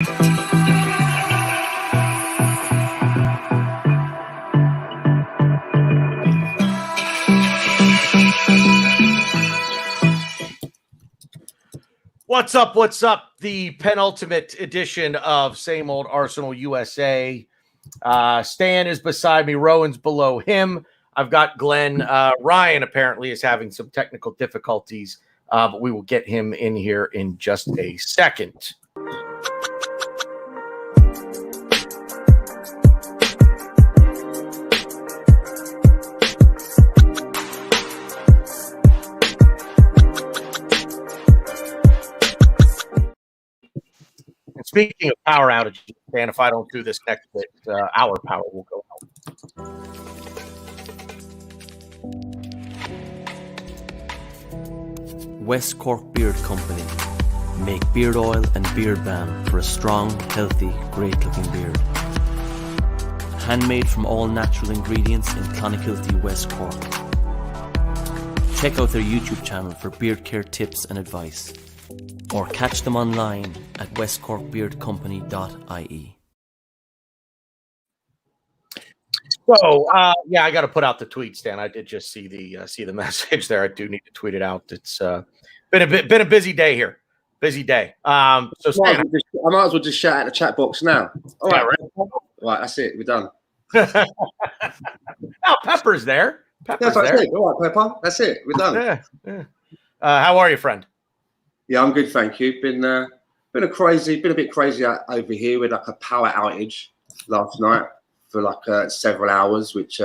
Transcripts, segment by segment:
What's up? What's up? The penultimate edition of Same Old Arsenal USA. Stan is beside me. Rowan's below him. I've got Glenn. Ryan apparently is having some technical difficulties, but we will get him in here in just a second. Speaking of power outages, Dan, if I don't do this next bit, our power will go out. West Cork Beard Company make beard oil and beard balm for a strong, healthy, great-looking beard. Handmade from all natural ingredients in Clonakilty, West Cork. Check out their YouTube channel for beard care tips and advice, or catch them online at westcorkbeardcompany.ie. So, yeah, I got to put out the tweet, Stan. I did just see the message there. I do need to tweet it out. It's been a busy day here. Busy day. So, Stan, I might as well just shout out the chat box now. All right, right, that's it. We're done. Oh, Pepper's there. Pepper's that's there. It. All right, Pepper. That's it. We're done. Yeah. How are you, friend? Yeah, I'm good, thank you. Been a bit crazy over here with like a power outage last night for like several hours, which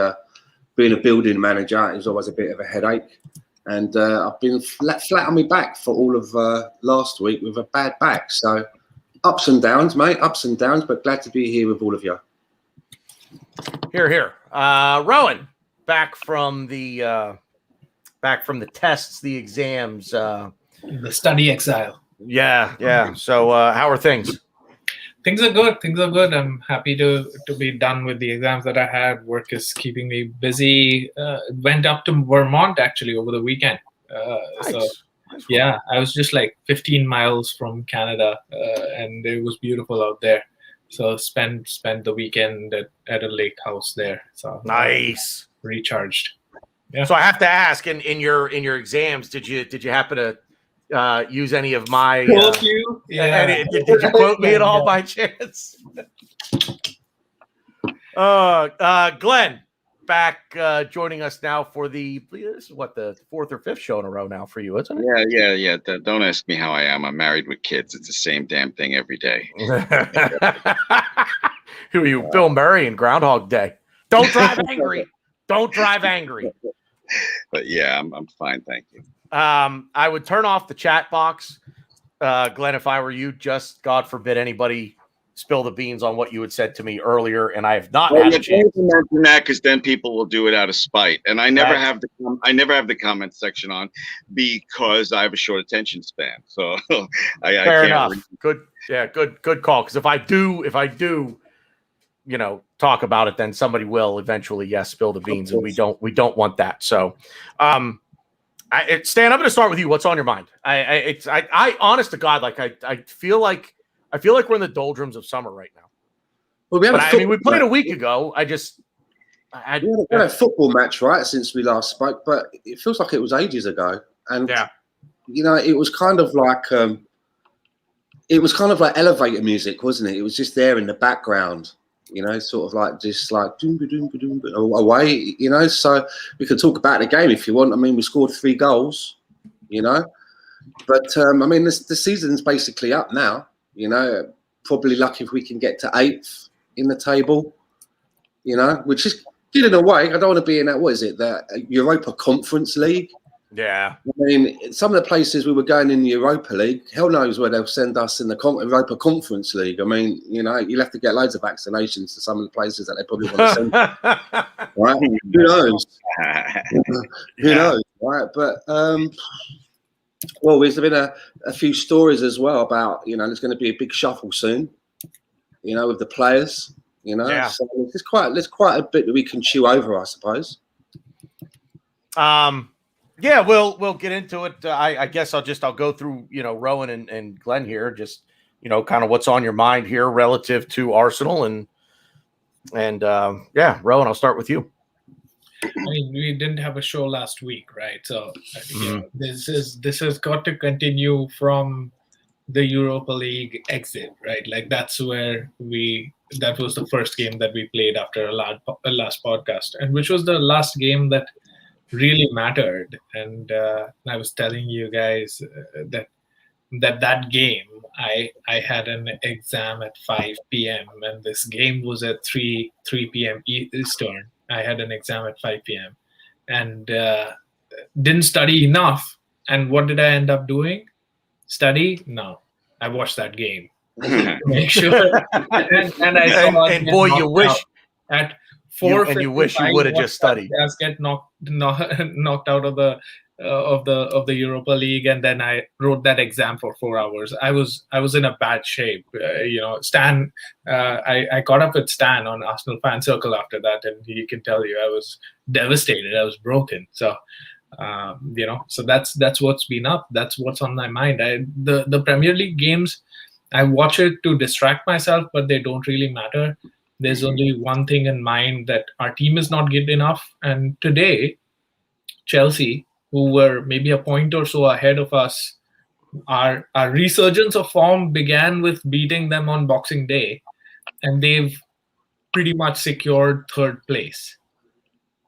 being a building manager is always a bit of a headache. And I've been flat on my back for all of last week with a bad back. So ups and downs, mate, but glad to be here with all of you. Here. Rohan, back from the tests, the exams, the study exile. Yeah. So how are things? Things are good. I'm happy to be done with the exams that I had. Work is keeping me busy. Went up to Vermont actually over the weekend. Nice. So yeah, I was just like 15 miles from Canada, and it was beautiful out there. So spent the weekend at a lake house there. So nice. Recharged. Yeah. So I have to ask, in your exams, did you happen to use any of my? Quote you? Yeah. Did you quote me at all by chance? Glenn, back joining us now for this is what, the fourth or fifth show in a row now for you, isn't it? Yeah. Don't ask me how I am. I'm married with kids. It's the same damn thing every day. Who are you, Bill Murray in Groundhog Day? Don't drive angry. Don't drive angry. But yeah, I'm fine, thank you. I would turn off the chat box, Glenn, if I were you. Just God forbid anybody spill the beans on what you had said to me earlier, and I have not had a chance. Because then people will do it out of spite, and I never have the comment section on because I have a short attention span. So I fair can't enough. Good call. Because if I do, talk about it, then somebody will eventually, spill the beans, and we don't want that. So, Stan, I'm going to start with you. What's on your mind? I honest to God, like I feel like we're in the doldrums of summer right now. Well, we played a week ago. We had a football match, right, since we last spoke, but it feels like it was ages ago. And it was kind of like elevator music, wasn't it? It was just there in the background. Sort of like just like away, so we could talk about the game if you want. I mean, we scored 3 goals, but I mean, the season's basically up now, probably lucky if we can get to 8th in the table, which is good in a way. I don't want to be in that, what is it, the Europa Conference League? Yeah. I mean, some of the places we were going in the Europa League, hell knows where they'll send us in the Europa Conference League. I mean, you'll have to get loads of vaccinations to some of the places that they probably want to send. Right? Who knows? Who knows? Right? But, well, there's been a few stories as well about, there's going to be a big shuffle soon, with the players, Yeah. So there's quite a bit that we can chew over, I suppose. Yeah, we'll get into it. I guess I'll go through, Rowan and Glenn here, just, kind of what's on your mind here relative to Arsenal and yeah, Rohan, I'll start with you. I mean, we didn't have a show last week, right? So this has got to continue from the Europa League exit, right? Like that was the first game that we played after a last podcast, and which was the last game that really mattered. And I was telling you guys that game, I had an exam at 5 p.m. and this game was at 3 p.m. Eastern. I had an exam at 5 p.m. and didn't study enough. And what did I end up doing? Study? No. I watched that game. Make sure. and I saw and boy, you wish at 4. And you wish you would have just studied. Us get knocked out of the Europa League, and then I wrote that exam for 4 hours. I was in a bad shape. Stan, I caught up with Stan on Arsenal Fan Circle after that, and he can tell you I was devastated. I was broken. So, so that's what's been up. That's what's on my mind. The Premier League games, I watch it to distract myself, but they don't really matter. There's only one thing in mind, that our team is not good enough. And today, Chelsea, who were maybe a point or so ahead of us, our resurgence of form began with beating them on Boxing Day, and they've pretty much secured 3rd place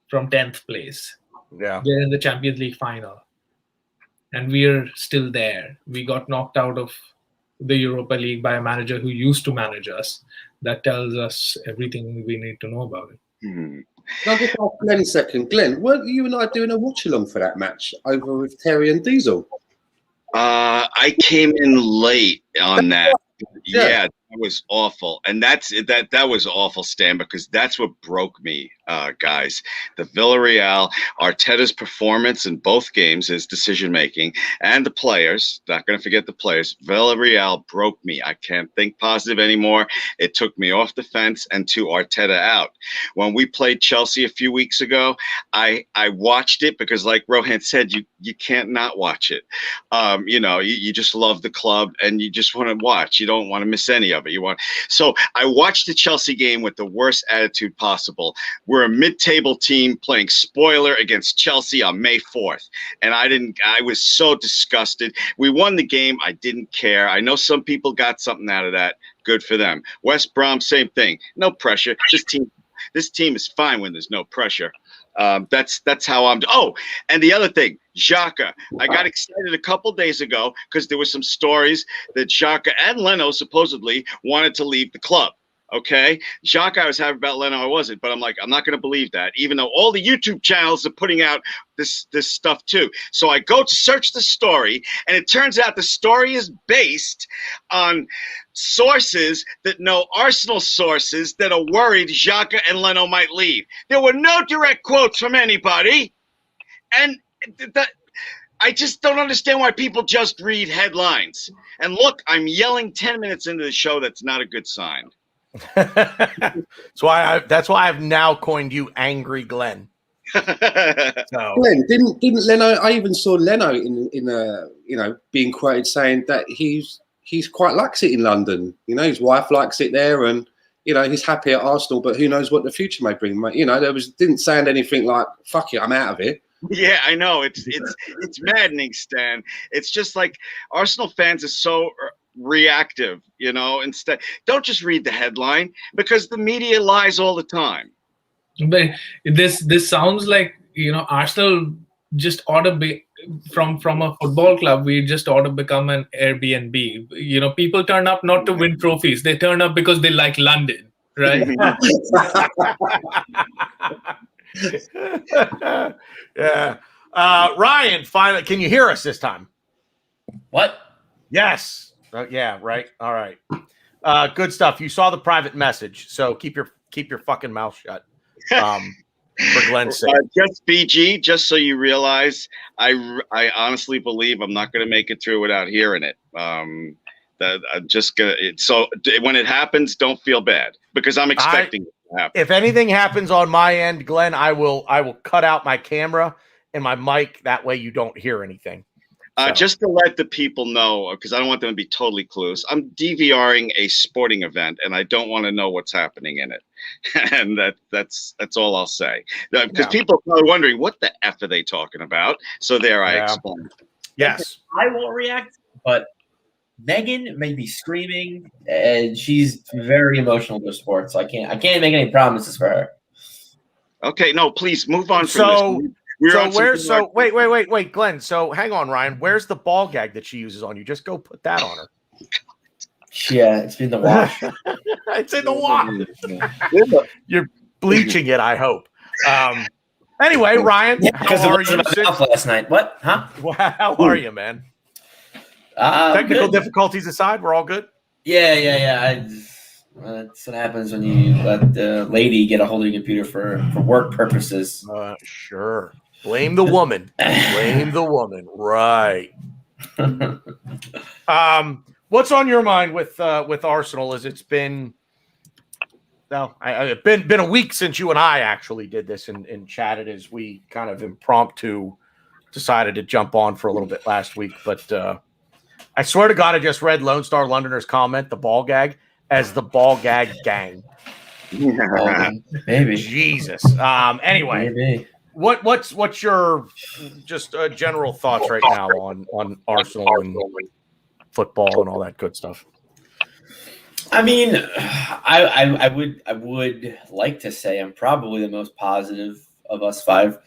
from 10th place. Yeah, they're in the Champions League final, and we're still there. We got knocked out of the Europa League by a manager who used to manage us. That tells us everything we need to know about it. I'll just ask Glenn a second. Glenn, weren't you and I doing a watch-along for that match over with Terry and Diesel? I came in late on that. Yeah, that was awful. And that was awful, Stan, because that's what broke me, guys. The Villarreal, Arteta's performance in both games, his decision-making, and the players, not going to forget the players, Villarreal broke me. I can't think positive anymore. It took me off the fence and to Arteta out. When we played Chelsea a few weeks ago, I watched it because, like Rohan said, you can't not watch it. You just love the club and you just want to watch. You don't want to miss any of it. So I watched the Chelsea game with the worst attitude possible. We're a mid-table team playing spoiler against Chelsea on May 4th. And I was so disgusted. We won the game. I didn't care. I know some people got something out of that. Good for them. West Brom, same thing. No pressure. This team is fine when there's no pressure. That's how I'm. Oh, and the other thing, Xhaka. I got excited a couple days ago because there were some stories that Xhaka and Leno supposedly wanted to leave the club. Okay, Xhaka, I was happy about Leno. I wasn't, but I'm like, I'm not going to believe that, even though all the YouTube channels are putting out this stuff too. So I go to search the story, and it turns out the story is based on sources that know Arsenal sources that are worried Xhaka and Leno might leave. There were no direct quotes from anybody, and I just don't understand why people just read headlines. And look, I'm yelling 10 minutes into the show. That's not a good sign. That's why I've now coined you Angry Glenn. So. Glenn, didn't Leno? I even saw Leno in being quoted saying that he's quite likes it in London. His wife likes it there, and he's happy at Arsenal. But who knows what the future may bring? Didn't sound anything like "fuck it, I'm out of it." Yeah, I know. It's maddening, Stan. It's just like Arsenal fans are so reactive, instead. Don't just read the headline, because the media lies all the time. But this sounds like, Arsenal just ought to be from a football club. We just ought to become an Airbnb. People turn up not to win trophies. They turn up because they like London, right? Yeah. Ryan, finally, can you hear us this time? What? Yes. Yeah. Right. All right. Good stuff. You saw the private message, so keep your fucking mouth shut. For Glenn's sake. Just BG, just so you realize, I honestly believe I'm not going to make it through without hearing it. That I'm just gonna. So when it happens, don't feel bad, because I'm expecting it to happen. If anything happens on my end, Glenn, I will cut out my camera and my mic. That way you don't hear anything. Just to let the people know, because I don't want them to be totally clueless, I'm DVRing a sporting event, and I don't want to know what's happening in it. And that's all I'll say. Because people are probably wondering, what the F are they talking about? So there, I explained. Yes. I won't react, but Megan may be screaming, and she's very emotional with sports, so I can't make any promises for her. Okay, no, please move on from this. Wait, Glenn. So hang on, Ryan. Where's the ball gag that she uses on you? Just go put that on her. Yeah, it's been the wash. It's in the wash. You're bleaching it, I hope. Anyway, Ryan, how are you? Last night. What? Huh? How are you, man? Technical difficulties aside, we're all good. Yeah. That's what happens when you let the lady get a hold of your computer for work purposes. Sure. Blame the woman. Blame the woman. Right. What's on your mind with Arsenal? As it's been been a week since you and I actually did this and chatted, as we kind of impromptu decided to jump on for a little bit last week. But I swear to God, I just read Lone Star Londoner's comment, the ball gag, as the ball gag gang. Maybe. Jesus. Anyway, maybe. What's your just general thoughts right now on Arsenal and football and all that good stuff? I mean, I would like to say I'm probably the most positive of us five,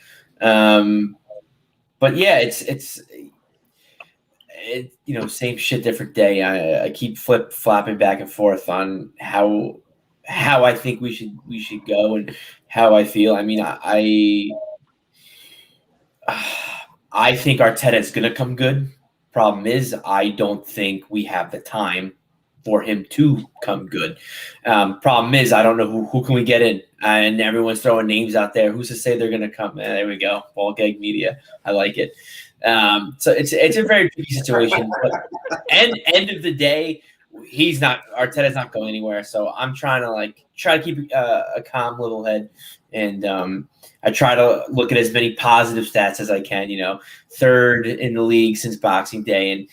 but yeah, it's same shit, different day. I keep flip-flopping back and forth on how I think we should go and how I feel. I mean, I think Arteta is going to come good. Problem is, I don't think we have the time for him to come good. Problem is, I don't know who can we get in, and everyone's throwing names out there. Who's to say they're going to come? There we go. Ball gag media. I like it. So it's a very tricky situation. But end of the day, Arteta's not going anywhere. So I'm trying to keep a calm level head, and I try to look at as many positive stats as I can. Third in the league since Boxing Day, and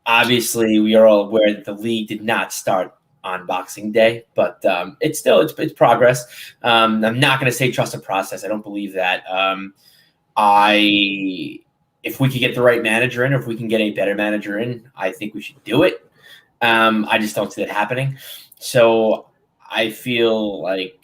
obviously we are all aware that the league did not start on Boxing Day, but it's progress. I'm not going to say trust the process. I don't believe that. If we could get the right manager in, or if we can get a better manager in, I think we should do it. I just don't see that happening. So I feel like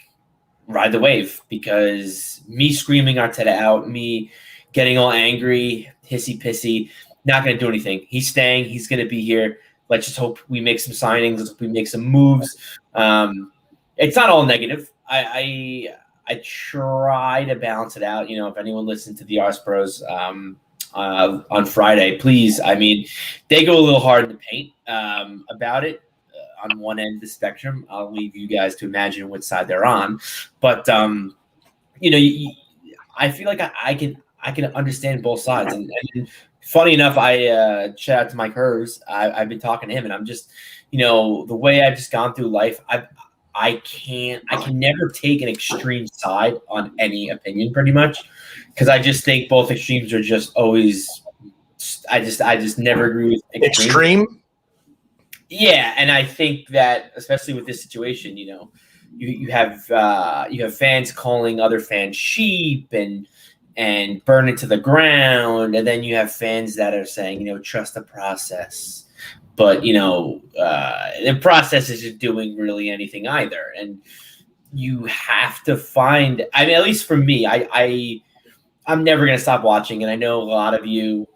ride the wave, because me screaming Arteta out, me getting all angry, hissy-pissy, not going to do anything. He's staying. He's going to be here. Let's just hope we make some signings. Let's hope we make some moves. It's not all negative. I try to balance it out. If anyone listened to the Arse Bros on Friday, please. I mean, they go a little hard in the paint about it. On one end of the spectrum, I'll leave you guys to imagine which side they're on. But I feel like I can understand both sides. And funny enough, I shout out to Mike Hers. I've been talking to him, and I'm just, the way I've just gone through life, I can never take an extreme side on any opinion, pretty much, because I just think both extremes are just always. I just never agree with extreme. Yeah, and I think that especially with this situation, you have fans calling other fans sheep and burn it to the ground, and then you have fans that are saying, trust the process, but the process isn't doing really anything either, and you have to find. I mean, at least for me, I'm never gonna stop watching, and I know a lot of you.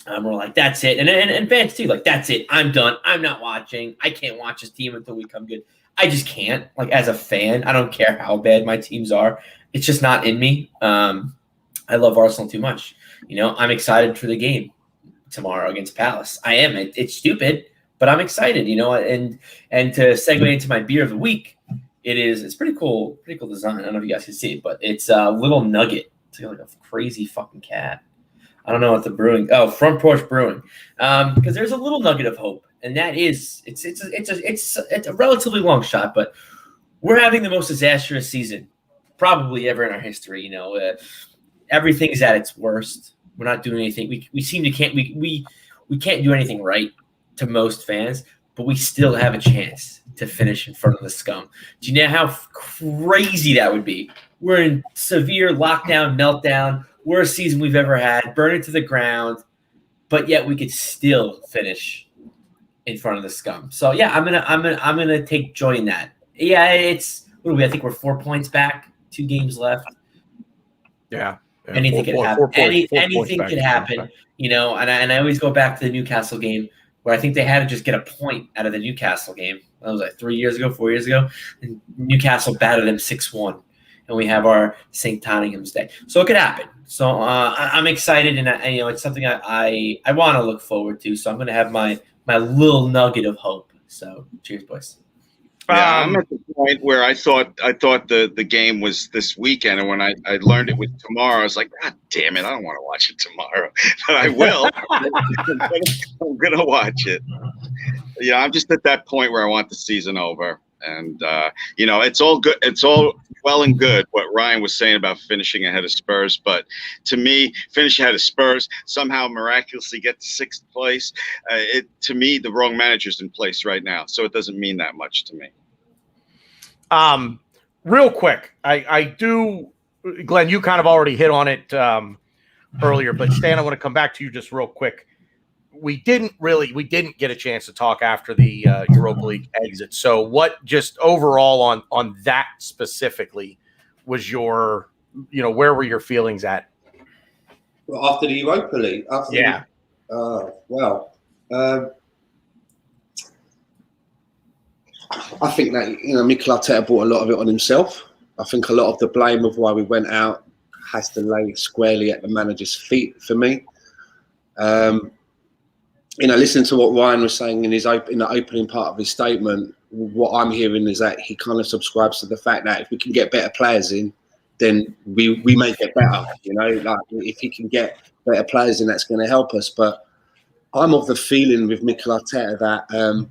We're like, that's it. And fans too, like, that's it. I'm done. I'm not watching. I can't watch this team until we come good. I just can't. Like, as a fan, I don't care how bad my teams are. It's just not in me. I love Arsenal too much. I'm excited for the game tomorrow against Palace. I am. It's stupid, but I'm excited, and to segue into my beer of the week, it's pretty cool design. I don't know if you guys can see it, but it's a little nugget. It's like a crazy fucking cat. I don't know what the brewing. Oh, Front Porch Brewing, because there's a little nugget of hope, and that is it's a relatively long shot, but we're having the most disastrous season probably ever in our history. Everything's at its worst. We're not doing anything. We seem to can't we can't do anything right to most fans, but we still have a chance to finish in front of the scum. Do you know how crazy that would be? We're in severe lockdown, meltdown, worst season we've ever had, burn it to the ground, but yet we could still finish in front of the scum. So yeah, I'm gonna take joy in that. Yeah, it's what are we? I think we're 4 points back, 2 games left. Yeah. Anything could happen. Anything could happen, you know. And I always go back to the Newcastle game where I think they had to just get a point out of the Newcastle game. That was like 4 years ago. And Newcastle battered them 6-1, and we have our St. Tottenham's Day. So it could happen. So I'm excited, and you know, it's something I want to look forward to. So I'm going to have my little nugget of hope. So cheers, boys. Yeah, I'm at the point where I thought the game was this weekend, and when I learned it was tomorrow, I was like, God damn it, I don't want to watch it tomorrow, but I will. I'm gonna watch it. Yeah, I'm just at that point where I want the season over, and you know, it's all good. It's all well and good what Ryan was saying about finishing ahead of Spurs, but to me, finish ahead of Spurs, somehow miraculously get to 6th place. To me, the wrong manager's in place right now, so it doesn't mean that much to me. Real quick, I do, Glenn, you kind of already hit on it earlier, but Stan, I want to come back to you just real quick. We didn't get a chance to talk after the Europa League exit. So what just overall on that specifically was your, you know, where were your feelings at? Well, after the Europa League? I think that, you know, Mikel Arteta brought a lot of it on himself. I think a lot of the blame of why we went out has to lay squarely at the manager's feet for me. You know, listening to what Ryan was saying in the opening part of his statement, what I'm hearing is that he kind of subscribes to the fact that if we can get better players in, then we may get better. You know, like if he can get better players in, that's going to help us. But I'm of the feeling with Mikel Arteta that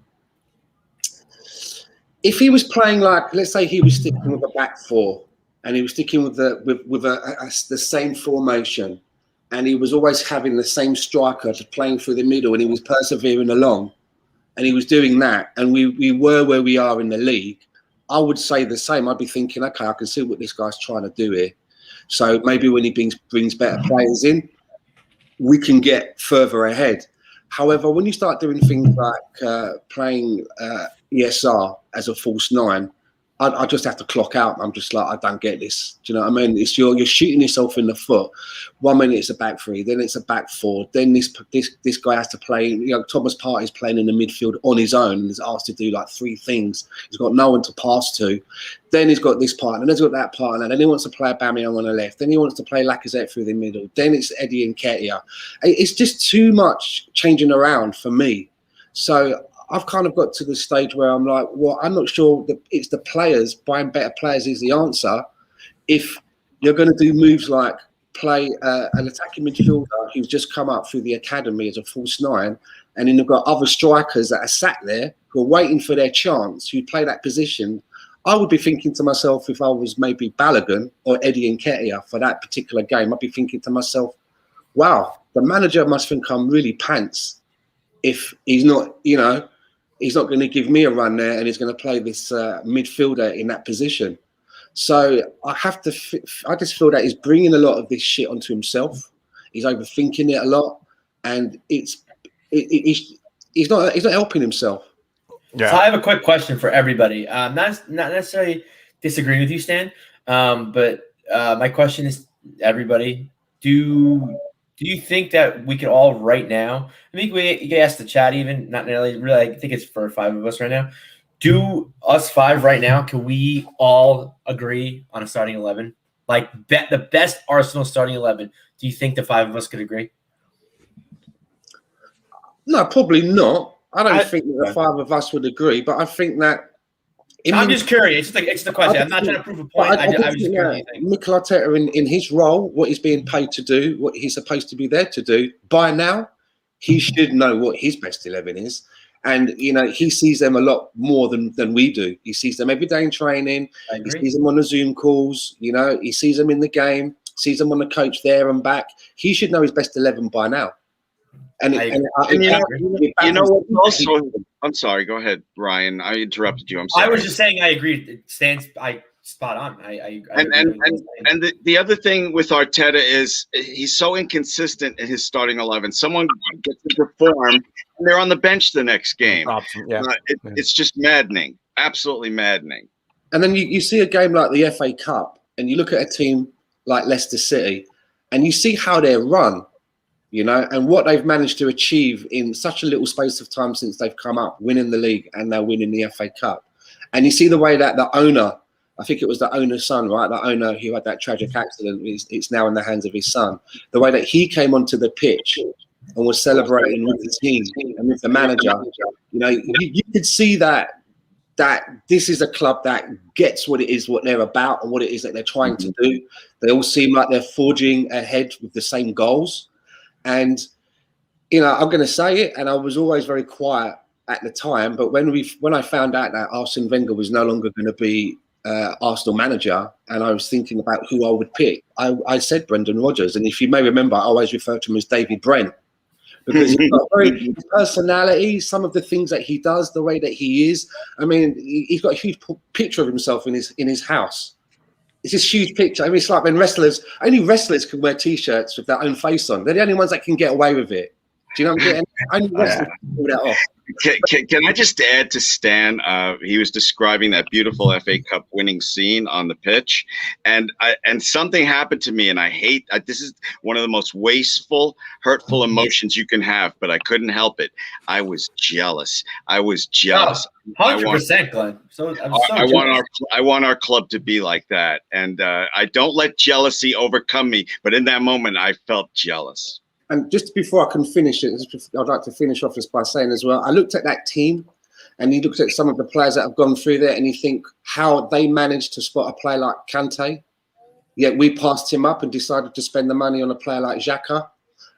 if he was playing like, let's say he was sticking with a back 4 and he was sticking with the same formation, and he was always having the same striker playing through the middle, and he was persevering along, and he was doing that, and we were where we are in the league, I would say the same. I'd be thinking, okay, I can see what this guy's trying to do here. So maybe when he brings better players in, we can get further ahead. However, when you start doing things like playing ESR as a false 9, I just have to clock out. I'm just like, I don't get this. Do you know what I mean? It's you're shooting yourself in the foot. 1 minute it's a back 3, then it's a back 4. Then this guy has to play. You know, Thomas Partey's playing in the midfield on his own and is asked to do like 3 things. He's got no one to pass to. Then he's got this partner. Then he's got that partner. Then he wants to play Aubameyang on the left. Then he wants to play Lacazette through the middle. Then it's Eddie and Nketiah. It's just too much changing around for me. So I've kind of got to the stage where I'm like, well, I'm not sure that it's the players. Buying better players is the answer. If you're going to do moves like play an attacking midfielder who's just come up through the academy as a false 9, and then you've got other strikers that are sat there who are waiting for their chance, who play that position, I would be thinking to myself, if I was maybe Balogun or Eddie Nketiah for that particular game, I'd be thinking to myself, wow, the manager must think I'm really pants if he's not, you know, he's not going to give me a run there, and he's going to play this midfielder in that position. So I just feel that he's bringing a lot of this shit onto himself. He's overthinking it a lot, and he's not helping himself. Yeah. So I have a quick question for everybody. Not necessarily disagreeing with you, Stan, but my question is, everybody, do you think that we could all right now, I think you can ask the chat even, not really, I think it's for 5 of us right now. Do us 5 right now, can we all agree on a starting 11? Like bet the best Arsenal starting 11. Do you think the 5 of us could agree? No, probably not. I don't think that the 5 of us would agree, but I think that I'm just curious. It's the question. I'm not trying to prove a point. I was just curious. Mikel Arteta, in his role, what he's being paid to do, what he's supposed to be there to do, by now, he should know what his best 11 is. And, you know, he sees them a lot more than we do. He sees them every day in training. He sees them on the Zoom calls. You know, he sees them in the game. sees them on the coach there and back. He should know his best 11 by now. And you know what? Also, I'm sorry. Go ahead, Ryan. I interrupted you. I'm sorry. I was just saying I agree. Spot on. And the other thing with Arteta is he's so inconsistent in his starting 11. Someone gets to perform, and they're on the bench the next game. It's just maddening, absolutely maddening. And then you see a game like the FA Cup, and you look at a team like Leicester City, and you see how they're run, you know, and what they've managed to achieve in such a little space of time since they've come up, winning the league and now winning the FA Cup. And you see the way that the owner, I think it was the owner's son, right? The owner who had that tragic accident, it's now in the hands of his son. The way that he came onto the pitch and was celebrating with the team and with the manager, you know, you could see that this is a club that gets what it is, what they're about, and what it is that they're trying to do. They all seem like they're forging ahead with the same goals. And, you know, I'm going to say it, and I was always very quiet at the time, but when I found out that Arsene Wenger was no longer going to be Arsenal manager, and I was thinking about who I would pick, I said Brendan Rodgers. And if you may remember, I always refer to him as David Brent, because he's got his personality, some of the things that he does, the way that he is. I mean, he's got a huge picture of himself in his house. It's this huge picture. I mean, it's like when only wrestlers can wear T-shirts with their own face on. They're the only ones that can get away with it. Do you know what I'm saying? Only wrestlers can pull that off. Can I just add to Stan? He was describing that beautiful FA Cup winning scene on the pitch, and something happened to me, and I hate. This is one of the most wasteful, hurtful emotions you can have, but I couldn't help it. I was jealous. 100%, Glenn. I want our club to be like that, and I don't let jealousy overcome me. But in that moment, I felt jealous. And just before I can finish it, I'd like to finish off just by saying as well, I looked at that team and you looked at some of the players that have gone through there and you think how they managed to spot a player like Kante, yet we passed him up and decided to spend the money on a player like Xhaka.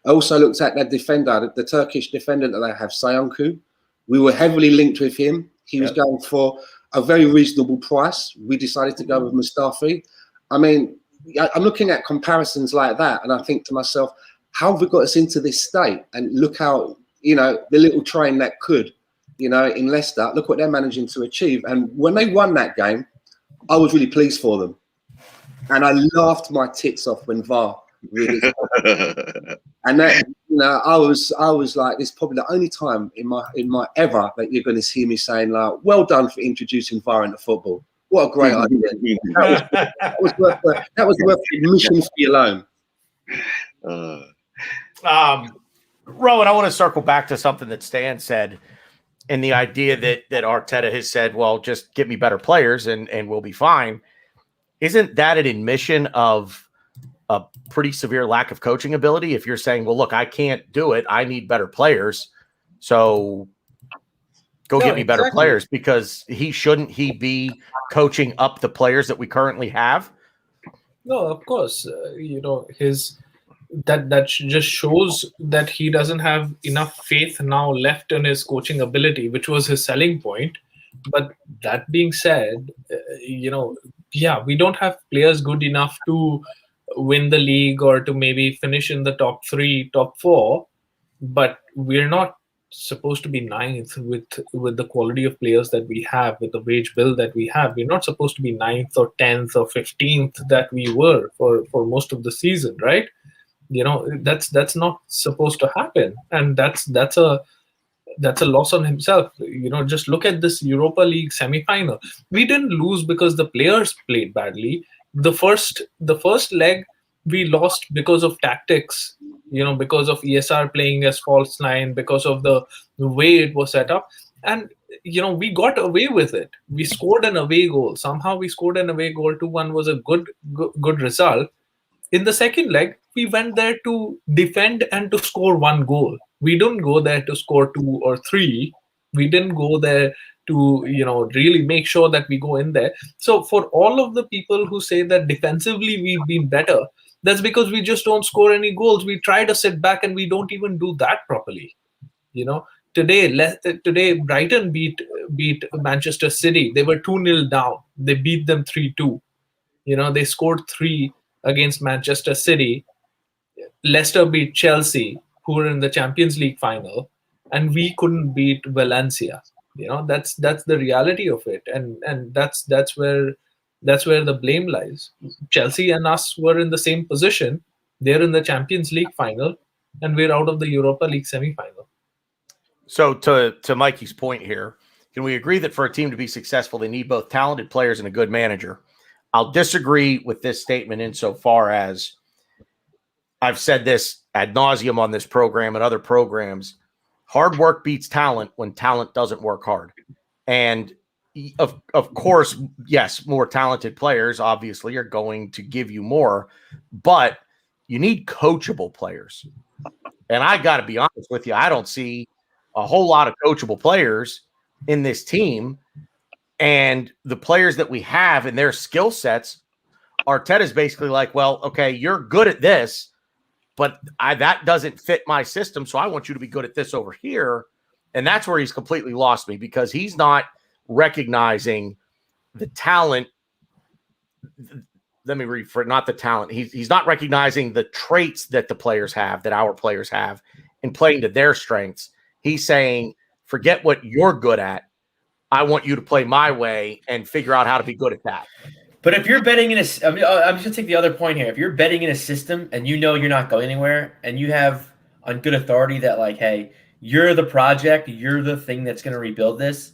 I also looked at that defender, the Turkish defender that they have, Sayuncu. We were heavily linked with him. He was going for a very reasonable price. We decided to go with Mustafi. I mean, I'm looking at comparisons like that and I think to myself, how have we got us into this state? And look how, you know, the little train that could, you know, in Leicester, look what they're managing to achieve. And when they won that game, I was really pleased for them. And I laughed my tits off when VAR really and that, you know, I was like, this is probably the only time in my ever that you're going to hear me saying like, well done for introducing VAR into football. What a great idea. That was worth the admission fee alone. Rowan, I want to circle back to something that Stan said, and the idea that Arteta has said, well, just give me better players and we'll be fine. Isn't that an admission of a pretty severe lack of coaching ability? If you're saying, well, look, I can't do it, I need better players, so get me better players, because shouldn't he be coaching up the players that we currently have? No, of course. You know, that just shows that he doesn't have enough faith now left in his coaching ability, which was his selling point. But that being said, you know, yeah, we don't have players good enough to win the league or to maybe finish in the top 3, top 4, but we're not supposed to be 9th with the quality of players that we have, with the wage bill that we have. We're not supposed to be 9th or 10th or 15th that we were for most of the season, right? You know, that's not supposed to happen, and that's a loss on himself. You know, just look at this Europa League semi-final. We didn't lose because the players played badly. The first leg we lost because of tactics, you know, because of ESR playing as false nine, because of the way it was set up. And, you know, we got away with it. We scored an away goal. Somehow we scored an away goal. 2-1 was a good result. In the second leg, we went there to defend and to score 1 goal. We didn't go there to score 2 or 3. We didn't go there to, you know, really make sure that we go in there. So for all of the people who say that defensively we've been better, that's because we just don't score any goals. We try to sit back and we don't even do that properly. You know, today Brighton beat Manchester City. They were 2-0 down. They beat them 3-2. You know, they scored 3 against Manchester City. Leicester beat Chelsea, who were in the Champions League final, and we couldn't beat Valencia. That's the reality of it, and that's where the blame lies. Chelsea and us were in the same position. They're in the Champions League final, and we're out of the Europa League semi-final. So to Mikey's point here, can we agree that for a team to be successful, they need both talented players and a good manager? I'll disagree with this statement insofar as I've said this ad nauseum on this program and other programs. Hard work beats talent when talent doesn't work hard. And of course, yes, more talented players obviously are going to give you more, but you need coachable players. And I got to be honest with you, I don't see a whole lot of coachable players in this team. And the players that we have and their skill sets, Arteta's basically like, well, okay, you're good at this, but that doesn't fit my system, so I want you to be good at this over here. And that's where he's completely lost me, because he's not recognizing the talent. Let me rephrase, not the talent. He's not recognizing the traits that the players have, that our players have, and playing to their strengths. He's saying, forget what you're good at. I want you to play my way and figure out how to be good at that. But if you're betting in I'm just going to take the other point here. If you're betting in a system and you know you're not going anywhere, and you have on good authority that, like, hey, you're the project, you're the thing that's going to rebuild this,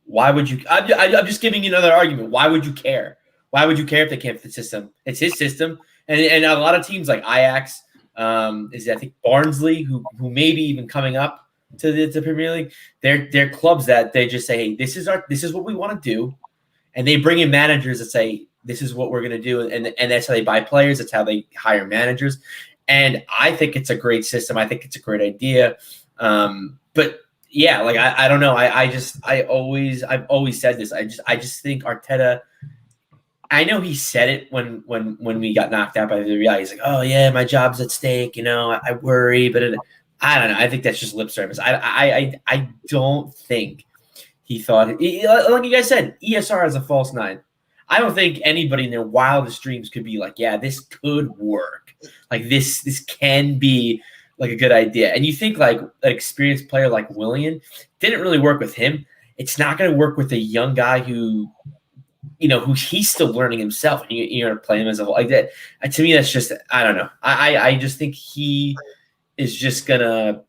why would you? I'm just giving you another argument. Why would you care? Why would you care if they can't fit the system? It's his system. And a lot of teams like Ajax, I think Barnsley, who may be even coming up to the Premier League, they're clubs that they just say, hey, this is what we want to do. And they bring in managers that say, this is what we're going to do. And that's how they buy players. That's how they hire managers. And I think it's a great system. I think it's a great idea. But yeah, like, I don't know. I've always said this. I just think Arteta, I know he said it when we got knocked out by the Real. He's like, oh yeah, my job's at stake. I worry, but I don't know. I think that's just lip service. I don't think he thought, like you guys said, ESR is a false nine. I don't think anybody in their wildest dreams could be like, yeah, this could work. Like this can be like a good idea. And you think like an experienced player like Willian didn't really work with him. It's not going to work with a young guy who he's still learning himself. And you're going to play him as a like that. To me, that's just, I don't know. I just think he is just going to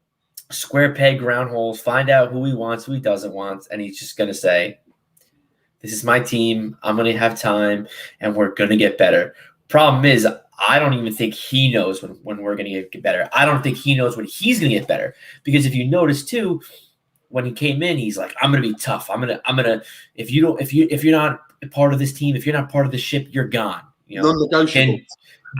square peg round holes, find out who he wants, who he doesn't want, and he's just going to say, this is my team, I'm going to have time, and we're going to get better. Problem is, I don't even think he knows when we're going to get better. I don't think he knows when he's going to get better, because if you notice too, when he came in, he's like, I'm going to be tough. I'm going to if you're not a part of this team, if you're not part of the ship, you're gone. Non-negotiable.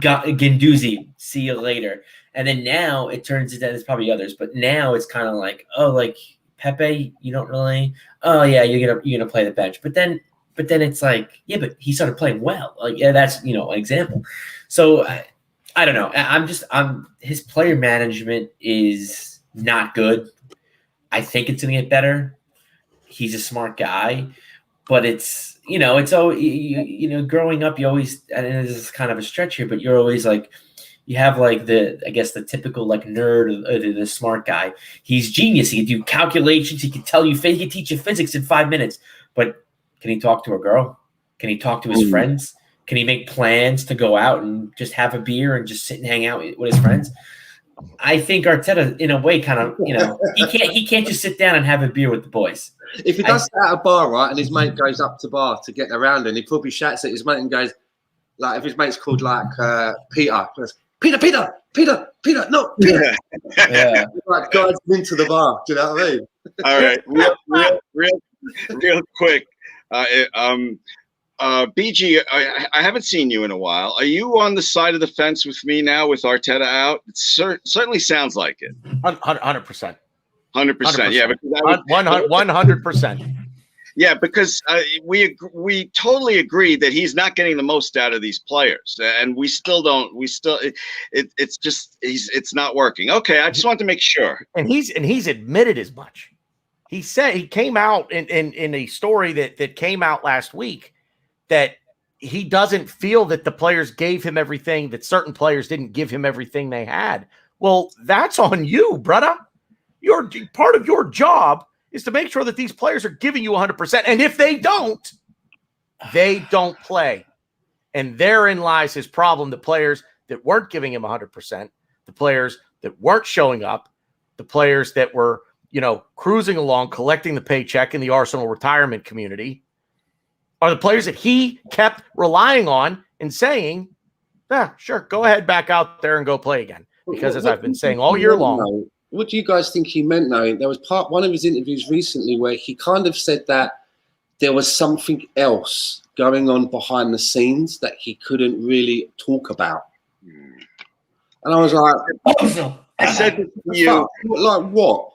Guendouzi, see you later. And then now it turns into, there's probably others, but now it's kind of like, oh, like Pepe, you don't really, oh yeah, you're gonna play the bench. But then it's like, yeah, but he started playing well. Like, yeah, that's an example. So I don't know. His player management is not good. I think it's gonna get better. He's a smart guy, but it's growing up, you always, and this is kind of a stretch here, but you're always like, you have like the typical like nerd, the smart guy. He's genius. He can do calculations. He can tell you, he can teach you physics in 5 minutes. But can he talk to a girl? Can he talk to his friends? Can he make plans to go out and just have a beer and just sit and hang out with his friends? I think Arteta, in a way, kind of, he can't just sit down and have a beer with the boys. If he does sit at a bar, right, and his mate goes up to bar to get around him, he probably shouts at his mate and goes, like, if his mate's called like Peter, Peter, no, Peter. Yeah. Like guides him into the bar. Do you know what I mean? All right, real quick. BG, I haven't seen you in a while. Are you on the side of the fence with me now with Arteta out? It certainly sounds like it. 100%. 100%. Yeah, because 100%. Yeah, because we totally agree that he's not getting the most out of these players, and we still don't. It's not working. Okay, I just want to make sure. And he's admitted as much. He said, he came out in a story that came out last week, that he doesn't feel that the players gave him everything, that certain players didn't give him everything they had. Well, that's on you, brother. Part of your job is to make sure that these players are giving you 100%. And if they don't play. And therein lies his problem. The players that weren't giving him 100%, the players that weren't showing up, the players that were, cruising along, collecting the paycheck in the Arsenal retirement community, are the players that he kept relying on and saying, sure, go ahead back out there and go play again. Because as I've been saying all year long. What do you guys think he meant, though? There was one of his interviews recently where he kind of said that there was something else going on behind the scenes that he couldn't really talk about. And I was like, I said to you, like what?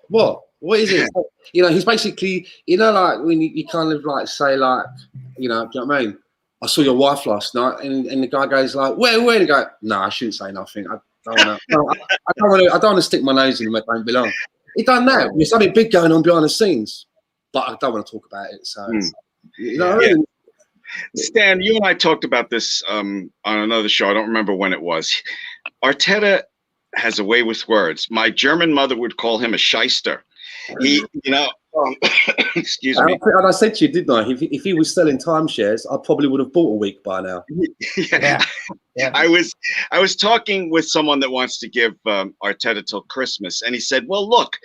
What is it? He's basically, like when you kind of like say like, do you know what I mean? I saw your wife last night, and the guy goes like, where? And go, no, I shouldn't say nothing. I don't want to stick my nose in where it don't belong. He done that. There's something big going on behind the scenes, but I don't want to talk about it. So, what I mean? Stan, you and I talked about this on another show. I don't remember when it was. Arteta has a way with words. My German mother would call him a shyster. He, excuse me. And I said to you, didn't I? If he was selling timeshares, I probably would have bought a week by now. Yeah. I was talking with someone that wants to give Arteta till Christmas, and he said, "Well, look,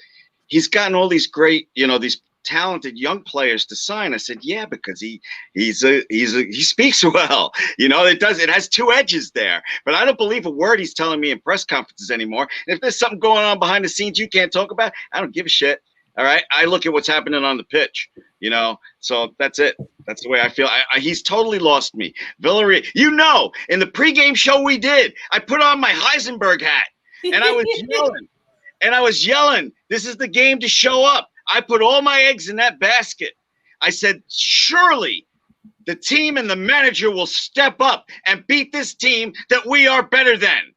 he's gotten all these great, these talented young players to sign." I said, "Yeah, because he speaks well. It has two edges there. But I don't believe a word he's telling me in press conferences anymore. And if there's something going on behind the scenes you can't talk about, I don't give a shit. All right, I look at what's happening on the pitch. So that's it. That's the way I feel. He's totally lost me. Villarreal, in the pregame show we did, I put on my Heisenberg hat and I was yelling. This is the game to show up. I put all my eggs in that basket. I said, surely the team and the manager will step up and beat this team that we are better than.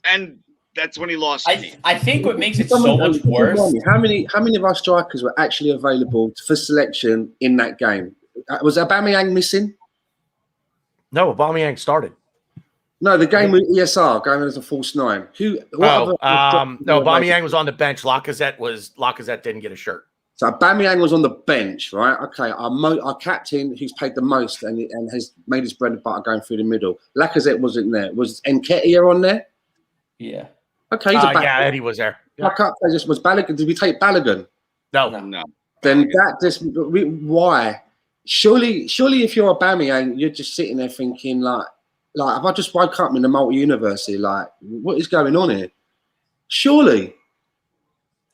And that's when he lost me. I think what makes it so much worse. How many of our strikers were actually available for selection in that game? Was Aubameyang missing? No, Aubameyang started. No, the game with ESR going as a false nine. No, Aubameyang was on the bench. Lacazette didn't get a shirt. So Aubameyang was on the bench, right? Okay, our captain, who's paid the most and has made his bread and butter going through the middle. Lacazette wasn't there. Was Nketiah on there? Yeah. Okay, he's Eddie was there. Yeah. Was Balogun? Did we take Balogun? No. Then why? Surely, if you're Aubameyang, you're just sitting there thinking like, if I just woke up in the multi-universe here, like, what is going on here? Surely.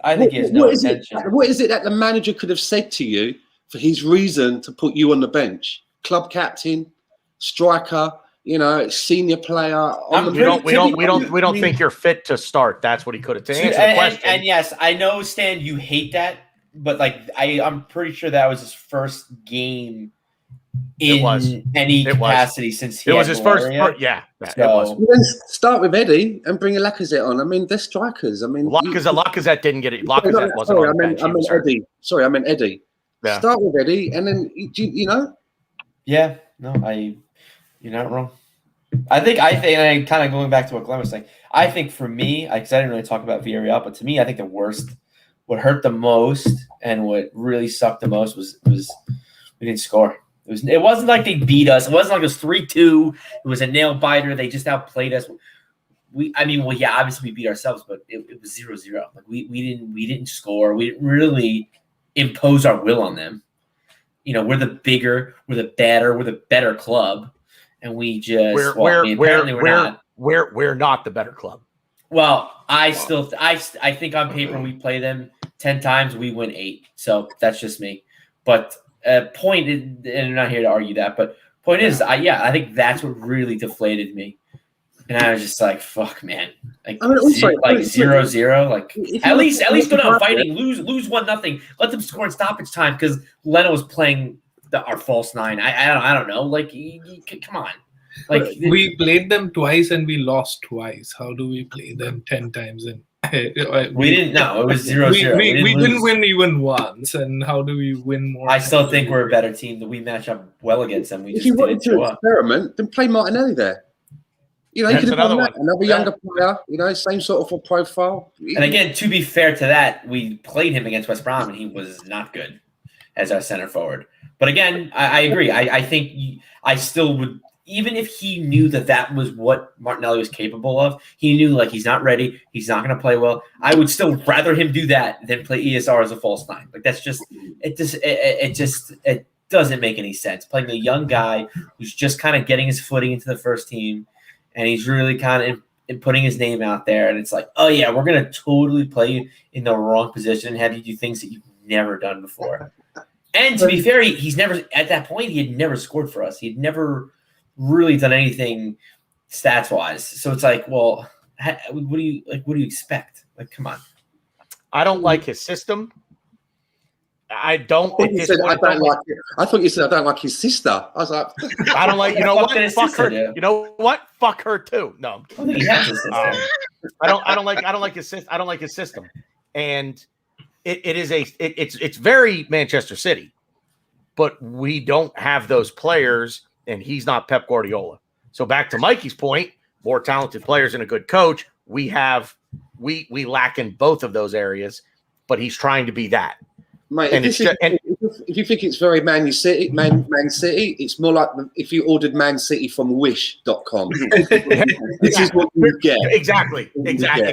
I think he has no intention. What is it that the manager could have said to you for his reason to put you on the bench? Club captain, striker, senior player. We don't think you're fit to start. That's what he could have to answer the question. And yes, I know, Stan, you hate that, but I'm pretty sure that was his first game in any capacity since he was his first. Yeah, it was. Then start with Eddie and bring a Lacazette on. I mean, they're strikers. I mean, Lacazette didn't get it. Lacazette wasn't. Sorry, I meant Eddie. Sorry, I meant Eddie. Yeah. Start with Eddie, and then Yeah, no, you're not wrong. I think, and kind of going back to what Glenn was saying, I think for me, because I didn't really talk about Villarreal, but to me, I think the worst, what hurt the most, and what really sucked the most was we didn't score. It wasn't like they beat us. It wasn't like it was 3-2. It was a nail biter. They just outplayed us. Obviously we beat ourselves, but it was 0-0. Like we didn't score. We didn't really impose our will on them. We're the bigger, we're the better, we're the better club, and we just we're not the better club. Well, I think on paper we play them 10 times, we win 8. So that's just me. But point is, and I'm not here to argue that, but point is, I think that's what really deflated me. And I was just like, "Fuck, man!" Like 0-0. Like at least go down fighting. Lose 1-0. Let them score in stoppage time because Leno was playing our false nine. I don't know. Like, come on. Like we played them twice and we lost twice. How do we play them 10 times and We didn't know. It was 0-0. We didn't win even once, and how do we win more? I still think we're a better team. That we match up well against them. We If just you didn't wanted to show up. experiment, then play Martinelli there. You know, you That's could have done another that. one. Another younger player, you know, same sort of a profile. And again, to be fair to that, we played him against West Brom, and he was not good as our center forward. But again, I agree. I think I still would, even if he knew that was what Martinelli was capable of, he knew like he's not ready, he's not going to play well. I would still rather him do that than play ESR as a false nine. Like that's just it doesn't make any sense. Playing a young guy who's just kind of getting his footing into the first team, and he's really kind of putting his name out there, and it's like, oh yeah, we're going to totally play you in the wrong position and have you do things that you've never done before. And to be fair, he's never at that point he had never scored for us. He had never really done anything stats wise. So it's like, well, what do you expect? Like, come on. I don't like his system. I don't. I thought you said I don't like his sister. I was like, I don't like. You know what? Fuck her. Yeah. You know what? Fuck her too. No, I'm kidding. I don't like his system. I don't like his system, and it's very Manchester City, but we don't have those players, and he's not Pep Guardiola. So back to Mikey's point, more talented players and a good coach. We lack in both of those areas, but he's trying to be that. Mate, And if you think it's very Man City, it's more like if you ordered Man City from Wish.com. This is what you get. Exactly.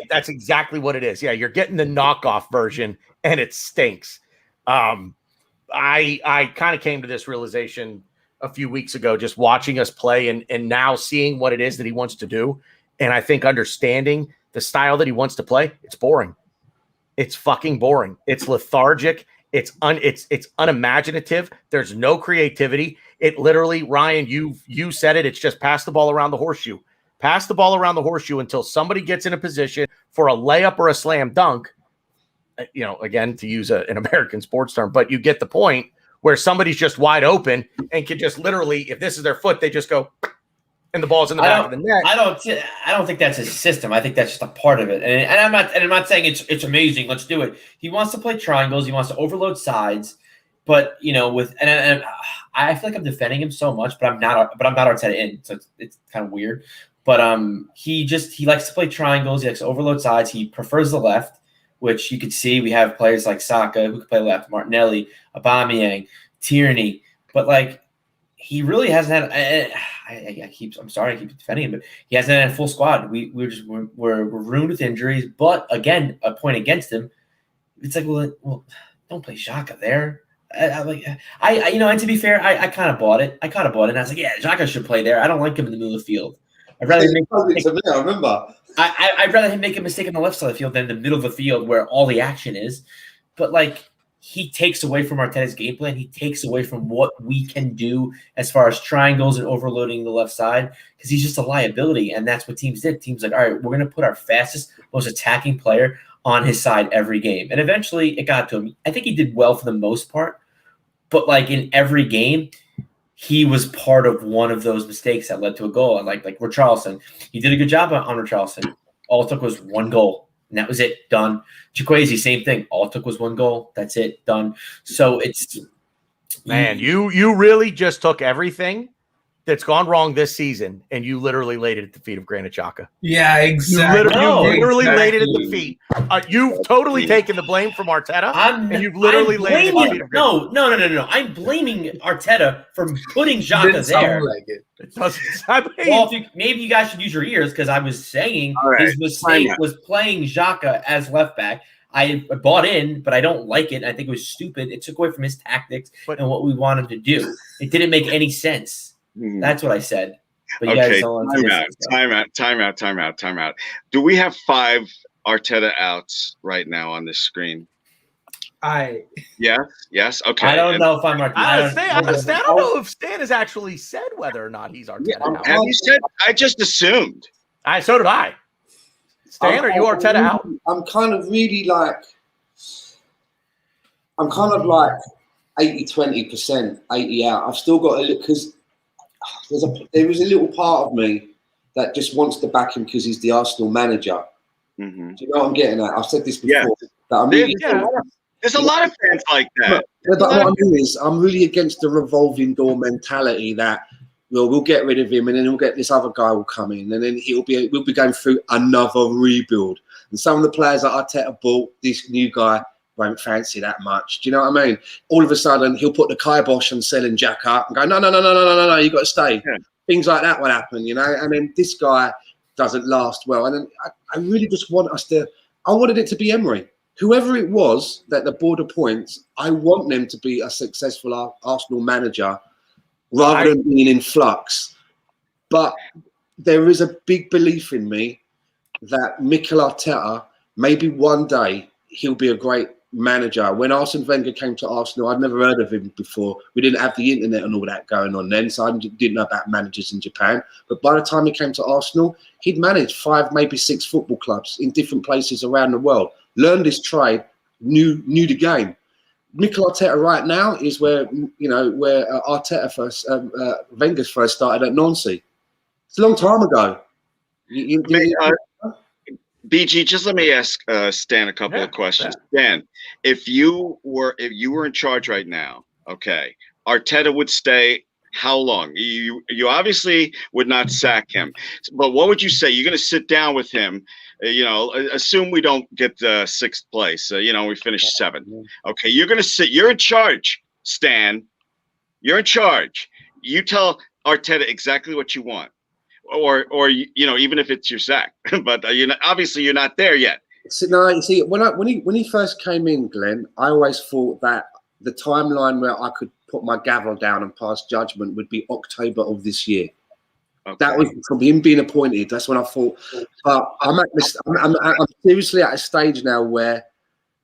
That's exactly what it is. Yeah, you're getting the knockoff version, and it stinks. I kind of came to this realization a few weeks ago, just watching us play and now seeing what it is that he wants to do. And I think understanding the style that he wants to play, it's boring. It's fucking boring. It's lethargic. It's unimaginative. There's no creativity. It literally, Ryan, you said it. It's just pass the ball around the horseshoe. Pass the ball around the horseshoe until somebody gets in a position for a layup or a slam dunk. You know, again, to use an American sports term, but you get the point where somebody's just wide open and can just literally, if this is their foot, they just go, and the ball's in the back of the net. I don't think that's his system. I think that's just a part of it. And I'm not saying it's amazing. Let's do it. He wants to play triangles. He wants to overload sides. But you know, and I feel like I'm defending him so much, but I'm not Arteta in, so it's kind of weird. But he likes to play triangles. He likes to overload sides. He prefers the left, which you could see. We have players like Saka who can play left, Martinelli, Aubameyang, Tierney, but like he really hasn't had. I'm sorry, I keep defending him, but he hasn't had a full squad. We're ruined with injuries. But again, a point against him. It's like, well, don't play Xhaka there. And to be fair, I kind of bought it. And I was like, yeah, Xhaka should play there. I don't like him in the middle of the field. I'd rather I'd rather him make a mistake on the left side of the field than the middle of the field where all the action is. But like, he takes away from Arteta's game plan. He takes away from what we can do as far as triangles and overloading the left side because he's just a liability. And that's what teams did. Teams like, all right, we're going to put our fastest, most attacking player on his side every game. And eventually it got to him. I think he did well for the most part. But like in every game, he was part of one of those mistakes that led to a goal. And like Richarlison, he did a good job on Richarlison. All it took was one goal. And that was it. Done. Chukwueze, same thing. All it took was one goal. That's it. Done. So it's man, you really just took everything that's gone wrong this season and you literally laid it at the feet of Granit Xhaka. Yeah, exactly. You literally laid it at the feet. You've totally taken the blame from Arteta, and you've literally laid it at the feet of Granit. No. I'm blaming Arteta for putting Xhaka there. Like it. It doesn't. Well, maybe you guys should use your ears because I was saying his mistake was playing Xhaka as left back. I bought in, but I don't like it. I think it was stupid. It took away from his tactics and what we wanted to do. It didn't make any sense. That's what I said. But okay, time out. Do we have 5 Arteta outs right now on this screen? Yes. Okay. I don't know if I'm Arteta. I don't know if Stan has actually said whether or not he's Arteta out. Have you said? I just assumed. So did I. Stan, are you Arteta out? I'm kind of really like 80-20%, 80 out. I've still got a little because there was a little part of me that just wants to back him because he's the Arsenal manager. Mm-hmm. Do you know what I'm getting at? I've said this before. Yeah. That I'm really, There's a lot of fans like that. But what I mean is, I'm really against the revolving door mentality that we'll get rid of him and then we'll get this other guy will come in and then we'll be going through another rebuild. And some of the players that Arteta bought, this new guy won't fancy that much. Do you know what I mean? All of a sudden, he'll put the kibosh on selling Jack up and go, no, you got to stay. Yeah. Things like that will happen, you know. And then this guy doesn't last well. And then I really just want I wanted it to be Emery. Whoever it was that the board appoints, I want them to be a successful Arsenal manager rather than being in flux. But there is a big belief in me that Mikel Arteta, maybe one day, he'll be a great manager. When Arsene Wenger came to Arsenal, I'd never heard of him before. We didn't have the internet and all that going on then, so I didn't know about managers in Japan. But by the time he came to Arsenal, he'd managed 5, maybe 6 football clubs in different places around the world. Learned his trade, knew the game. Mikel Arteta right now is where Arteta first, Wenger's first started at Nancy. It's a long time ago. BG, just let me ask Stan a couple of questions. Stan, if you were in charge right now, okay, Arteta would stay how long? You obviously would not sack him, but what would you say? You're going to sit down with him. Assume we don't get 6th place. We finish 7th. Okay, you're going to sit. You're in charge, Stan. You're in charge. You tell Arteta exactly what you want. Or even if it's your sack, but obviously you're not there yet. No, you see, when he first came in, Glenn, I always thought that the timeline where I could put my gavel down and pass judgment would be October of this year. Okay. That was from him being appointed. That's when I thought. But I'm seriously at a stage now where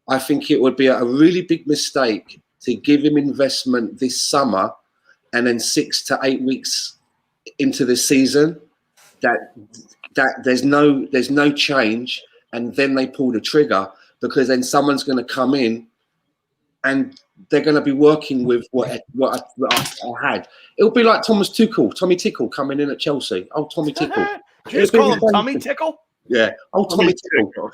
I think it would be a really big mistake to give him investment this summer, and then 6 to 8 weeks into the season. That there's no change, and then they pull the trigger, because then someone's going to come in and they're going to be working with what I had. It'll be like Tommy Tickle coming in at Chelsea. Oh, Tommy Tickle. Did you just call him Tommy Tickle? Yeah. Oh, Tommy Tickle.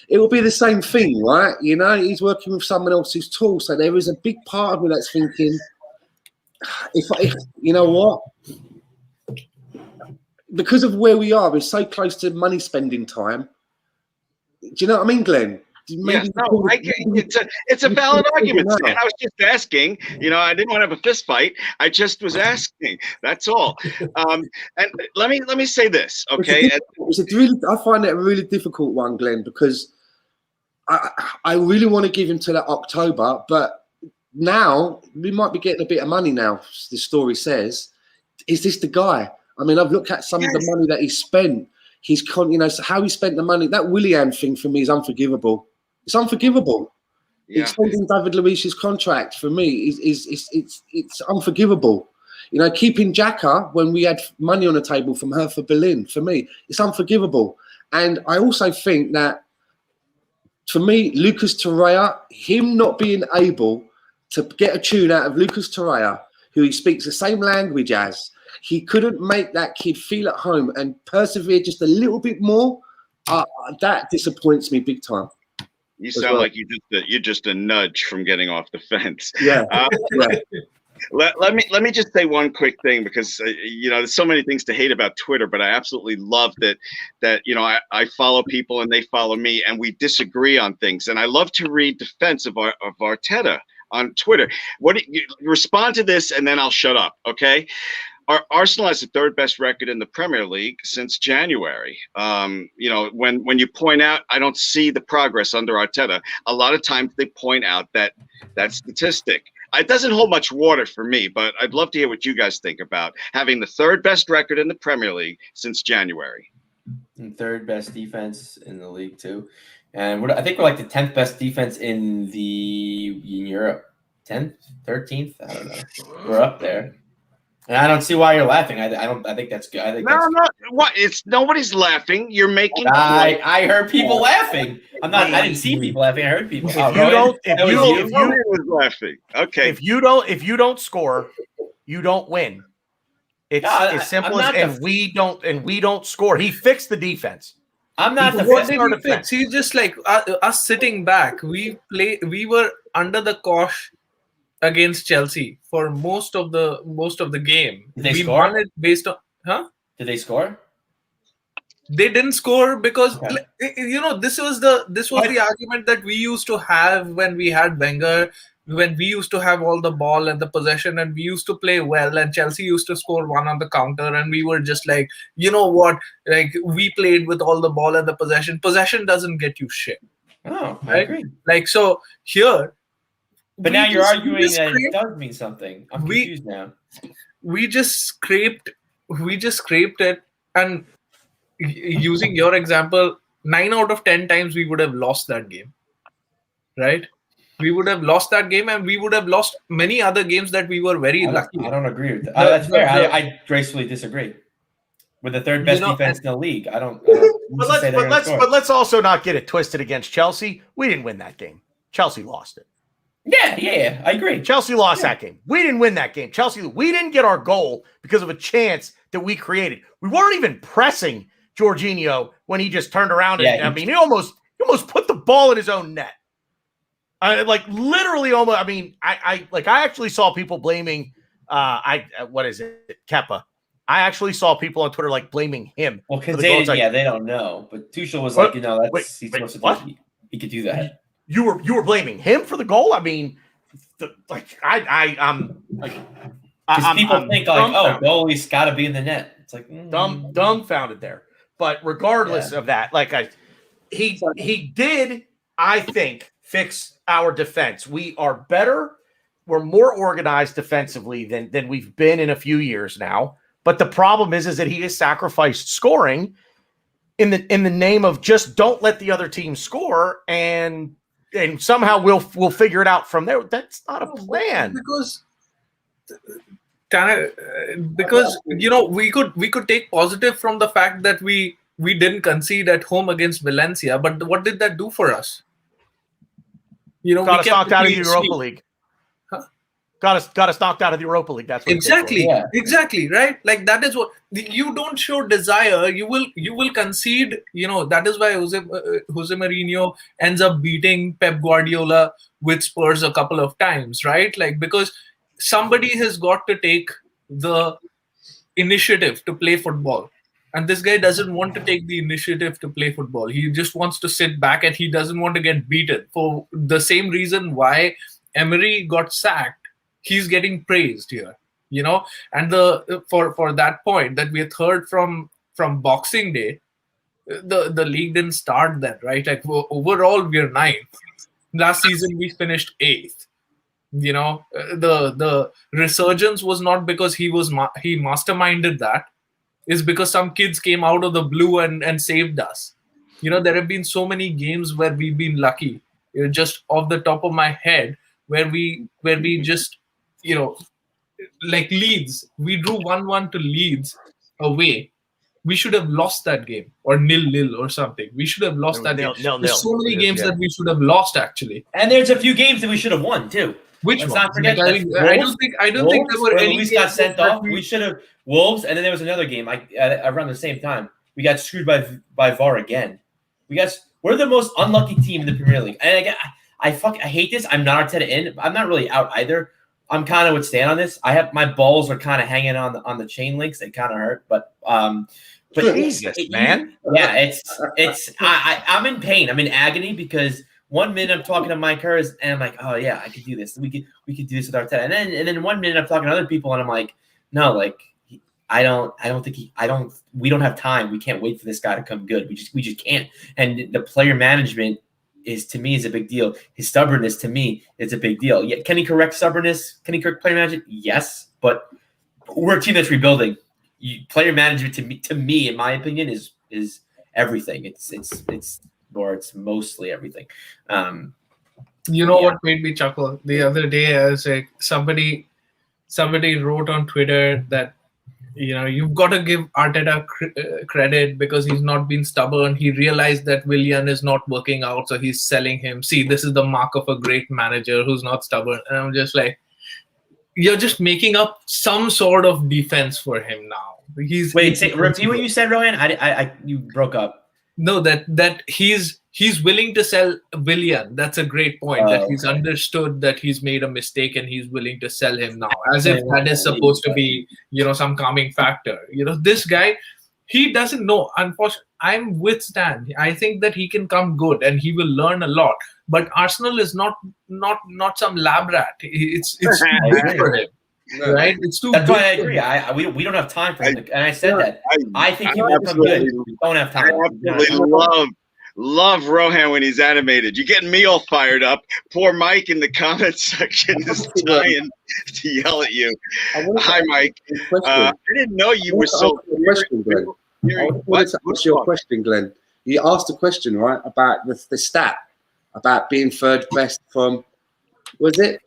It will be the same thing, right? He's working with someone else's tool. So there is a big part of me that's thinking, if you know what? Because of where we are, we're so close to money spending time. Do you know what I mean, Glenn? It's a valid argument. And I was just asking. I didn't want to have a fist fight. I just was asking. That's all. And let me say this, okay? I find it a really difficult one, Glenn, because I really want to give him to that October, but now we might be getting a bit of money now. The story says, is this the guy? I mean, I've looked at some of the money that he spent. How he spent the money. That Willian thing for me is unforgivable. It's unforgivable. Yeah. Extending David Luiz's contract for me is unforgivable. Keeping Xhaka when we had money on the table from Hertha Berlin, for me, it's unforgivable. And I also think that, for me, Lucas Torreira, him not being able to get a tune out of Lucas Torreira, who he speaks the same language as, he couldn't make that kid feel at home and persevere just a little bit more. That disappoints me big time. You sound like you're just a nudge from getting off the fence. Yeah. Let me just say one quick thing, because there's so many things to hate about Twitter, but I absolutely love that I follow people and they follow me, and we disagree on things. And I love to read defense of Arteta on Twitter. Respond to this, and then I'll shut up. Okay. Arsenal has the 3rd best record in the Premier League since January. When you point out, I don't see the progress under Arteta. A lot of times they point out that statistic. It doesn't hold much water for me, but I'd love to hear what you guys think about having the 3rd best record in the Premier League since January. And 3rd best defense in the league too. And I think we're like the 10th best defense in Europe. 10th, 13th, I don't know. We're up there. And I don't see why you're laughing. I think that's good. I think what? It's nobody's laughing. You're making. I heard people laughing. I didn't see people laughing. I heard people. If you was laughing. Okay. If you don't score, you don't win. It's as simple as we don't score. He fixed the defense. I'm not the What best. did he fix? He's just like us sitting back. We were under the cosh against Chelsea for most of the game. Did they we score? won it based on Did they score? They didn't score because Okay. this was the argument that we used to have when we had Wenger, when we used to have all the ball and the possession, and we used to play well, and Chelsea used to score one on the counter, and we were just like, you know what, like we played with all the ball and the possession. Possession doesn't get you shit. Oh, I Right? agree. Like, so here, But now you're arguing that it does mean something. I'm we- confused now. we just scraped it, and using your example, 9 out of 10 times we would have lost that game, right? We would have lost that game, and we would have lost many other games that we were very lucky. I don't agree with that. That's fair. I gracefully disagree. With the third best defense in the league, I don't. But let's also not get it twisted against Chelsea. We didn't win that game. Chelsea lost it. Yeah, I agree. Chelsea lost that game. We didn't win that game. We didn't get our goal because of a chance that we created. We weren't even pressing Jorginho when he just turned around and he almost put the ball in his own net. Literally almost. I mean, I actually saw people blaming what is it, Kepa. I actually saw people on Twitter blaming him. Well, because they don't know. But Tuchel was like, he's supposed to he could do that. You were blaming him for the goal. I mean, I'm people think goalie's got to be in the net. It's like dumbfounded there. But regardless of that, he did, I think, fix our defense. We are better. We're more organized defensively than we've been in a few years now. But the problem is that he has sacrificed scoring in the name of just don't let the other team score, and somehow we'll figure it out from there. That's not a plan. Because we could take positive from the fact that we didn't concede at home against Valencia, but what did that do for us? Got us knocked out of the Europa League. Got us knocked out of the Europa League. That's what exactly right. Like, that is what you don't show desire. You will concede. That is why Jose Mourinho ends up beating Pep Guardiola with Spurs a couple of times, right? Like, because somebody has got to take the initiative to play football, and this guy doesn't want to take the initiative to play football. He just wants to sit back, and he doesn't want to get beaten. For the same reason why Emery got sacked, he's getting praised here, and for that point that we had heard from Boxing Day, the league didn't start then, right? Like, overall we're 9th. Last season we finished 8th. The resurgence was not because he masterminded that. It's because some kids came out of the blue and saved us. There have been so many games where we've been lucky. Just off the top of my head, where we just like Leeds, we drew 1-1 to Leeds away. We should have lost that game, or 0-0 or something. We should have lost that game. There's so many games that we should have lost, actually. And there's a few games that we should have won too. Which Let's one? not forget. I don't think there were any. Luis got sent off. We should have Wolves, and then there was another game around the same time. We got screwed by VAR again. We're the most unlucky team in the Premier League. And again, I hate this. I'm not Arteta in. I'm not really out either. I'm kind of would stand on this. My balls are kind of hanging on the chain links. They kind of hurt, but Jesus, man. I'm in pain. I'm in agony because 1 minute I'm talking to Mike Hers and I'm like, oh yeah, I could do this. We could do this with Arteta. And then 1 minute I'm talking to other people and I'm like, no, like we don't have time. We can't wait for this guy to come good. We just can't. And the player management to me is a big deal. His stubbornness to me is a big deal. Yeah, can he correct stubbornness? Can he correct player management? Yes, but we're a team that's rebuilding. Player management to me, in my opinion, is everything. It's mostly everything. What made me chuckle the other day? I was like, somebody wrote on Twitter that you've got to give Arteta credit because he's not been stubborn. He realized that Willian is not working out, so he's selling him. See, this is the mark of a great manager who's not stubborn. And I'm just like, you're just making up some sort of defense for him now. Repeat what you said, Rohan. You broke up. No, that he's willing to sell Willian. That's a great point. That he's understood that he's made a mistake and he's willing to sell him now, as if that is supposed to be, some calming factor. This guy, he doesn't know. Unfortunately, I'm with Stan. I think that he can come good and he will learn a lot. But Arsenal is not some lab rat. It's too big for him. No. Right? It's too. That's why I agree. We don't have time for him. And I said that. I think he will come good. We don't have time. I absolutely love Rohan when he's animated. You're getting me all fired up. Poor Mike in the comment section is dying to yell at you. Hi, Mike. I didn't know you were so. I wanted to ask you a question, Glenn. You asked a question, right, about the stat, about being third best from, was it?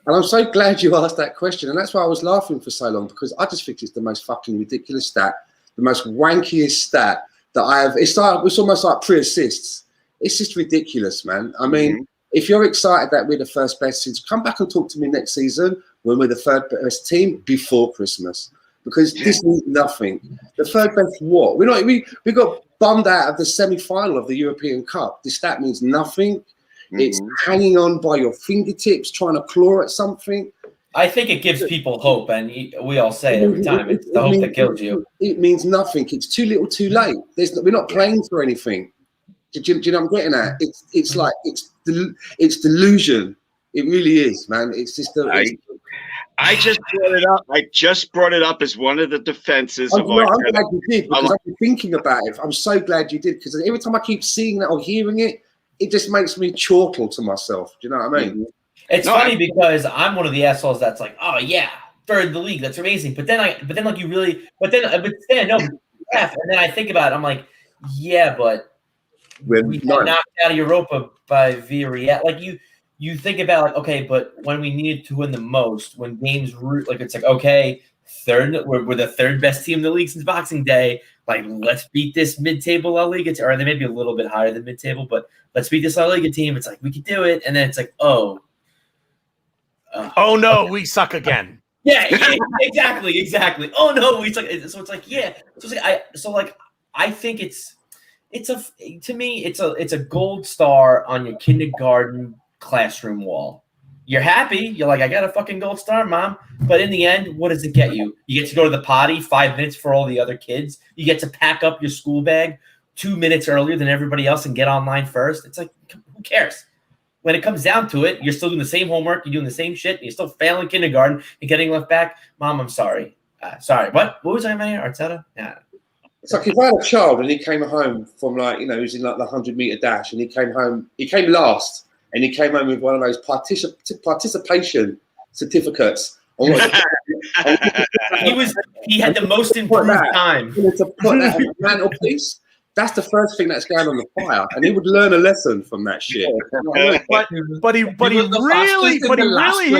And I'm so glad you asked that question. And that's why I was laughing for so long, because I just think it's the most fucking ridiculous stat, the most wankiest stat that I have. It's almost like pre-assists. It's just ridiculous, man. I mean, if you're excited that we're the first best since, come back and talk to me next season when we're the third best team before Christmas. Because this means nothing. The third best what? We got bummed out of the semi-final of the European Cup. This stat means nothing. It's hanging on by your fingertips, trying to claw at something. I think it gives people hope, and we all say it every time. It's the hope that kills you. It means nothing. It's too little, too late. We're not playing for anything. Do you know what I'm getting at? It's delusion. It really is, man. It's just I just brought it up. I just brought it up as one of the defenses. I'm glad you did, because I've been thinking about it. I'm so glad you did, because every time I keep seeing that or hearing it, it just makes me chortle to myself. Do you know what I mean? It's funny because I'm one of the assholes that's like, oh yeah, third in the league, that's amazing. But then Stan, no, and then I think about it, I'm like, yeah, but we got knocked out of Europa by Villarreal. Like you think about like, okay, but when we needed to win the most, when games like it's like, okay, we're the third best team in the league since Boxing Day. Like, let's beat this mid-table La Liga, or they may be a little bit higher than mid-table, but let's beat this La Liga team. It's like, we could do it. And then it's like, oh no, we suck again. Yeah, exactly. Oh no, we suck. So it's like, yeah. I think to me, it's a gold star on your kindergarten classroom wall. You're happy. You're like, I got a fucking gold star, Mom. But in the end, what does it get you? You get to go to the potty 5 minutes for all the other kids. You get to pack up your school bag 2 minutes earlier than everybody else and get online first. It's like, who cares? When it comes down to it, you're still doing the same homework. You're doing the same shit. And you're still failing kindergarten and getting left back. Mom, I'm sorry. Sorry. What was I about here? Arteta? Yeah. It's like if I had a child and he came home from he was in like the 100-meter dash, and he came last. And he came home with one of those participation certificates. He had the most improved time. To put that on the mantelpiece. That's the first thing that's going on the fire, and he would learn a lesson from that shit. But he really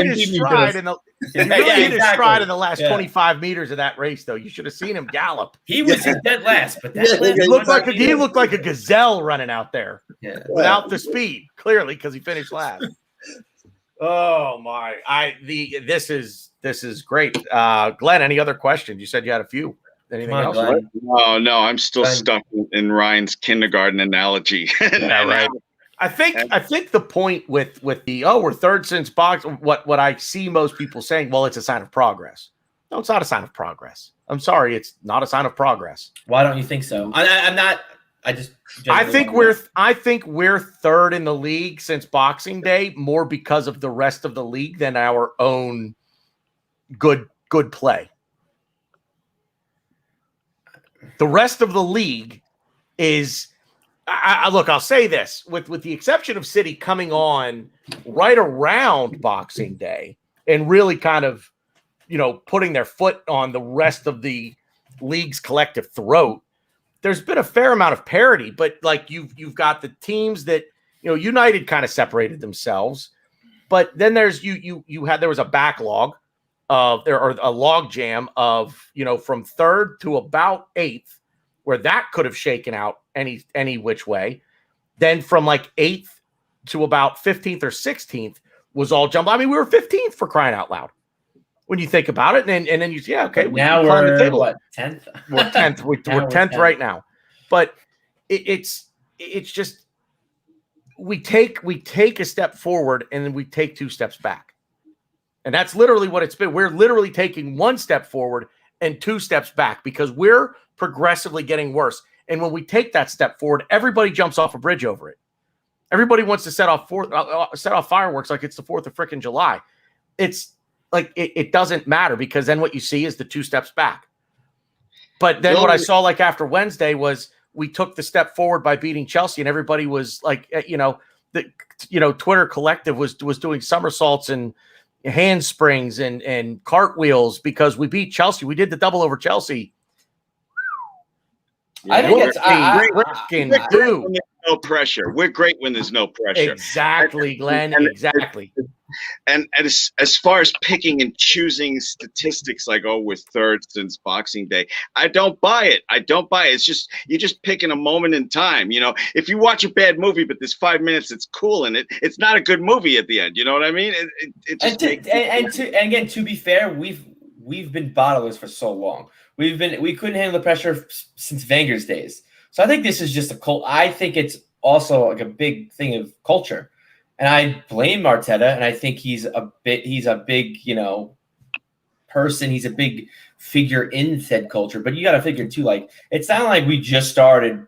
hit his stride in the last 25 meters of that race, though. You should have seen him gallop. He was dead last, but he looked like a gazelle running out there without the speed, clearly, because he finished last. Oh my! This is great. Glenn, any other questions? You said you had a few. Anything else? Oh no, I'm still stuck in Ryan's kindergarten analogy. Yeah, right. I think the point with the we're third since box. What I see most people saying, well, it's a sign of progress. No, it's not a sign of progress. I'm sorry, it's not a sign of progress. Why don't you think so? I'm not. I think we're third in the league since Boxing Day, more because of the rest of the league than our own good play. The rest of the league is, I'll say this, with the exception of City coming on right around Boxing Day and really kind of, putting their foot on the rest of the league's collective throat, there's been a fair amount of parity. But like you've got the teams that, United kind of separated themselves, but then there was a backlog. Or a log jam of, from third to about 8th, where that could have shaken out any which way. Then from like 8th to about 15th or 16th was all jumbled. I mean, we were 15th for crying out loud when you think about it. And then okay. Now we're the table. What, 10th? We're 10th. We're 10th right now. But it's just we take a step forward and then we take 2 steps back. And that's literally what it's been. We're literally taking 1 step forward and 2 steps back because we're progressively getting worse. And when we take that step forward, everybody jumps off a bridge over it. Everybody wants to set off fireworks like it's the 4th of frickin' July. It's like it doesn't matter because then what you see is the 2 steps back. But then what I saw like after Wednesday was we took the step forward by beating Chelsea, and everybody was like, Twitter collective was doing somersaults and handsprings and cartwheels because we beat Chelsea. We did the double over Chelsea. I think it's no pressure. We're great when there's no pressure. Exactly, Glenn. Exactly. And as far as picking and choosing statistics like, oh, we're 3rd since Boxing Day, I don't buy it. It's just you're just picking a moment in time. If you watch a bad movie, but there's 5 minutes that's cool in it, it's not a good movie at the end. You know what I mean? Again, to be fair, we've been bottlers for so long. We couldn't handle the pressure since Wenger's days. So I think this is just I think it's also like a big thing of culture. And I blame Arteta, and I think he's a big, person. He's a big figure in said culture. But you got to figure too, like it's not like we just started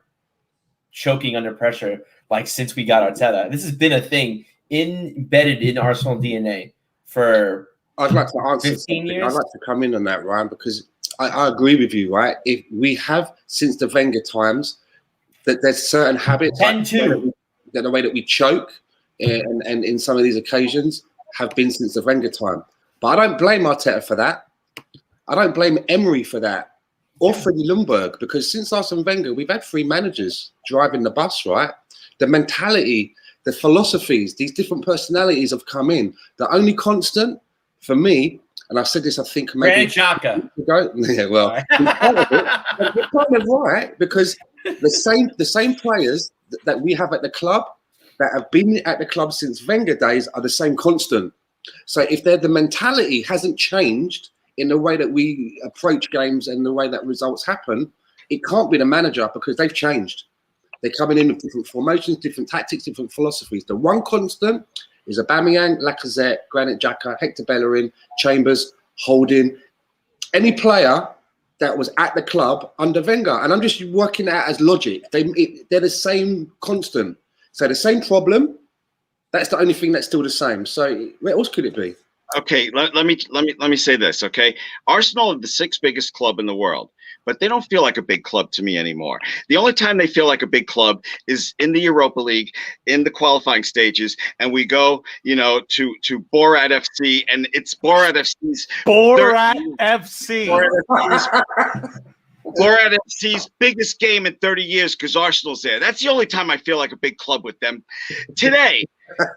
choking under pressure like since we got Arteta. This has been a thing embedded in Arsenal DNA for I'd like to answer 15 years. I'd like to come in on that, Ryan, because I agree with you, right? If we have since the Wenger times that there's certain habits, that the way that we choke. And in some of these occasions have been since the Wenger time. But I don't blame Arteta for that. I don't blame Emery for that or Freddie Ljungberg because since Arsene Wenger, we've had 3 managers driving the bus, right? The mentality, the philosophies, these different personalities have come in. The only constant for me, and I've said this, I think maybe Xhaka. Yeah, well, you're kind of right because the same players that we have at the club that have been at the club since Wenger days are the same constant. So if the mentality hasn't changed in the way that we approach games and the way that results happen, it can't be the manager because they've changed. They're coming in with different formations, different tactics, different philosophies. The one constant is Aubameyang, Lacazette, Granit Xhaka, Hector Bellerin, Chambers, Holding, any player that was at the club under Wenger. And I'm just working out as logic. They're the same constant. So the same problem, that's the only thing that's still the same. So what else could it be? Okay, let me say this, okay? Arsenal are the 6th biggest club in the world, but they don't feel like a big club to me anymore. The only time they feel like a big club is in the Europa League, in the qualifying stages, and we go, to Borat FC, and it's Borat FC's Borat FC's biggest game in 30 years because Arsenal's there. That's the only time I feel like a big club with them. Today,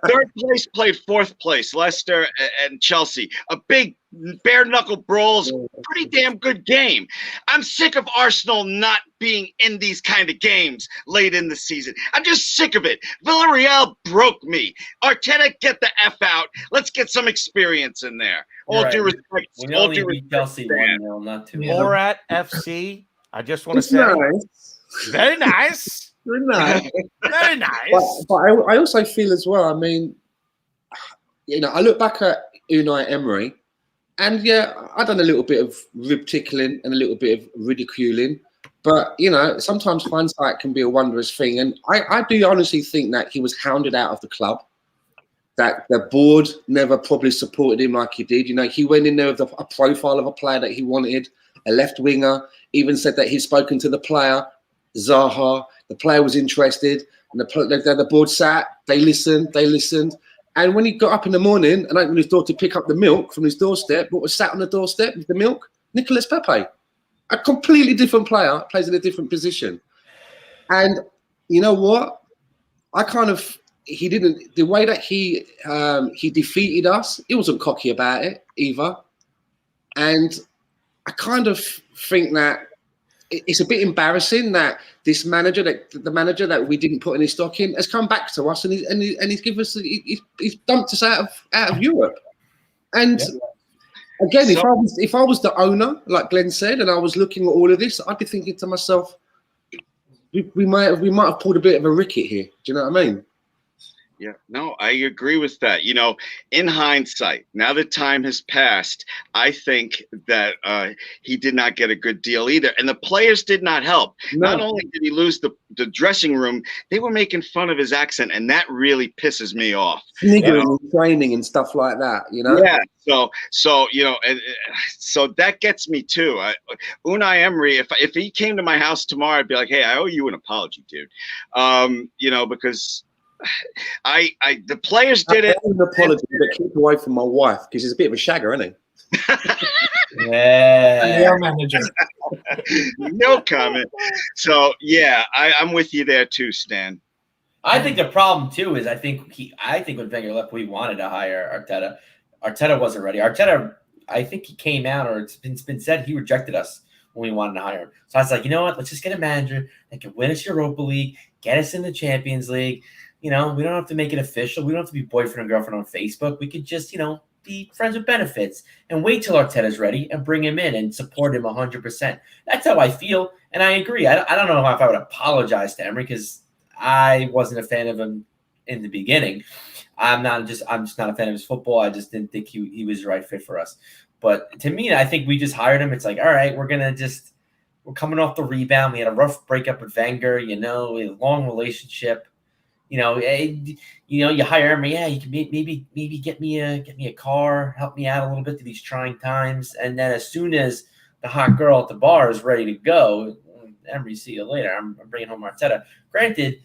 3rd place played 4th place, Leicester and Chelsea. A big bare-knuckle brawls, pretty damn good game. I'm sick of Arsenal not being in these kind of games late in the season. I'm just sick of it. Villarreal broke me. Arteta, get the F out. Let's get some experience in there. All due respect. All due respect. Chelsea 1-0, not 2. Borat FC. I just want to say, very nice. Very nice. Very nice. But I also feel as well, I mean, I look back at Unai Emery, and yeah, I've done a little bit of rib tickling and a little bit of ridiculing. But, sometimes hindsight can be a wondrous thing. And I do honestly think that he was hounded out of the club, that the board never probably supported him like he did. He went in there with a profile of a player that he wanted, a left winger, even said that he'd spoken to the player, Zaha. The player was interested, and the board sat, they listened. And when he got up in the morning and opened his door to pick up the milk from his doorstep, what was sat on the doorstep with the milk? Nicolas Pepe. A completely different player, plays in a different position. And you know what? The way that he defeated us, he wasn't cocky about it either. And I kind of think that it's a bit embarrassing that the manager that we didn't put any stock in has come back to us and he's given us he's dumped us out of Europe. And again, if I was the owner, like Glenn said, and I was looking at all of this, I'd be thinking to myself, we might have pulled a bit of a Rickett here. Do you know what I mean? Yeah, no, I agree with that. You know, in hindsight, now that time has passed, I think that he did not get a good deal either. And the players did not help. No. Not only did he lose the dressing room, they were making fun of his accent, and that really pisses me off. Sniggering and training and stuff like that, you know? Yeah, so you know, so that gets me too. Unai Emery, if he came to my house tomorrow, I'd be like, hey, I owe you an apology, dude. You know, because the players did it. An apology, but keep away from my wife because he's a bit of a shagger, isn't he? Yeah. Manager. No comment. So yeah, I'm with you there too, Stan. I think the problem too is I think when Wenger left, we wanted to hire Arteta. Arteta wasn't ready. Arteta, I think he came out, or it's been said he rejected us when we wanted to hire him. So I was like, you know what? Let's just get a manager that can win us Europa League, get us in the Champions League. You know, we don't have to make it official. We don't have to be boyfriend and girlfriend on Facebook. We could just, you know, be friends with benefits and wait till Arteta's ready and bring him in and support him 100%. That's how I feel, and I agree. I don't know if I would apologize to Emery because I wasn't a fan of him in the beginning. I'm just not a fan of his football. I just didn't think he was the right fit for us. But to me, I think we just hired him. It's like, all right, we're coming off the rebound. We had a rough breakup with Wenger, you know, a long relationship. You know, you hire him. Yeah, you can maybe get me a car, help me out a little bit through these trying times. And then as soon as the hot girl at the bar is ready to go, Emery, see you later. I'm bringing home Arteta. Granted,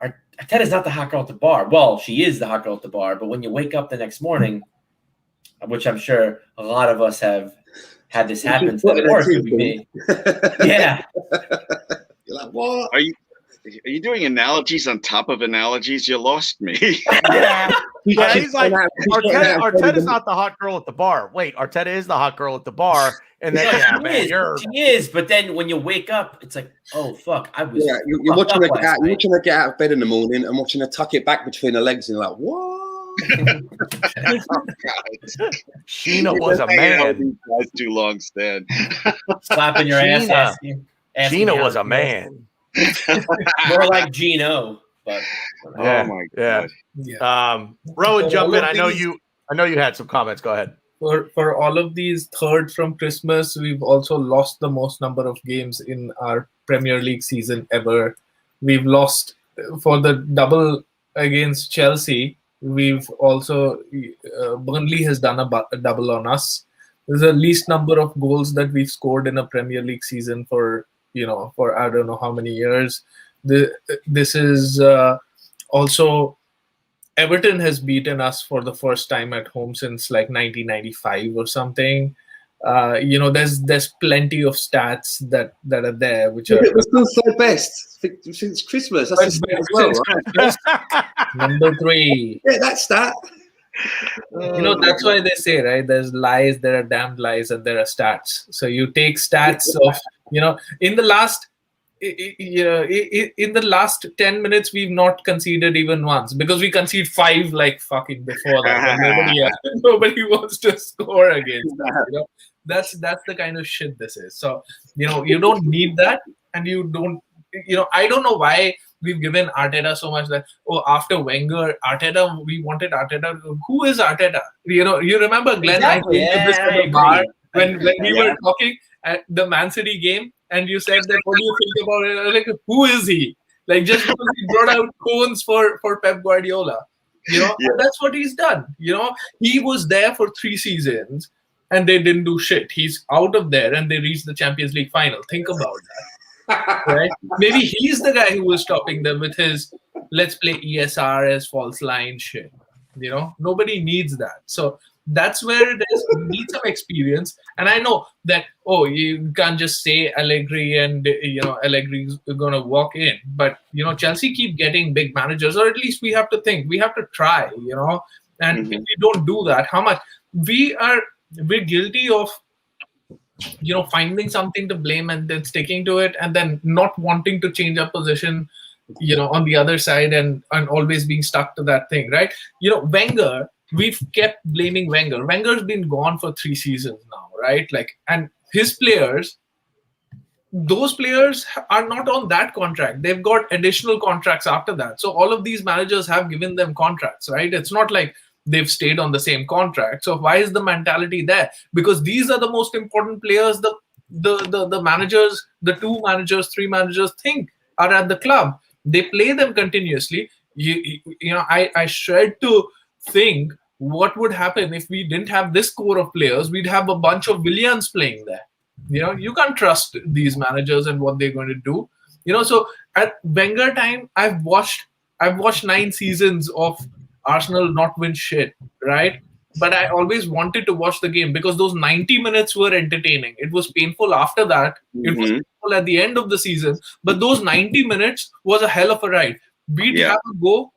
Arteta's not the hot girl at the bar. Well, she is the hot girl at the bar. But when you wake up the next morning, which I'm sure a lot of us have had this happen, yeah. You're like, what? Are you doing analogies on top of analogies? You lost me. Yeah. He's like, Arteta's not the hot girl at the bar. Wait, Arteta is the hot girl at the bar. And then, she is. But then when you wake up, it's like, oh, fuck. You're watching her get out of bed in the morning and watching her tuck it back between her legs. And you're like, what? Sheena was a man. That's too long, Stan. Slapping your ass. Sheena was a man. More like Gino, but yeah, oh my god. Yeah. Rohan, jump in. I know you had some comments. Go ahead. For all of these third from Christmas, we've also lost the most number of games in our Premier League season ever. We've lost for the double against Chelsea. We've also Burnley has done a double on us. There's the least number of goals that we've scored in a Premier League season for I don't know how many years. This is also Everton has beaten us for the first time at home since like 1995 or something. There's plenty of stats that are there, which are we're still third best since Christmas. That's a stat as well, right? Number 3. Yeah, that's stat. That's why they say, right? There's lies, there are damned lies, and there are stats. So you take stats of, in the last 10 minutes, we've not conceded even once because we concede 5 like fucking before that. Nobody wants to score against that. That's the kind of shit this is. So, you don't need that, and you don't, I don't know why we've given Arteta so much that, after Wenger, Arteta, we wanted Arteta. Who is Arteta? You remember Glenn? Exactly. The bar when we were talking at the Man City game, and you said that, what do you think about it? Like, who is he? Like, just because he brought out cones for Pep Guardiola, that's what he's done. He was there for 3 seasons, and they didn't do shit. He's out of there, and they reached the Champions League final. Think about that. Right? Maybe he's the guy who was stopping them with his let's play ESR as false line shit. Nobody needs that. So that's where it is. You need some experience. And I know that, you can't just say Allegri and, Allegri's going to walk in. But, Chelsea keep getting big managers, or at least we have to think. We have to try, And if we don't do that, how much? We're guilty of finding something to blame and then sticking to it, and then not wanting to change our position, on the other side, and always being stuck to that thing, right? Wenger, we've kept blaming Wenger. Wenger's been gone for 3 seasons now, right? Like, and his players, those players are not on that contract. They've got additional contracts after that. So all of these managers have given them contracts, right? It's not like they've stayed on the same contract. So why is the mentality there? Because these are the most important players the managers, the 2 managers, 3 managers think are at the club. They play them continuously. I shred to think what would happen if we didn't have this core of players. We'd have a bunch of Williams playing there. You can't trust these managers and what they're going to do. So at Wenger time, I've watched 9 seasons of Arsenal not win shit, right? But I always wanted to watch the game because those 90 minutes were entertaining. It was painful after that. It was painful at the end of the season. But those 90 minutes was a hell of a ride. We'd have a go.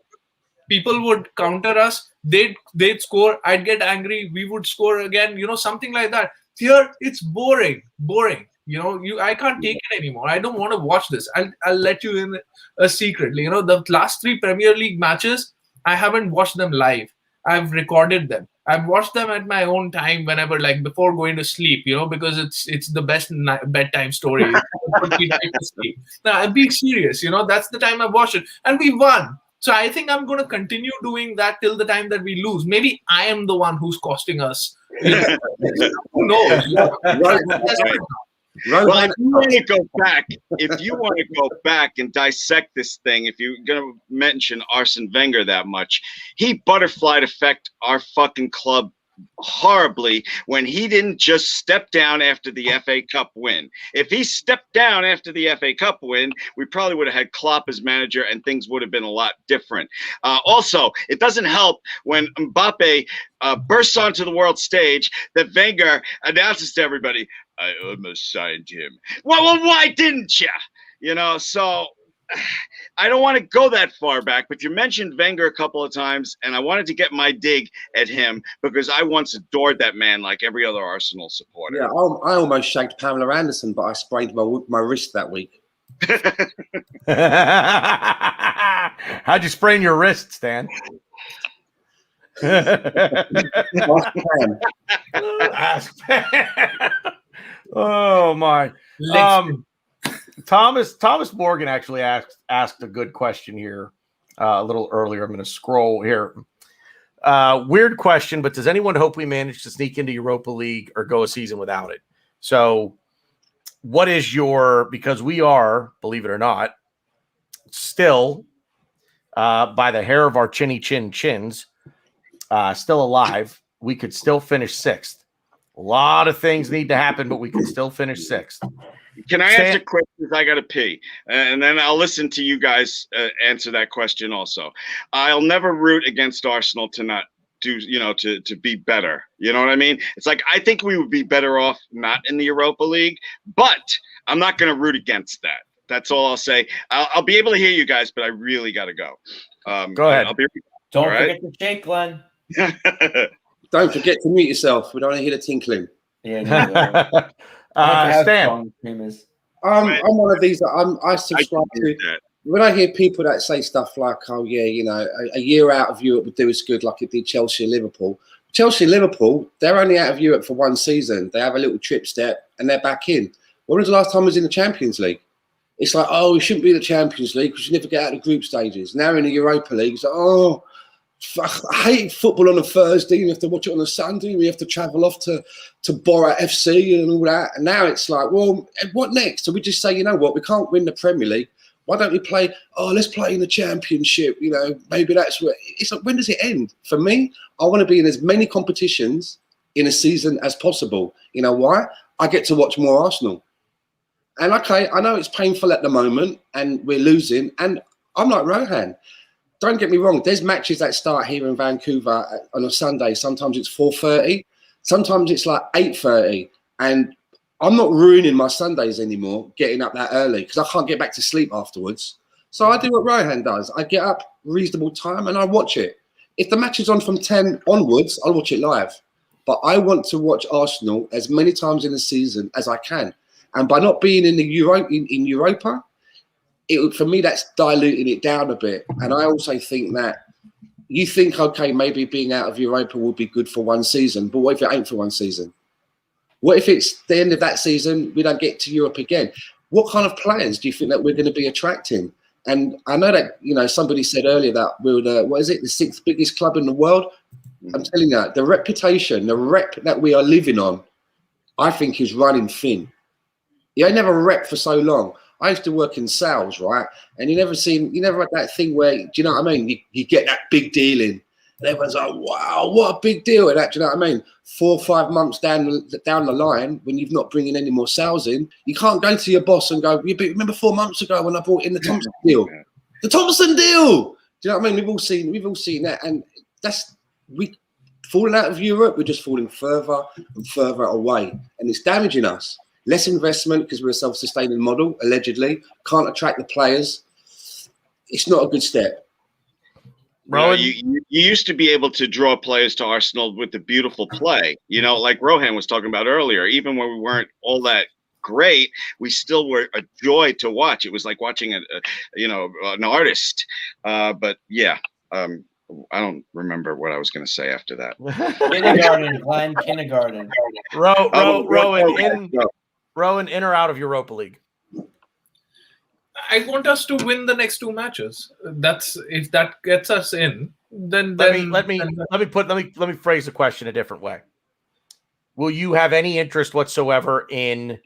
People would counter us. They'd score. I'd get angry. We would score again. Something like that. Here, it's boring. I can't take it anymore. I don't want to watch this. I'll let you in a secret. The last 3 Premier League matches, I haven't watched them live. I've recorded them. I've watched them at my own time whenever, like before going to sleep, because it's the best bedtime story. Now, I'm being serious. That's the time I've watched it. And we won. So I think I'm going to continue doing that till the time that we lose. Maybe I am the one who's costing us. Who knows? Well, if you want to go back, and dissect this thing, if you're going to mention Arsene Wenger that much, he butterflied effect our fucking club horribly when he didn't just step down after the FA Cup win. If he stepped down after the FA Cup win, we probably would have had Klopp as manager and things would have been a lot different. Also, it doesn't help when Mbappe bursts onto the world stage that Wenger announces to everybody, I almost signed him. Well, why didn't you? So I don't want to go that far back, but you mentioned Wenger a couple of times, and I wanted to get my dig at him because I once adored that man like every other Arsenal supporter. Yeah, I almost shagged Pamela Anderson, but I sprained my wrist that week. How'd you sprain your wrist, Stan? Oh my. Thomas Morgan actually asked a good question here a little earlier. I'm going to scroll here. Weird question, but does anyone hope we manage to sneak into Europa League or go a season without it? So what is because we are, believe it or not, still by the hair of our chins, still alive. We could still finish 6th. A lot of things need to happen, but we can still finish 6th. Can I answer questions? I got to pee. And then I'll listen to you guys answer that question also. I'll never root against Arsenal to not do, to be better. You know what I mean? It's like, I think we would be better off not in the Europa League, but I'm not going to root against that. That's all I'll say. I'll be able to hear you guys, but I really got to go. Go ahead. Don't forget to shake, Glenn. Don't forget to mute yourself. We don't want to hear the tinkling. Yeah. Stan. I'm one of these that I subscribe to. When I hear people that say stuff like, oh, yeah, a year out of Europe would do us good like it did Chelsea and Liverpool. Chelsea and Liverpool, they're only out of Europe for 1 season. They have a little trip step and they're back in. When was the last time I was in the Champions League? It's like, oh, we shouldn't be in the Champions League because you never get out of the group stages. Now in the Europa League, it's like, oh, I hate football on a Thursday. You have to watch it on a Sunday. We have to travel off to Borough FC and all that. And now it's like, well, what next? So we just say, you know what? We can't win the Premier League. Why don't we play? Oh, let's play in the Championship. Maybe that's where it's like. When does it end? For me, I want to be in as many competitions in a season as possible. You know why? I get to watch more Arsenal. And okay, I know it's painful at the moment, and we're losing. And I'm like Rohan. Don't get me wrong. There's matches that start here in Vancouver on a Sunday. Sometimes it's 4:30. Sometimes it's like 8:30. And I'm not ruining my Sundays anymore, getting up that early because I can't get back to sleep afterwards. So I do what Rohan does. I get up reasonable time and I watch it. If the match is on from 10 onwards, I'll watch it live. But I want to watch Arsenal as many times in the season as I can. And by not being in the Europa, for me, that's diluting it down a bit. And I also think that you think, okay, maybe being out of Europa will be good for 1 season. But what if it ain't for 1 season? What if it's the end of that season, we don't get to Europe again? what kind of players do you think that we're going to be attracting? And I know that, you know, somebody said earlier that we're the 6th biggest club in the world. I'm telling you, the reputation, the rep that we are living on, I think is running thin. You ain't never rep for so long. I used to work in sales, right? And you never had that thing where, do you know what I mean? You get that big deal in. And everyone's like, wow, what a big deal. And that, do you know what I mean? 4 or 5 months down the line, when you've not bringing any more sales in, you can't go to your boss and go, remember 4 months ago when I brought in the Thompson deal? The Thompson deal! Do you know what I mean? We've all seen that. And we falling out of Europe, we're just falling further and further away. And it's damaging us. Less investment because we're a self-sustaining model, allegedly. Can't attract the players. It's not a good step. Bro, you used to be able to draw players to Arsenal with the beautiful play. You know, like Rohan was talking about earlier. Even when we weren't all that great, we still were a joy to watch. It was like watching an artist. But yeah, I don't remember what I was going to say after that. Kindergarten, Glenn, kindergarten. Rowan, in or out of Europa League? I want us to win the next 2 matches. That's if that gets us in. Then let me phrase the question a different way. Will you have any interest whatsoever in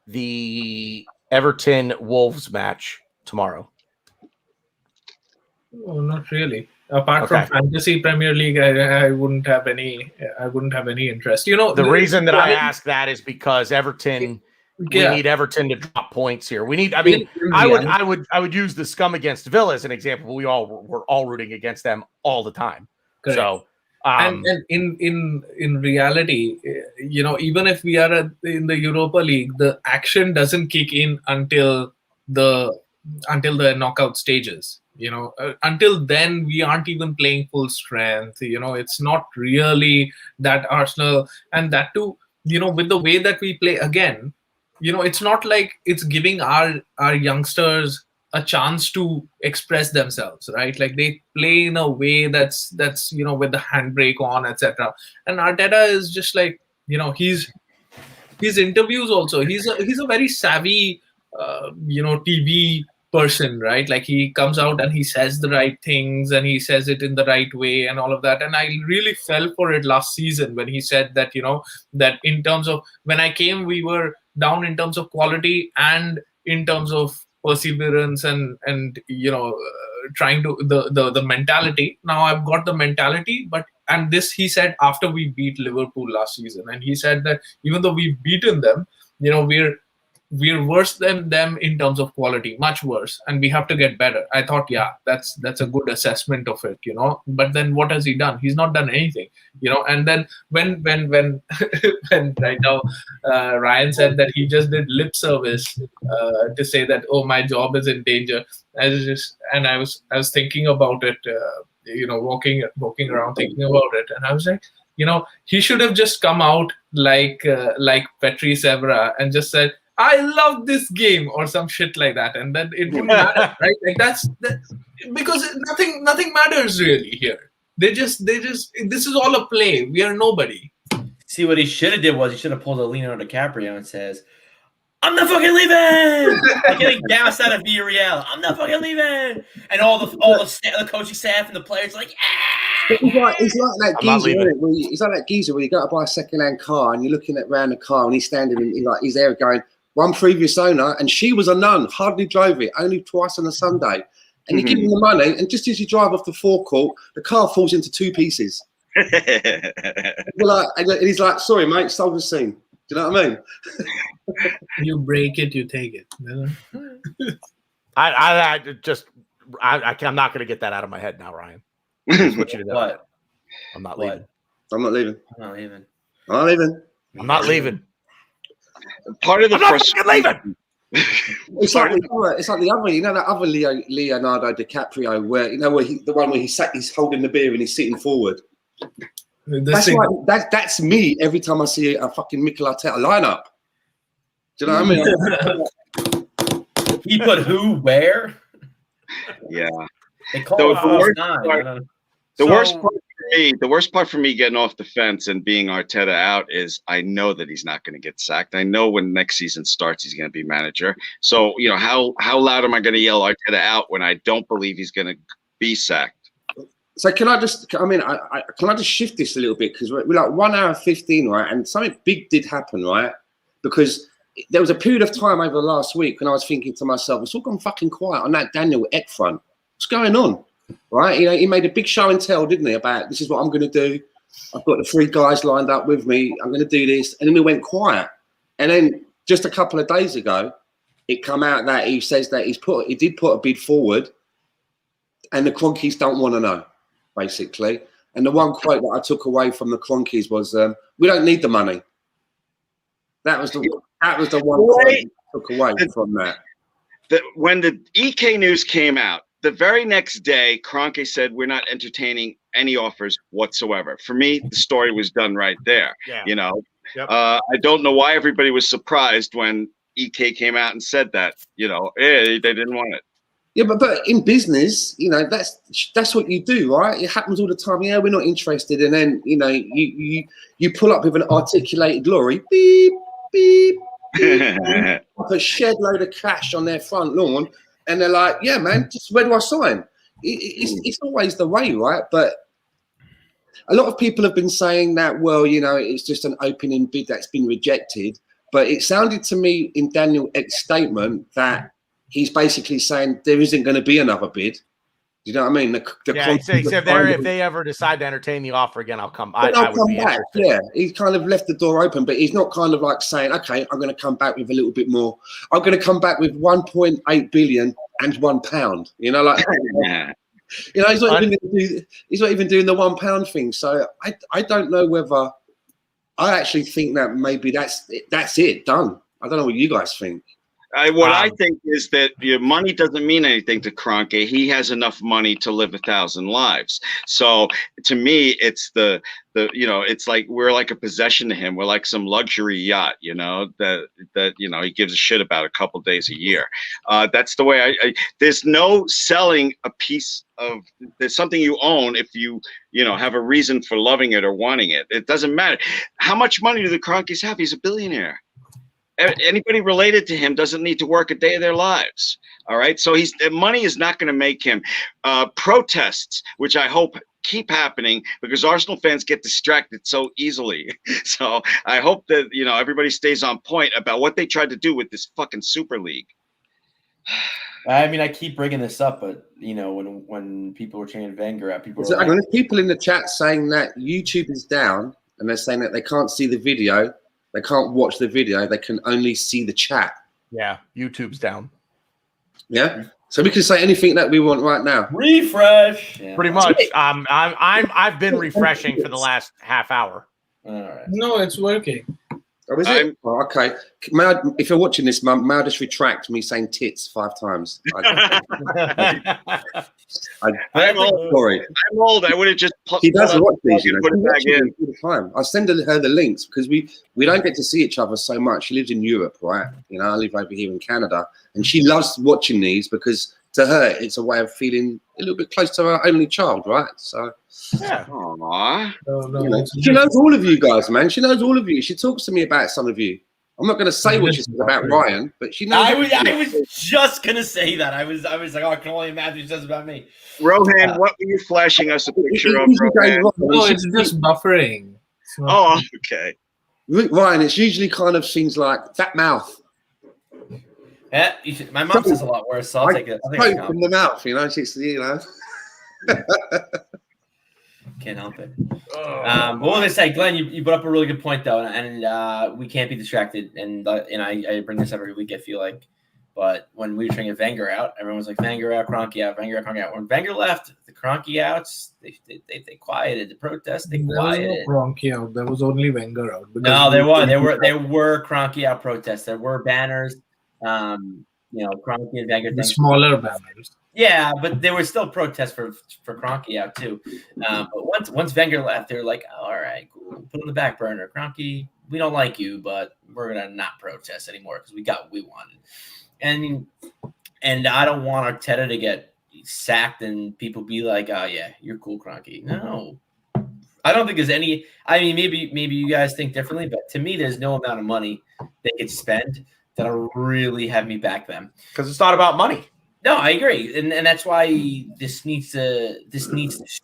the Everton Wolves match tomorrow? Oh, not really. Apart from fantasy Premier League, I wouldn't have any. I wouldn't have any interest. You know, the reason that I ask that is because Everton. We need Everton to drop points here. We need. I mean, I would use the scum against Villa as an example. We're all rooting against them all the time. Correct. So, and in reality, you know, even if we are in the Europa League, the action doesn't kick in until the knockout stages. You know, until then we aren't even playing full strength. You know, it's not really that Arsenal, and that too. You know, with the way that we play again. You know, it's not like it's giving our youngsters a chance to express themselves, right? Like they play in a way that's you know, with the handbrake on, etc. And Arteta is just like, you know, his interviews also. He's a very savvy, you know, TV person, right? Like he comes out and he says the right things and he says it in the right way and all of that. And I really fell for it last season when he said that, you know, that in terms of when I came, we were down in terms of quality and in terms of perseverance and you know, trying to the mentality. Now I've got the mentality, and this he said after we beat Liverpool last season, and he said that even though we've beaten them, you know, we're worse than them in terms of quality, much worse, and we have to get better. I thought, yeah, that's a good assessment of it, you know. But then what has he done? He's not done anything, you know. And then when when right now Ryan said that he just did lip service to say that, oh, my job is in danger. I was thinking about it, you know, walking around thinking about it, and I was like, you know, he should have just come out like Patrice Evra and just said, I love this game or some shit like that, and then it wouldn't matter, right? Like that's because nothing matters really here. They just this is all a play. We are nobody. See, what he should have did was he should have pulled a Leonardo DiCaprio and says, "I'm not fucking leaving." Like getting gassed out of Villarreal. I'm not fucking leaving, and all the coaching staff and the players are like, yeah. He's like that geezer. He's like that geezer where you go to buy a second-hand car and you're looking around the car and he's standing and he's there going, one previous owner, and she was a nun, hardly drove it, only twice on a Sunday. And you give him the money, and just as you drive off the forecourt, the car falls into 2 pieces. And he's like, sorry, mate, sold the scene. Do you know what I mean? You break it, you take it. I'm not going to get that out of my head now, Ryan. What you What? I'm not leaving. I'm not leaving. I'm not leaving. I'm not leaving. I'm not leaving. Part of the frustration. It's like the other, you know, that other Leonardo DiCaprio, where, you know, where he's holding the beer and he's sitting forward. That's me every time I see a fucking Mikel Arteta lineup. Do you know what I mean? He put who where? Yeah. They call it The worst part for me getting off the fence and being Arteta out is I know that he's not going to get sacked. I know when next season starts, he's going to be manager. So, how loud am I going to yell Arteta out when I don't believe he's going to be sacked? So can I just shift this a little bit? Because we're like 1 hour 15, right? And something big did happen, right? Because there was a period of time over the last week when I was thinking to myself, it's all gone fucking quiet on that Daniel Ek front. What's going on? Right? He made a big show and tell, didn't he, about this is what I'm going to do. I've got the 3 guys lined up with me. I'm going to do this. And then he went quiet. And then just a couple of days ago, it come out that he says that he did put a bid forward and the Cronkies don't want to know, basically. And the one quote that I took away from the Cronkies was, we don't need the money. That was the one quote I took away from that. When the EK news came out, the very next day, Kroenke said, we're not entertaining any offers whatsoever. For me, the story was done right there. Yeah. Yep. I don't know why everybody was surprised when EK came out and said that, they didn't want it. Yeah, but in business, that's what you do, right? It happens all the time. Yeah, we're not interested. And then, you pull up with an articulated lorry, beep, beep, beep, a shed load of cash on their front lawn. And they're like, yeah, man, just where do I sign? It's always the way, right? But a lot of people have been saying that, well, it's just an opening bid that's been rejected. But it sounded to me in Daniel Ek's statement that he's basically saying there isn't going to be another bid. You know what I mean? He said if they ever decide to entertain the offer again, I'll come. I would be back. Interested. Yeah, he's kind of left the door open, but he's not kind of like saying, okay, I'm going to come back with a little bit more. I'm going to come back with 1.8 billion and £1. He's not even doing the £1 thing. So I don't know whether I actually think that maybe that's it, done. I don't know what you guys think. I think is that your money doesn't mean anything to Kroenke. He has enough money to live 1,000 lives. So to me, it's it's like we're like a possession to him. We're like some luxury yacht, that he gives a shit about a couple days a year. That's the way there's no selling a piece of there's something you own if you have a reason for loving it or wanting it. It doesn't matter. How much money do the Kroenkes have? He's a billionaire. Anybody related to him doesn't need to work a day of their lives. All right. So money is not going to make him protests, which I hope keep happening because Arsenal fans get distracted so easily. So I hope that, everybody stays on point about what they tried to do with this fucking Super League. I mean, I keep bringing this up, but when people were chanting Wenger out, people were there's people in the chat saying that YouTube is down and they're saying that they can't see the video. They can't watch the video. They can only see the chat. Yeah, YouTube's down. Yeah, so we can say anything that we want right now. Refresh. Yeah. Pretty much. I've been refreshing for the last half hour. All right. No, it's working. Oh, is it? Oh, okay. If you're watching this, may I just retract me saying tits 5 times? I'm old. Sorry. I'm old. I would have just he does watch these, put it back in. All the time. I send her the links because we don't get to see each other so much. She lives in Europe, right? I live over here in Canada, and she loves watching these because to her it's a way of feeling a little bit close to her only child, right? So yeah. Aww. She knows all of you guys, man. She knows all of you. She talks to me about some of you. I'm not going to say what she says about Ryan, but she knows. I was just going to say that. I was like, I can only imagine what she says about me. Rohan, what were you flashing us a picture of, Rohan? No, it's just buffering. Oh, okay. Ryan, it's usually kind of things like that mouth. Yeah, my mouth is a lot worse, so I'll take it. From the mouth, she's, Can't help it. What was I say, Glenn? You brought up a really good point, though, and we can't be distracted. And I bring this every week, I feel like. But when we were trying to get Wenger out, everyone was like, Wenger out, Kroenke out, Wenger out, Kroenke out. When Wenger left, the Kroenke outs, they quieted the protest. They quieted. There was no Kroenke out. There was only Wenger out. No, there were Kroenke out protests. There were banners. Kroenke and Wenger. The smaller banners. Yeah, but there were still protests for Kroenke out too. But once Wenger left, they were like, all right, cool, put on the back burner. Kroenke, we don't like you, but we're gonna not protest anymore because we got what we wanted. And I don't want Arteta to get sacked and people be like, "Oh yeah, you're cool, Kroenke." No, I don't think there's any. I mean, maybe you guys think differently, but to me, there's no amount of money they could spend that'll really have me back them. Because it's not about money. No, I agree, and that's why this needs to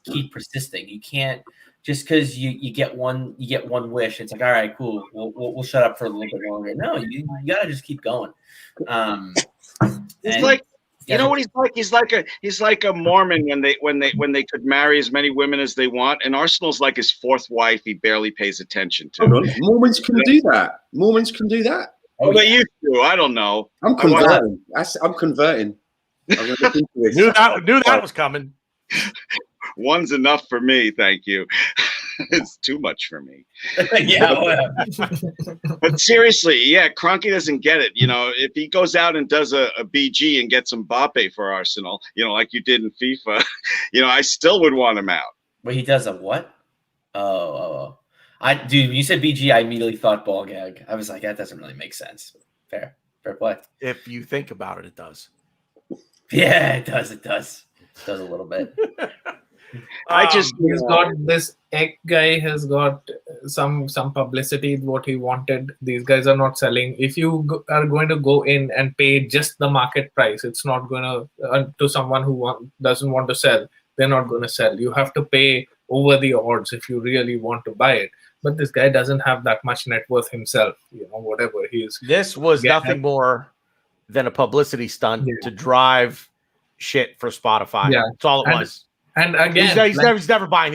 keep persisting. You can't just because you get one wish. It's like, all right, cool, we'll shut up for a little bit longer. No, you gotta just keep going. He's like, you know what he's like? He's like a Mormon when they could marry as many women as they want, and Arsenal's like his fourth wife. He barely pays attention to. Mormons can do that. Mormons can do that. Oh, they used to. I don't know. I'm converting. I'm converting. I'm gonna look into this. Knew that was coming. One's enough for me, thank you. It's too much for me. Yeah. But seriously, yeah, Kroenke doesn't get it. You know, if he goes out and does a BG and gets Mbappe for Arsenal, you know, like you did in FIFA, you know, I still would want him out. But he does a what? Oh. Dude, when you said BG, I immediately thought ball gag. I was like, that doesn't really make sense. Fair play. If you think about it, it does. Yeah, it does. It does a little bit. He's got this egg guy has got some publicity what he wanted. These guys are not selling. If you are going to go in and pay just the market price, it's not going to someone who doesn't want to sell. They're not going to sell. You have to pay over the odds if you really want to buy it. But this guy doesn't have that much net worth himself. You know, whatever he is. This was nothing more than a publicity stunt to drive shit for Spotify. Yeah. That's all it was. And again, he was never buying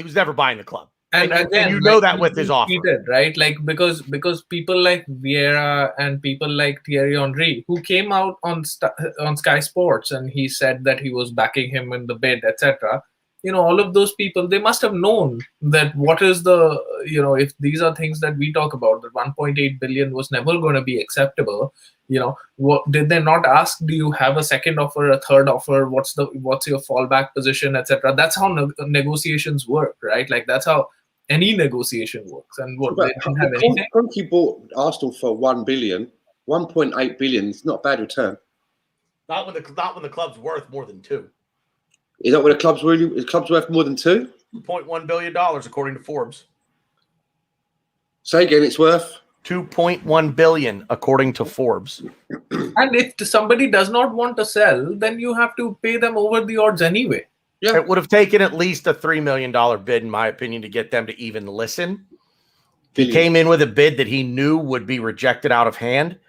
the club. And again, you know that with his offer, right? Like because people like Vieira and people like Thierry Henry, who came out on Sky Sports and he said that he was backing him in the bid, etc. You know, all of those people, they must have known that what is the, you know, if these are things that we talk about, that 1.8 billion was never going to be acceptable. You know, what did they not ask? Do you have a second offer, a third offer? What's your fallback position, etc.? That's how negotiations work, right? Like that's how any negotiation works. And what they didn't have anything. Kroenke bought Arsenal for 1 billion, 1.8 billion. It's not a bad return. Not when the club's worth more than 2. Is that what the club's really? Is the club's worth more than 2? $2.1 billion according to Forbes. Say again, it's worth $2.1 billion according to Forbes. And if somebody does not want to sell, then you have to pay them over the odds anyway. Yeah. It would have taken at least a $3 million bid, in my opinion, to get them to even listen. He came in with a bid that he knew would be rejected out of hand.